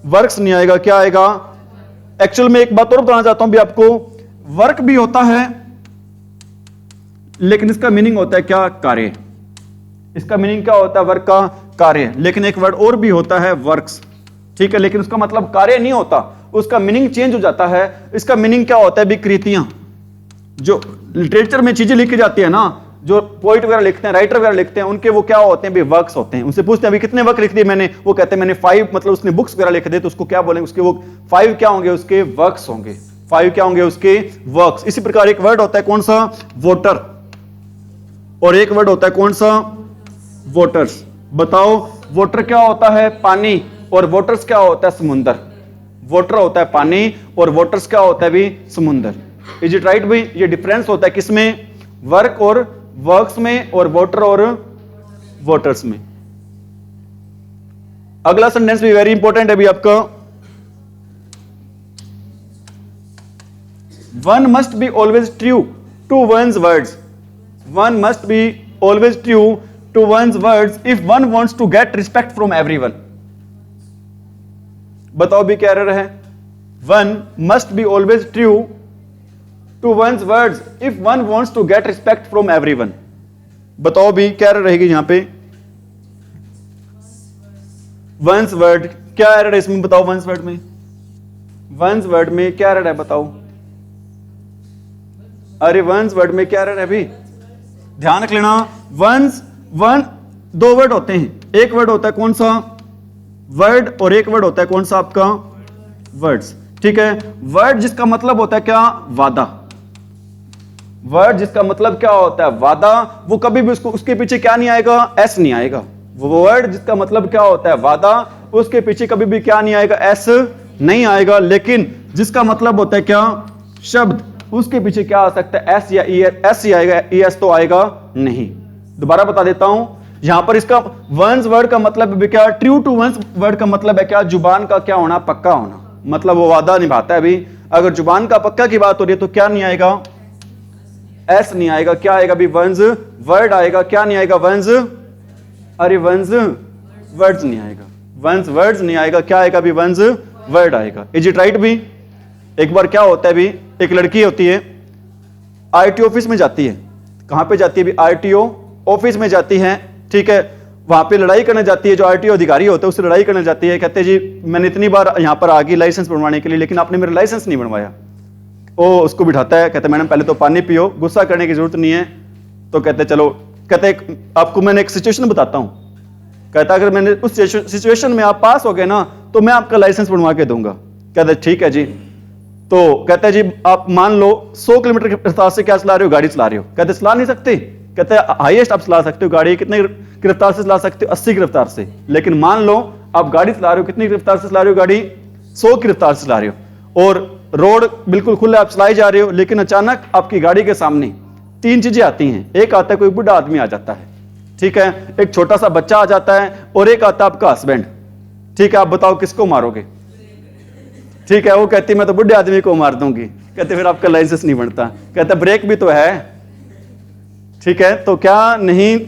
वर्क्स नहीं आएगा, क्या आएगा। एक्चुअल में एक बात और बताना चाहता हूं भी आपको, वर्क भी होता है लेकिन इसका मीनिंग होता है क्या, कार्य, इसका मीनिंग क्या होता है, वर्क का कार्य, लेकिन एक वर्ड और भी होता है वर्क्स, ठीक है, लेकिन उसका मतलब कार्य नहीं होता, उसका मीनिंग चेंज हो जाता है। इसका मीनिंग क्या होता है भी, कृतियां, जो लिटरेचर में चीजें लिखी जाती है ना, जो पोइट वगैरह लिखते हैं, राइटर वगैरह लिखते हैं, उनके वो क्या होते हैं भी, वर्क्स होते हैं। उनसे पूछते हैं अभी कितने वर्क लिख दिए मैंने, वो कहते हैं मैंने 5, मतलब उसने बुक्स वगैरह लिख दिए, तो उसको क्या बोलेंगे, उसके वो 5 क्या होंगे, उसके वर्क्स होंगे, 5 क्या होंगे उसके वर्क्स। इसी प्रकार एक वर्ड होता है कौन सा, वोटर, और एक वर्ड होता है कौन सा, वोटर्स। बताओ वोटर क्या होता है, पानी, और वोटर्स क्या होता है, समुंदर। वोटर होता है पानी और वोटर्स क्या होता है भी, समुंदर। इज इट राइट भाई, ये डिफरेंस होता है किसमें, वर्क और वर्क्स में, और वोटर और वोटर्स में। अगला सेंटेंस भी वेरी इंपॉर्टेंट है भी आपका, one must be always true to one's words, one must be always true to one's words if one wants to get respect from everyone. बताओ भी क्या एरर है, one must be always true to one's words if one wants to get respect from everyone. बताओ भी क्या error रहेगी यहां पे, one's word, क्या एरर है इसमें बताओ, one's word में, one's word में क्या एरर है बताओ, अरे one's word में क्या एरर है भी, ध्यान रख लेना। one's, वन दो वर्ड होते हैं, एक वर्ड होता है कौन सा, वर्ड, और एक वर्ड होता है कौन सा आपका, वर्ड्स, ठीक है। वर्ड जिसका मतलब होता है क्या, वादा, वर्ड जिसका मतलब क्या होता है, वादा, वो कभी भी उसको, उसके पीछे क्या नहीं आएगा, एस नहीं आएगा। वो वर्ड जिसका मतलब क्या होता है, वादा, उसके पीछे कभी भी क्या नहीं आएगा, एस नहीं आएगा। लेकिन जिसका मतलब होता है क्या, शब्द, उसके पीछे क्या आ सकता है, एस या ई, एस ही आएगा, ई एस तो आएगा नहीं। दोबारा बता देता हूं, यहां पर इसका वंस वर्ड का मतलब भी क्या, ट्रू टू वंस वर्ड का मतलब है क्या, जुबान का क्या होना, पक्का होना, मतलब वो वादा निभाता है। अभी अगर जुबान का पक्का की बात हो रही है तो क्या नहीं आएगा, एस नहीं आएगा, क्या आएगा भी? वंस वर्ड आएगा। क्या नहीं आएगा? वंस, अरे वंस वर्ड्स नहीं आएगा, वंस वर्ड्स नहीं आएगा। क्या आएगा भी? वंस वर्ड आएगा। इज इट राइट भी? एक बार क्या होता है भी, एक लड़की होती है, आरटीओ ऑफिस में जाती है। कहां पे जाती है भी? आरटीओ ऑफिस में जाती है, ठीक है। वहां पे लड़ाई करने जाती है, जो आरटीओ अधिकारी होते हैं उससे लड़ाई करने जाती है। कहते हैं जी मैंने इतनी बार यहां पर आ गई लाइसेंस बनवाने के लिए, लेकिन आपने मेरा लाइसेंस नहीं बनवाया। वो उसको बिठाता है, कहते मैडम पहले तो पानी पियो, गुस्सा करने की जरूरत नहीं है। तो कहते चलो, कहते आपको मैंने एक सिचुएशन बताता हूं। कहता अगर मैंने उस सिचुएशन में आप पास हो गए ना तो मैं आपका लाइसेंस बनवा के दूंगा। कहते ठीक है जी। तो कहते हैं जी आप मान लो 100 किलोमीटर की रफ्तार से क्या चला रहे हो? गाड़ी चला रहे हो। कहते चला नहीं सकते। कहते हाईएस्ट आप चला सकते हो गाड़ी, कितने की रफ्तार से चला सकते हो? 80 की रफ्तार से। लेकिन मान लो आप गाड़ी चला रहे हो, कितनी की रफ्तार से चला रहे हो? गाड़ी 100 की रफ्तार से चला रहे हो, और रोड बिल्कुल खुले आप चलाई जा रहे हो, लेकिन अचानक आपकी गाड़ी के सामने 3 चीजें आती हैं। एक आता है कोई बुढ़ा आदमी आ जाता है, ठीक है, एक छोटा सा बच्चा आ जाता है, और एक आता है आपका हस्बैंड। ठीक है, आप बताओ किसको मारोगे? ठीक है, वो कहती मैं तो बुढ़े आदमी को मार दूंगी। कहते फिर आपका लाइसेंस नहीं बनता। कहता ब्रेक भी तो है, ठीक है, तो क्या नहीं,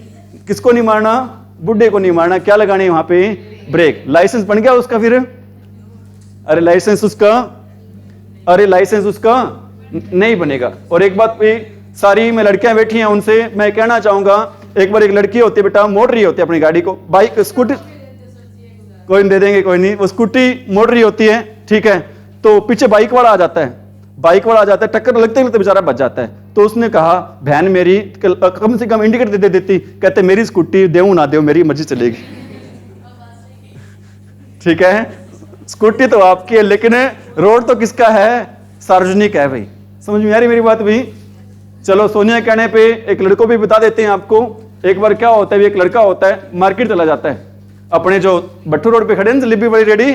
किसको नहीं मारना? बुढ़े को नहीं मारना। क्या लगानी है वहां पे? ब्रेक। लाइसेंस बन गया उसका फिर? अरे लाइसेंस उसका, अरे लाइसेंस उसका नहीं बनेगा। और एक बात भी, सारी में लड़कियां बैठी हैं, उनसे मैं कहना चाहूंगा, एक बार एक लड़की होती है बेटा, मोड़ रही होती है अपनी गाड़ी को, बाइक स्कूटी, कोई नहीं दे देंगे, कोई नहीं, वो स्कूटी मोड़ रही होती है, ठीक है, तो पीछे बाइक वाला आ जाता है, बाइक वाला आ जाता है, टक्कर लगते लगते बेचारा बच जाता है। तो उसने कहा बहन मेरी कम से कम इंडिकेटर दे देती। कहते मेरी स्कूटी देऊं ना देऊं मेरी मर्जी चलेगी। ठीक है, स्कूटी तो आपकी है, लेकिन रोड तो किसका है? सार्वजनिक है भाई। समझ में आ रही मेरी बात भी? चलो सोनिया कहने पे एक लड़को भी बता देते हैं आपको। एक बार क्या होता है, एक लड़का होता है, मार्केट चला जाता है, अपने जो भट्टू रोड पे खड़े हैं जलेबी बड़ी रेडी,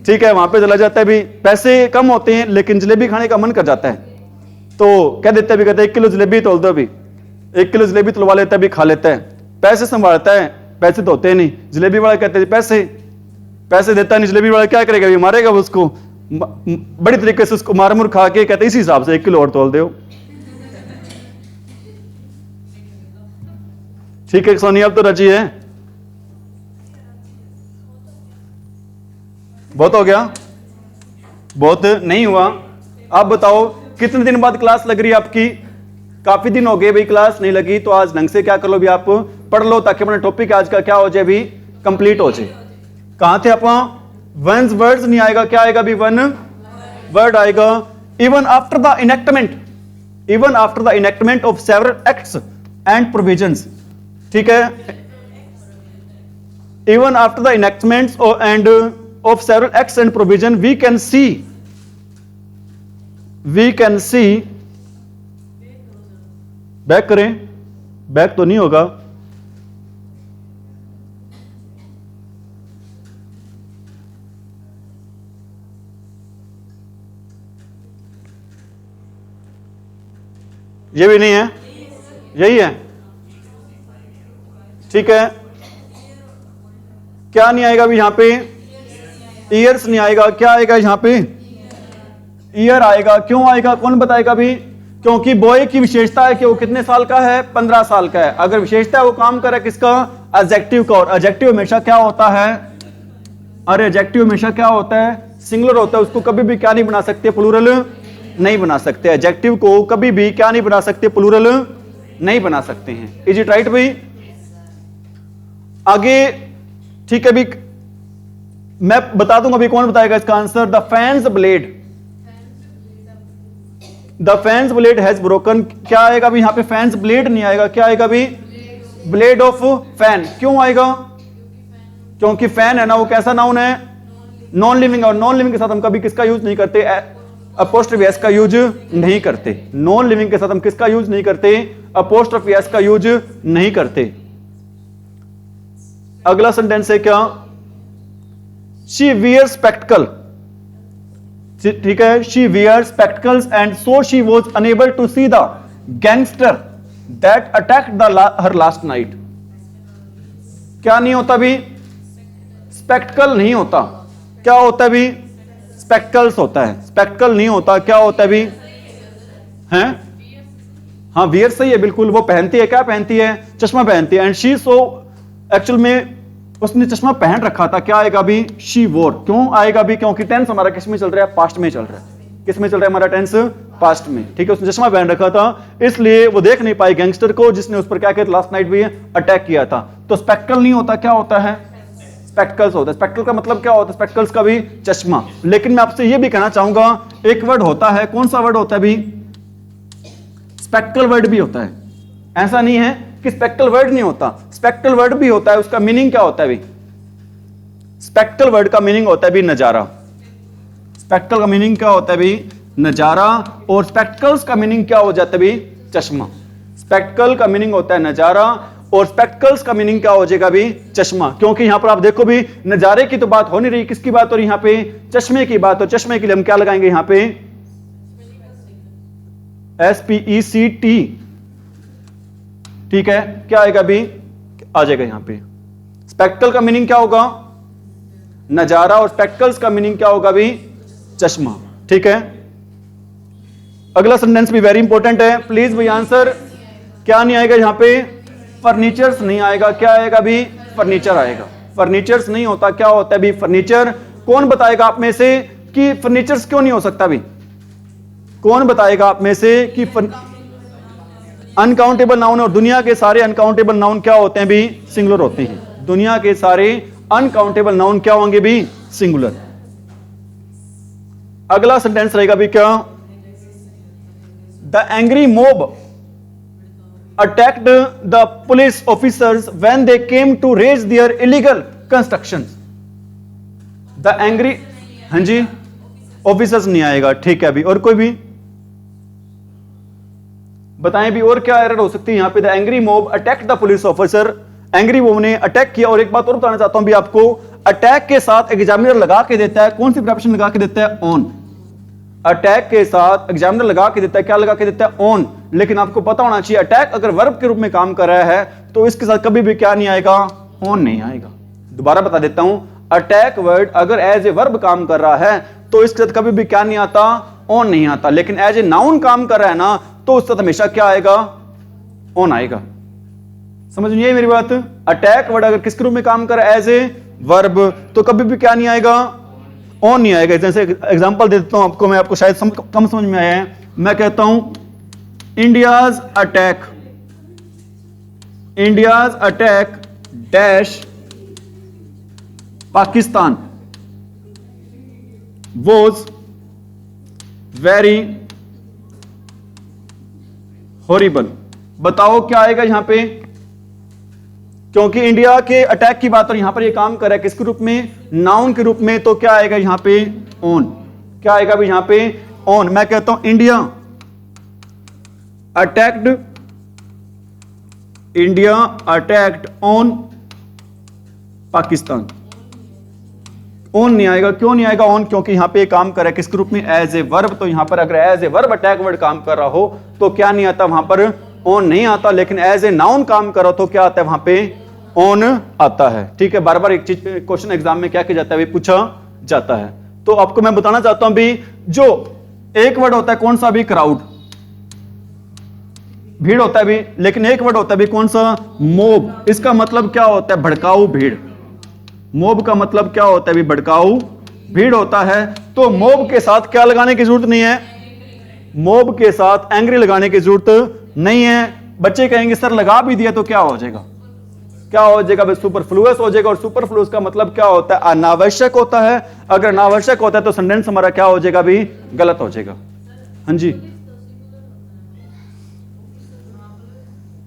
ठीक है, वहां पे चला जाता है भी। पैसे कम होते हैं लेकिन जलेबी खाने का मन कर जाता है, तो कह देते हैं भी, कहते 1 किलो जलेबी तोल दो भी। 1 किलो जलेबी तुलवा लेता है भी, खा लेता है, पैसे संभालता है, पैसे तो होते नहीं। जलेबी वाला कहते हैं पैसे, पैसे देता नहीं। जलेबी वाला क्या करेगा? भी मारेगा उसको बड़ी तरीके से, उसको मार मुर खा के कहते इसी हिसाब से 1 किलो और तोल दो। ठीक है सोनिया, अब तो रजी है, बहुत हो गया, बहुत नहीं हुआ। आप बताओ कितने दिन बाद क्लास लग रही है आपकी? काफी दिन हो गए भाई क्लास नहीं लगी, तो आज ढंग से क्या कर लो भी, आप पढ़ लो ताकि अपना टॉपिक आज का क्या हो जाए भी, कंप्लीट हो जाए। कहां थे आप? वंस वर्ड्स नहीं आएगा, क्या आएगा भी? वन वर्ड आएगा। Even after the enactment, even after the enactment of several acts and provisions, ठीक है, even after the enactments and of several acts and provision we can see back करें, back तो नहीं होगा, ये भी नहीं है, यही है, ठीक है। क्या नहीं आएगा भी यहां पे? ईयर्स नहीं आएगा। क्या आएगा यहां पे? ईयर आएगा। क्यों आएगा? कौन बताएगा भी? क्योंकि बॉय की विशेषता है कि वो कितने साल का है? 15 साल का है। अगर विशेषता है वो काम करे किसका? एडजेक्टिव का। और एडजेक्टिव हमेशा क्या होता है? अरे एडजेक्टिव हमेशा क्या होता है? सिंगुलर होता है। उसको कभी भी क्या नहीं बना सकते? प्लूरल नहीं बना सकते। एडजेक्टिव को कभी भी क्या नहीं बना सकते? प्लूरल नहीं बना सकते हैं। इज इट राइट भाई? आगे ठीक है भी, मैं बता दूंगा अभी, कौन बताएगा इसका answer? The fans blade, the fans blade has broken. क्या आएगा भी यहां पे? फैंस ब्लेड नहीं आएगा। क्या आएगा भी? Blade of fan. क्यों आएगा? क्योंकि फैन है ना, वो कैसा नाउन है? Non living. और नॉन लिविंग के साथ हम कभी किसका यूज नहीं करते? अपोस्ट्रोफी एस का यूज नहीं करते। नॉन लिविंग के साथ हम किसका यूज नहीं करते? अपोस्ट्रोफी एस का यूज नहीं करते। अगला सेंटेंस है क्या? She wears spectacle, ठीक है, she wears spectacles and so she was unable to see the gangster that attacked her last night. क्या नहीं होता भी? स्पेक्टिकल नहीं होता। क्या होता है भी? स्पेक्टिकल्स होता है। स्पेक्टिकल नहीं होता। क्या होता है भी? हैं? हाँ वियर सही है बिल्कुल, वो पहनती है, क्या पहनती है, चश्मा पहनती है। एंड शी सो, एक्चुअल में उसने चश्मा पहन रखा था, क्या आएगा अभी, शी वोर। क्यों आएगा अभी, क्योंकि टेंस हमारा किस में चल रहा है, पास्ट में चल रहा है। किस में चल रहा है हमारा टेंस, पास्ट में, ठीक है। उसने चश्मा पहन रखा था, इसलिए वो देख नहीं पाई गैंगस्टर को, जिसने उस पर क्या किया, लास्ट नाइट भी अटैक किया था। तो स्पेक्टकल नहीं होता, क्या होता है, स्पेक्टकल्स होता है। स्पेक्टकल का मतलब क्या होता है, स्पेक्टकल्स का भी चश्मा। लेकिन मैं आपसे ये भी कहना चाहूंगा, एक वर्ड होता है, कौन सा वर्ड होता है भी, स्पेक्टकल वर्ड भी होता है। ऐसा नहीं है कि स्पेक्टकल वर्ड नहीं होता, स्पेक्टकल वर्ड भी होता है। उसका मीनिंग क्या होता है भी, स्पेक्टकल वर्ड का मीनिंग होता है भी नजारा। स्पेक्टकल का मीनिंग क्या होता है भी, नजारा। और स्पेक्टकल्स का मीनिंग क्या हो जाता है भी, चश्मा। स्पेक्टकल का मीनिंग होता है नजारा और स्पेक्टकल्स का मीनिंग क्या हो जाएगा भी, चश्मा। क्योंकि यहां पर आप देखो भी, नजारे की तो बात हो नहीं रही, किसकी बात हो रही है यहां पे, चश्मे की बात। और चश्मे के लिए हम क्या लगाएंगे यहां पे, SPECT, ठीक है। क्या आएगा भी, आ जाएगा यहां पे। स्पेक्टकल का मीनिंग क्या होगा, नजारा, और स्पेक्टकल्स का मीनिंग क्या होगा भी, चश्मा, ठीक है। अगला सेंटेंस भी वेरी इंपॉर्टेंट है, प्लीज भाई आंसर। क्या नहीं आएगा यहां पे, फर्नीचर्स नहीं आएगा, क्या आएगा भी, फर्नीचर आएगा। फर्नीचर्स नहीं होता, क्या होता है भी, फर्नीचर। कौन बताएगा आप में से कि फर्नीचर्स क्यों नहीं हो सकता भी, कौन बताएगा आप में से कि अनकाउंटेबल नाउन, और दुनिया के सारे अनकाउंटेबल नाउन क्या होते हैं भी, सिंगुलर होते हैं। दुनिया के सारे अनकाउंटेबल नाउन क्या होंगे भी, सिंगुलर। अगला सेंटेंस रहेगा भी क्या, the angry mob attacked the police officers when they came to raise their illegal constructions. The angry, हाँ जी, ऑफिसर्स नहीं आएगा, ठीक है अभी। और कोई भी बताएं भी, और क्या एरर हो सकती है यहां पे, the angry mob attack the police officer. Angry mob ने अटैक किया। और एक बात और बताना चाहता हूं भी आपको, अटैक के साथ एग्जामिनर लगा के देता है, कौन सी प्रिपरेशन लगा के देता है, ऑन। अटैक के साथ एग्जामिनर लगा के देता है, क्या लगा के देता है, ऑन। लेकिन आपको पता होना चाहिए, अटैक अगर वर्ब के रूप में काम कर रहा है तो इसके साथ कभी भी क्या नहीं आएगा, ऑन नहीं आएगा। दोबारा बता देता हूं, अटैक वर्ड अगर एज ए वर्ब काम कर रहा है तो इसके साथ कभी भी क्या नहीं आता, ऑन नहीं आता। लेकिन एज ए नाउन काम कर रहा है ना, तो उसके साथ हमेशा क्या आएगा, ऑन आएगा। समझ नहीं आई मेरी बात। अटैक वर्ड अगर किसके रूप में काम कर रहा है, एज ए वर्ब, तो कभी भी क्या नहीं आएगा, ऑन नहीं आएगा। जैसे एग्जांपल दे देता हूं आपको मैं, आपको शायद कम समझ में आया है। मैं कहता हूं India's attack dash Pakistan was very horrible. बताओ क्या आएगा यहां पे, क्योंकि इंडिया के अटैक की बात और यहां पर ये काम कर रहा है किसके रूप में, नाउन के रूप में। तो क्या आएगा यहां पे, ऑन। क्या आएगा भी यहां पे, ऑन। मैं कहता हूं India attacked on Pakistan. On नहीं आएगा, क्यों नहीं आएगा ऑन, क्योंकि यहां पे काम कर रहा है किसके रूप में, एज ए वर्ब। तो यहां पर अगर as a verb attack word काम कर रहा हो तो क्या नहीं आता वहां पर, ऑन नहीं आता। लेकिन एज ए नाउन काम कर रहा हो तो क्या आता है वहां पे, ऑन आता है। ठीक है, बार बार एक चीज क्वेश्चन एग्जाम में क्या किया जाता है, पूछा जाता है। तो आपको मैं बताना चाहता हूं भी, जो एक वर्ड होता है कौन सा भी, क्राउड, भीड़ होता है भी। लेकिन एक वर्ड होता है भी कौन सा, मोब। इसका मतलब क्या होता है, भड़काऊ भीड़। मोब का मतलब क्या होता है भी, भड़काऊ भीड़ होता है। तो मोब के साथ क्या लगाने की जरूरत नहीं है, मोब के साथ एंग्री लगाने की जरूरत नहीं है। बच्चे कहेंगे सर लगा भी दिया तो क्या हो जाएगा, क्या हो जाएगा, सुपरफ्लुअस हो जाएगा। और सुपरफ्लुअस का मतलब क्या होता है, अनावश्यक होता है। अगर अनावश्यक होता है तो सेंटेंस हमारा क्या हो जाएगा भी, गलत हो जाएगा। हाँ जी,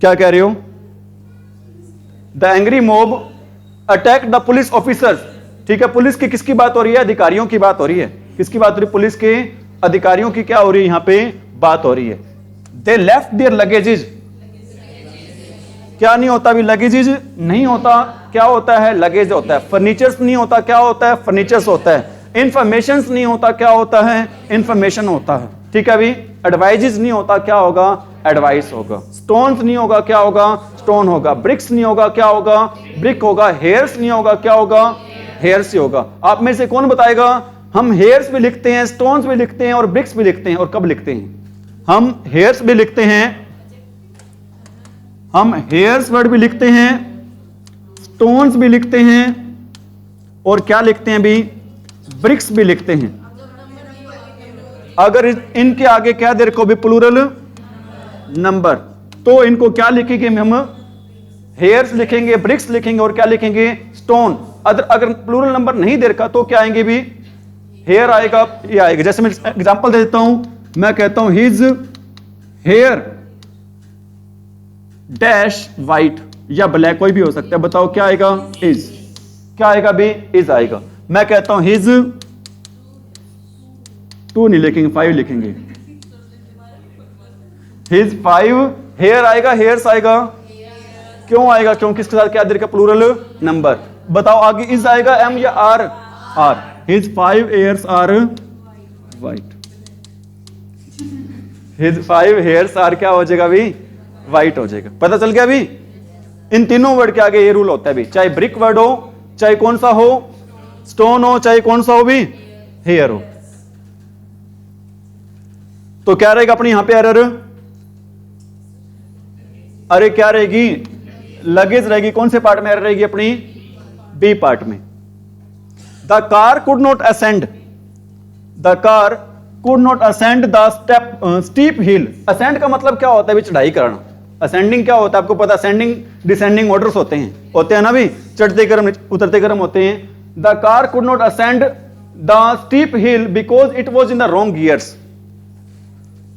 क्या कह रहे हो, the angry mob attack the police officers. ठीक है, पुलिस की किसकी बात हो रही है, अधिकारियों की बात हो रही है। किसकी बात हो रही है, पुलिस के अधिकारियों की क्या हो रही है यहां पे बात हो रही है। They left their luggages. क्या नहीं होता भी, लगेजेज नहीं होता, क्या होता है, लगेज होता है। फर्नीचर्स नहीं होता, क्या होता है, फर्नीचर्स होता है। इंफॉर्मेशंस नहीं होता, क्या होता है, इंफॉर्मेशन होता है। ठीक है अभी, एडवाइजेज नहीं होता, क्या होगा, एडवाइस होगा। स्टोन्स नहीं होगा, क्या होगा, स्टोन होगा। ब्रिक्स नहीं होगा, क्या होगा, ब्रिक होगा। हेयर्स नहीं होगा, क्या होगा, हेयर्स ही होगा। आप में से कौन बताएगा, हम हेयर्स भी लिखते हैं, स्टोन्स भी लिखते हैं और ब्रिक्स भी लिखते हैं। और कब लिखते हैं, हम हेयर्स भी लिखते हैं हम हेयर्स वर्ड भी लिखते हैं, स्टोन्स भी लिखते हैं, और क्या लिखते हैं भी, ब्रिक्स भी लिखते हैं। अगर इनके आगे क्या दे रखो भी प्लूरल नंबर, तो इनको क्या लिखेंगे हम, हेयर्स लिखेंगे, ब्रिक्स लिखेंगे, और क्या लिखेंगे, स्टोन। अगर प्लूरल नंबर नहीं दे रखा तो क्या आएंगे भी, हेयर आएगा, ये आएगा। जैसे मैं एग्जांपल दे देता हूं, मैं कहता हूं हिज हेयर डैश वाइट या ब्लैक, कोई भी हो सकता है। बताओ क्या आएगा, इज। क्या आएगा भी, इज आएगा। मैं कहता हूं हिज, 2 नहीं लिखेंगे, 5 लिखेंगे। हिज 5 हेयर आएगा, हेयर्स आएगा। क्यों आएगा, क्योंकि इसके साथ क्या दे रखा, प्लूरल नंबर। बताओ आगे इज आएगा एम या are, are. His 5 hairs are white, his 5 hairs are क्या हो जाएगा भी, वाइट हो जाएगा। पता चल गया भी। इन तीनों वर्ड के आगे ये रूल होता है भी, चाहे ब्रिक वर्ड हो, चाहे कौन सा हो, स्टोन हो, चाहे कौन सा हो भी, हेयर हो। तो क्या रहेगा अपनी यहां पे एरर, अरे क्या रहेगी, लगेज रहेगी। कौन से पार्ट में एरर रहेगी अपनी, बी पार्ट में। The car could not ascend, the car could not ascend the steep hill. Ascend का मतलब क्या होता है भी, चढ़ाई करना। असेंडिंग क्या होता है आपको पता, असेंडिंग डिसेंडिंग ऑर्डर्स होते हैं ना भी, चढ़ते क्रम उतरते क्रम होते हैं। The car could not ascend the steep hill because it was in the wrong gears.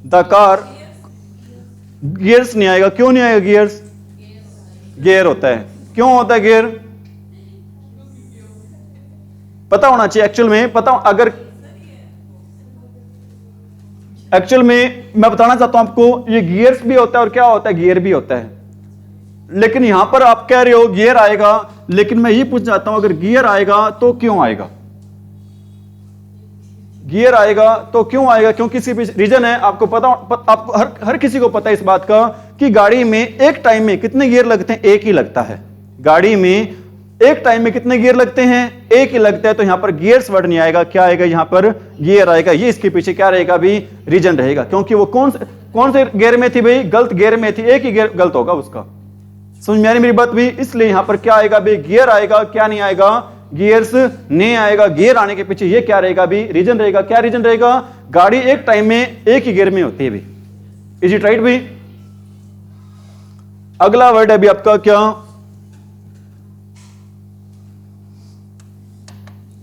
The car, gears नहीं आएगा, क्यों नहीं आएगा गियर्स, गियर होता है। क्यों होता है गियर, पता होना चाहिए एक्चुअल में। पता अगर एक्चुअल में मैं बताना चाहता हूं आपको, ये गियर्स भी होता है और क्या होता है, गियर भी होता है। लेकिन यहां पर आप कह रहे हो गियर आएगा, लेकिन मैं ये पूछ चाहता हूं अगर गियर आएगा तो क्यों आएगा, गियर आएगा तो क्यों आएगा, क्योंकि इसी रीजन है। आपको पता, आपको हर किसी को पता है इस बात का कि गाड़ी में एक टाइम में कितने गियर लगते हैं, एक ही लगता है। गाड़ी में एक टाइम में कितने गियर लगते हैं, एक ही लगता है। तो यहां पर गियर्स वर्ड नहीं आएगा, क्या आएगा यहां पर, गियर आएगा। ये इसके पीछे क्या रहेगा भी, रीजन रहेगा। क्योंकि वो कौन से गियर में थी भाई, गलत गियर में थी, एक ही गियर गलत होगा उसका। समझ में आ रही मेरी बात भी। इसलिए यहां पर क्या आएगा भी, गियर आएगा, क्या नहीं आएगा, गियर्स नहीं आएगा। गियर आने के पीछे ये क्या रहेगा भी, रीजन रहेगा। क्या रीजन रहेगा, गाड़ी एक टाइम में एक ही गियर में होती है भी। इज इट राइट भी। अगला वर्ड है भी आपका क्या,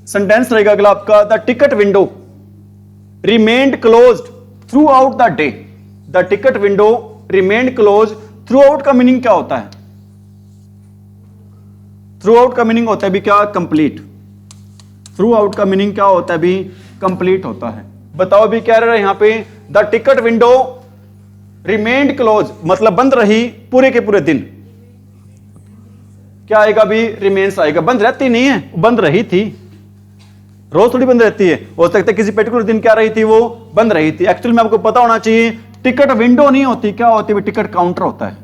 सेंटेंस रहेगा अगला आपका, the ticket window remained closed through out the day. The ticket window remained close, through out का मीनिंग क्या होता है, थ्रू आउट का मीनिंग होता है भी क्या, कंप्लीट। थ्रू आउट का मीनिंग क्या होता है भी, कंप्लीट होता है। बताओ भी क्या रहा है यहां पे, the ticket window remained close मतलब बंद रही पूरे के पूरे दिन। क्या आएगा भी, रिमेन्स आएगा। बंद रहती नहीं है, बंद रही थी। रोज थोड़ी बंद रहती है, हो सकता है किसी पर्टिकुलर दिन क्या रही थी, वो बंद रही थी। एक्चुअली में आपको पता होना चाहिए, टिकट विंडो नहीं होती, क्या होती है, टिकट काउंटर होता है।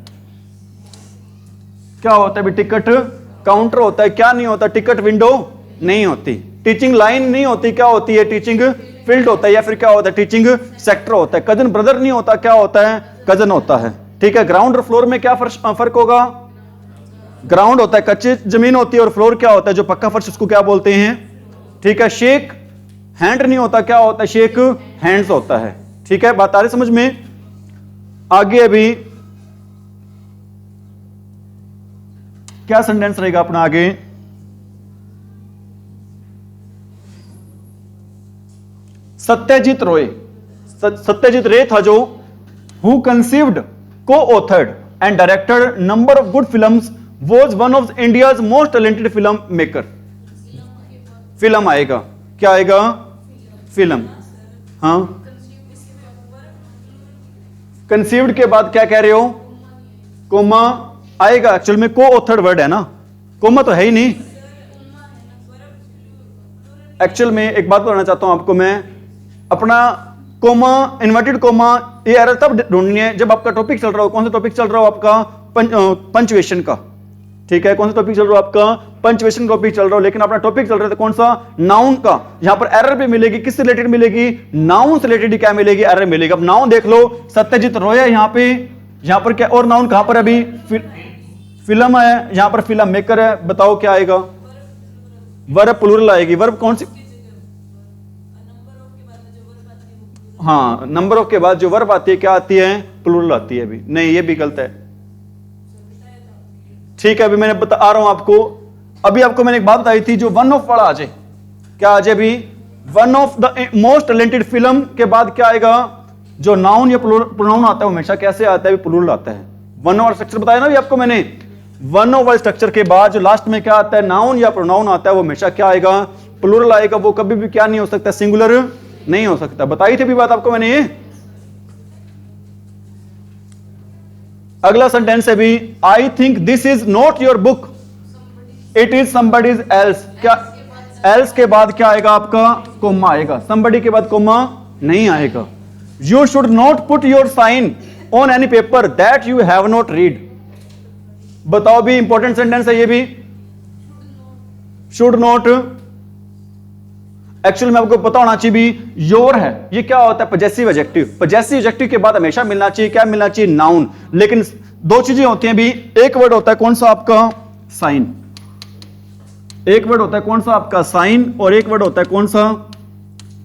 क्या होता है, टिकट काउंटर होता है। क्या नहीं होता, टिकट विंडो नहीं होती। टीचिंग लाइन नहीं होती, क्या होती है, टीचिंग फील्ड होता है, या फिर क्या होता है, टीचिंग सेक्टर होता है। कजन ब्रदर नहीं होता, क्या होता है, कजन होता है। ठीक है। ग्राउंड और फ्लोर में क्या फर्क होगा, ग्राउंड होता है कच्ची जमीन होती है, और फ्लोर क्या होता है जो पक्का फर्श, उसको क्या बोलते हैं। ठीक है। शेक हैंड नहीं होता, क्या होता है, शेक हैंड्स होता है। ठीक है, बात आ रही समझ में। आगे अभी क्या सेंटेंस रहेगा अपना आगे, सत्यजीत रोय। सत्यजीत रे था जो हु कंसीव्ड, को authored and directed number of good films, was one of India's most talented film maker. Film आएगा, क्या आएगा, फिल्म। हाँ, कंसीव्ड के बाद क्या कह रहे हो, कोमा आएगा। एक्चुअल में को ऑथर्ड वर्ड है ना, कोमा तो है ही नहीं। एक्चुअल में एक बात बताना चाहता हूं आपको मैं, अपना कोमा, इन्वर्टेड कोमा, ये एरर तब ढूंढनी है जब आपका टॉपिक चल रहा हो। कौन सा टॉपिक चल रहा हो आपका, पंचुएशन का। ठीक है, कौन सा टॉपिक चल रहा हो आपका, पंचुएशन टॉपिक चल रहा हो। लेकिन अपना टॉपिक चल रहा था कौन सा, नाउन का। यहां पर एरर भी मिलेगी, किससे रिलेटेड मिलेगी, नाउन से रिलेटेड क्या मिलेगी, एरर मिलेगी। अब नाउन देख लो, सत्यजीत रोय यहां पे, यहां पर क्या, और नाउन कहां पर अभी फिल्म है, यहां पर फिल्म मेकर है, बताओ क्या आएगा, वर्ब प्लूरल आएगी। वर्ब कौन सी, हाँ नंबर ऑफ के बाद जो वर्ब आती है क्या आती है, प्लूरल आती है। अभी नहीं, ये भी गलत है। ठीक है, अभी मैंने बता रहा हूं आपको। अभी आपको मैंने एक बात बताई थी, जो वन ऑफ वाला आ जाए, क्या आ जाए अभी, one of the most talented film के बाद क्या आएगा, जो नाउन या प्रोनाउन आता है हमेशा कैसे आता है, प्लूरल आता है। वन ऑफ स्ट्रक्चर बताया ना अभी आपको मैंने, वन ऑफ स्ट्रक्चर के बाद जो लास्ट में क्या आता है, नाउन या प्रोनाउन आता है, वो हमेशा क्या आएगा, प्लूरल आएगा। वो कभी भी क्या नहीं हो सकता, सिंगुलर नहीं हो सकता। बताई थी भी बात आपको मैंने ये। अगला सेंटेंस है भी, I think this is not your book, it is somebody's else. क्या एल्स के बाद क्या आएगा आपका, कोमा आएगा। समबडी के बाद कोमा नहीं आएगा। You should not put your sign on any paper that you have not read. बताओ भी, इंपॉर्टेंट सेंटेंस है ये भी। शुड नॉट, एक्चुअल में आपको पता होना चाहिए भी, योर है, ये क्या होता है, पजेसिव एडजेक्टिव। पजेसिव एडजेक्टिव के बाद हमेशा मिलना चाहिए, क्या मिलना चाहिए, नाउन। लेकिन दो चीजें होती हैं भी, एक वर्ड होता है कौन सा आपका, साइन। एक वर्ड होता है कौन सा आपका, साइन, और एक वर्ड होता है कौन सा,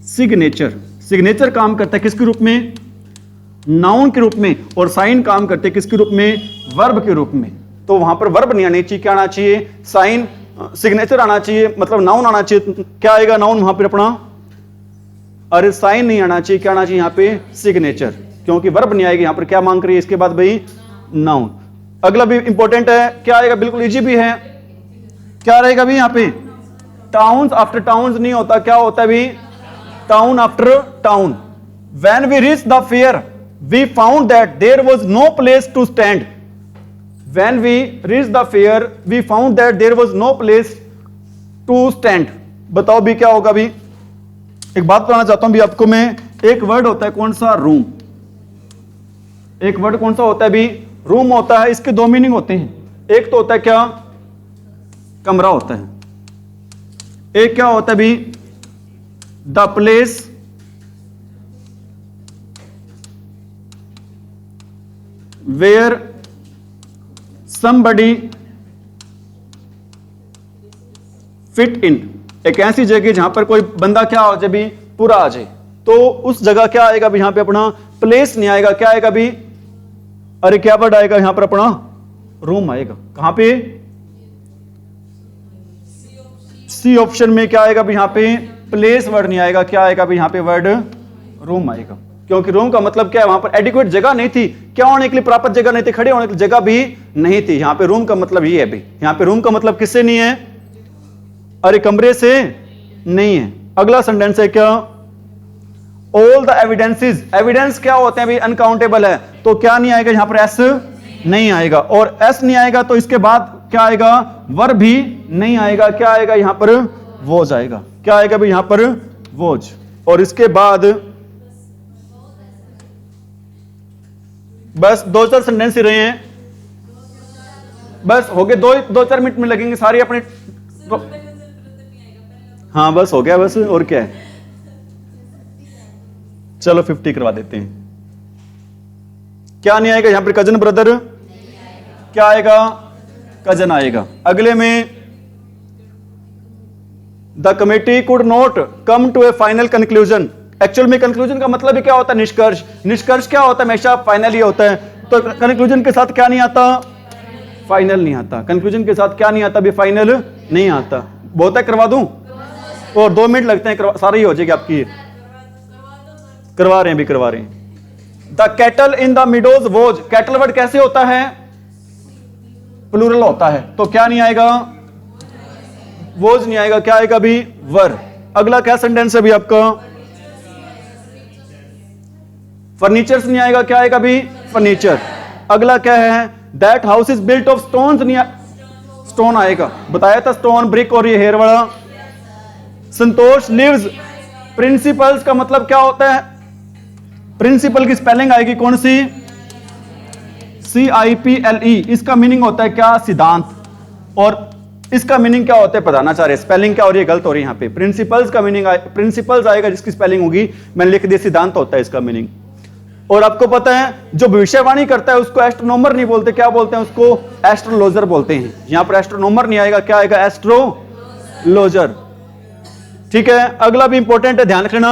सिग्नेचर। सिग्नेचर काम करता है किसके रूप में, नाउन के रूप में, और साइन काम करते हैं किसके रूप में, वर्ब के रूप में। तो वहां पर वर्ब नहीं आनी चाहिए, क्या आना चाहिए, साइन, सिग्नेचर आना चाहिए, मतलब नाउन आना चाहिए। क्या आएगा नाउन वहां पर अपना, अरे साइन नहीं आना चाहिए, क्या आना चाहिए यहाँ पे, सिग्नेचर, क्योंकि वर्ब नहीं आएगी। यहां पर क्या मांग रही है इसके बाद भाई, नाउन। अगला भी इंपॉर्टेंट है, क्या आएगा, बिल्कुल इजी भी है, क्या रहेगा भी यहाँ पे, टाउन्स आफ्टर टाउन्स नहीं होता, क्या होता है भी, town after town. When we reach the fair we found that there was no place to stand. When we reached the fair, we found that there was no place to stand. बताओ भी क्या होगा भी। एक बात बताना चाहता हूं भी आपको मैं, एक वर्ड होता है कौन सा, रूम। एक वर्ड कौन सा होता है भी, रूम होता है। इसके दो मीनिंग होते हैं, एक तो होता है क्या, कमरा होता है। एक क्या होता है भी, the place where somebody fit in। एक ऐसी जगह जहां पर कोई बंदा क्या हो जाए भी, पूरा आ जाए, तो उस जगह क्या आएगा भी, यहां पे अपना प्लेस नहीं आएगा, क्या आएगा भी, अरे क्या वर्ड आएगा यहां पर अपना, रूम आएगा। कहां पे, सी ऑप्शन में क्या आएगा भी, यहां पे प्लेस वर्ड नहीं आएगा, क्या आएगा भी यहां पे वर्ड, रूम आएगा। क्योंकि रूम का मतलब क्या है, वहां पर एडिक्वेट जगह नहीं थी, क्या होने के लिए प्राप्त जगह नहीं थी, खड़े होने के लिए जगह भी नहीं थी। यहां पे रूम का मतलब ये है भी, यहां पे रूम का मतलब किससे नहीं है, अरे कमरे से नहीं है। अगला सेंटेंस है क्या, ऑल द एविडेंसेस। एविडेंस क्या होते हैं भी, अनकाउंटेबल है, तो क्या नहीं आएगा यहां पर, एस नहीं आएगा, और एस नहीं आएगा तो इसके बाद क्या आएगा, वर्ब भी नहीं आएगा, क्या आएगा यहां पर, वोज आएगा। क्या आएगा भी यहां पर, वोज। और इसके बाद बस दो चार सेंटेंस ही रहे हैं, बस हो गए, दो चार मिनट में लगेंगे सारी अपने। हाँ बस हो गया, बस और क्या है, चलो 50 करवा देते हैं। क्या नहीं आएगा यहां पर, कजन ब्रदर, क्या आएगा, कजन आएगा। अगले में, the committee could not come to a final conclusion. Actual में कंक्लूजन का मतलब ही क्या होता है, निष्कर्ष। निष्कर्ष क्या होता है, हमेशा फाइनल ही होता है। तो कंक्लूजन के साथ क्या नहीं आता, फाइनल नहीं आता। कंक्लूजन के साथ क्या नहीं आता भी, फाइनल नहीं आता। बहुत है, करवा दूं, और 2 मिनट लगते हैं, सारी हो जाएगी आपकी। करवा रहे हैं भी, करवा रहे हैं। The cattle in the meadows was. Cattle word कैसे होता है, प्लूरल होता है, तो क्या नहीं आएगा, वोज नहीं आएगा, क्या आएगा भी, वर। अगला क्या सेंटेंस है भी आपका, फर्नीचर्स नहीं आएगा, क्या आएगा भी, फर्नीचर। अगला क्या है, that house is built of stones, नहीं, स्टोन आएगा, बताया था स्टोन, ब्रिक और ये हेयर वाला। संतोष लिव्स। प्रिंसिपल्स का मतलब क्या होता है, प्रिंसिपल की स्पेलिंग आएगी कौन सी, CIPLE। इसका मीनिंग होता है क्या, सिद्धांत, और इसका मीनिंग क्या होता है, प्रधानाचार्य। स्पेलिंग क्या हो रही है, गलत हो रही है यहां पे। प्रिंसिपल्स का मीनिंग, प्रिंसिपल्स आएगा जिसकी स्पेलिंग होगी, मैंने लिख दिया सिद्धांत होता है इसका मीनिंग। और आपको पता है जो भविष्यवाणी करता है उसको एस्ट्रोनोमर नहीं बोलते, क्या बोलते हैं उसको? एस्ट्रोलॉजर बोलते हैं। यहां पर एस्ट्रोनोमर नहीं आएगा, क्या आएगा? एस्ट्रोलॉजर। ठीक है, अगला भी इंपॉर्टेंट है, ध्यान रखना।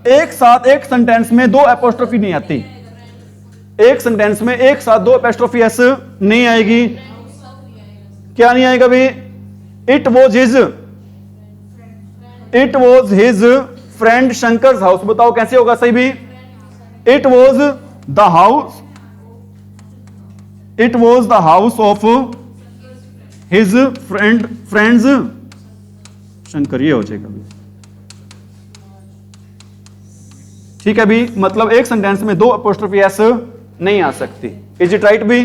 एक साथ एक सेंटेंस में दो एपोस्ट्रोफी नहीं आती। एक सेंटेंस में एक साथ दो एपोस्ट्रोफी एस नहीं आएगी। क्या नहीं आएगा भाई? It was his friend Shankar's house. बताओ कैसे होगा सही भी? It was the house of his friends Shankar, ये हो जाएगा भी। ठीक है भी, मतलब एक सेंटेंस में दो एपोस्ट्रोफी एस नहीं आ सकती। इज इट राइट भी?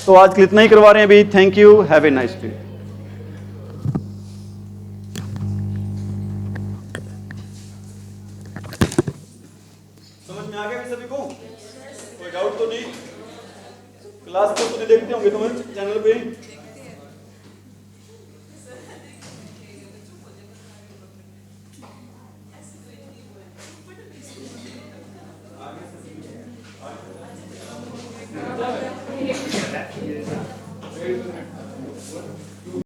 तो आज के लिए इतना ही करवा रहे हैं भी। Thank you, have a nice day. समझ में आ गया सभी को? कोई डाउट तो नहीं? क्लास को तो नहीं देखते होंगे तुम चैनल पे? Yes.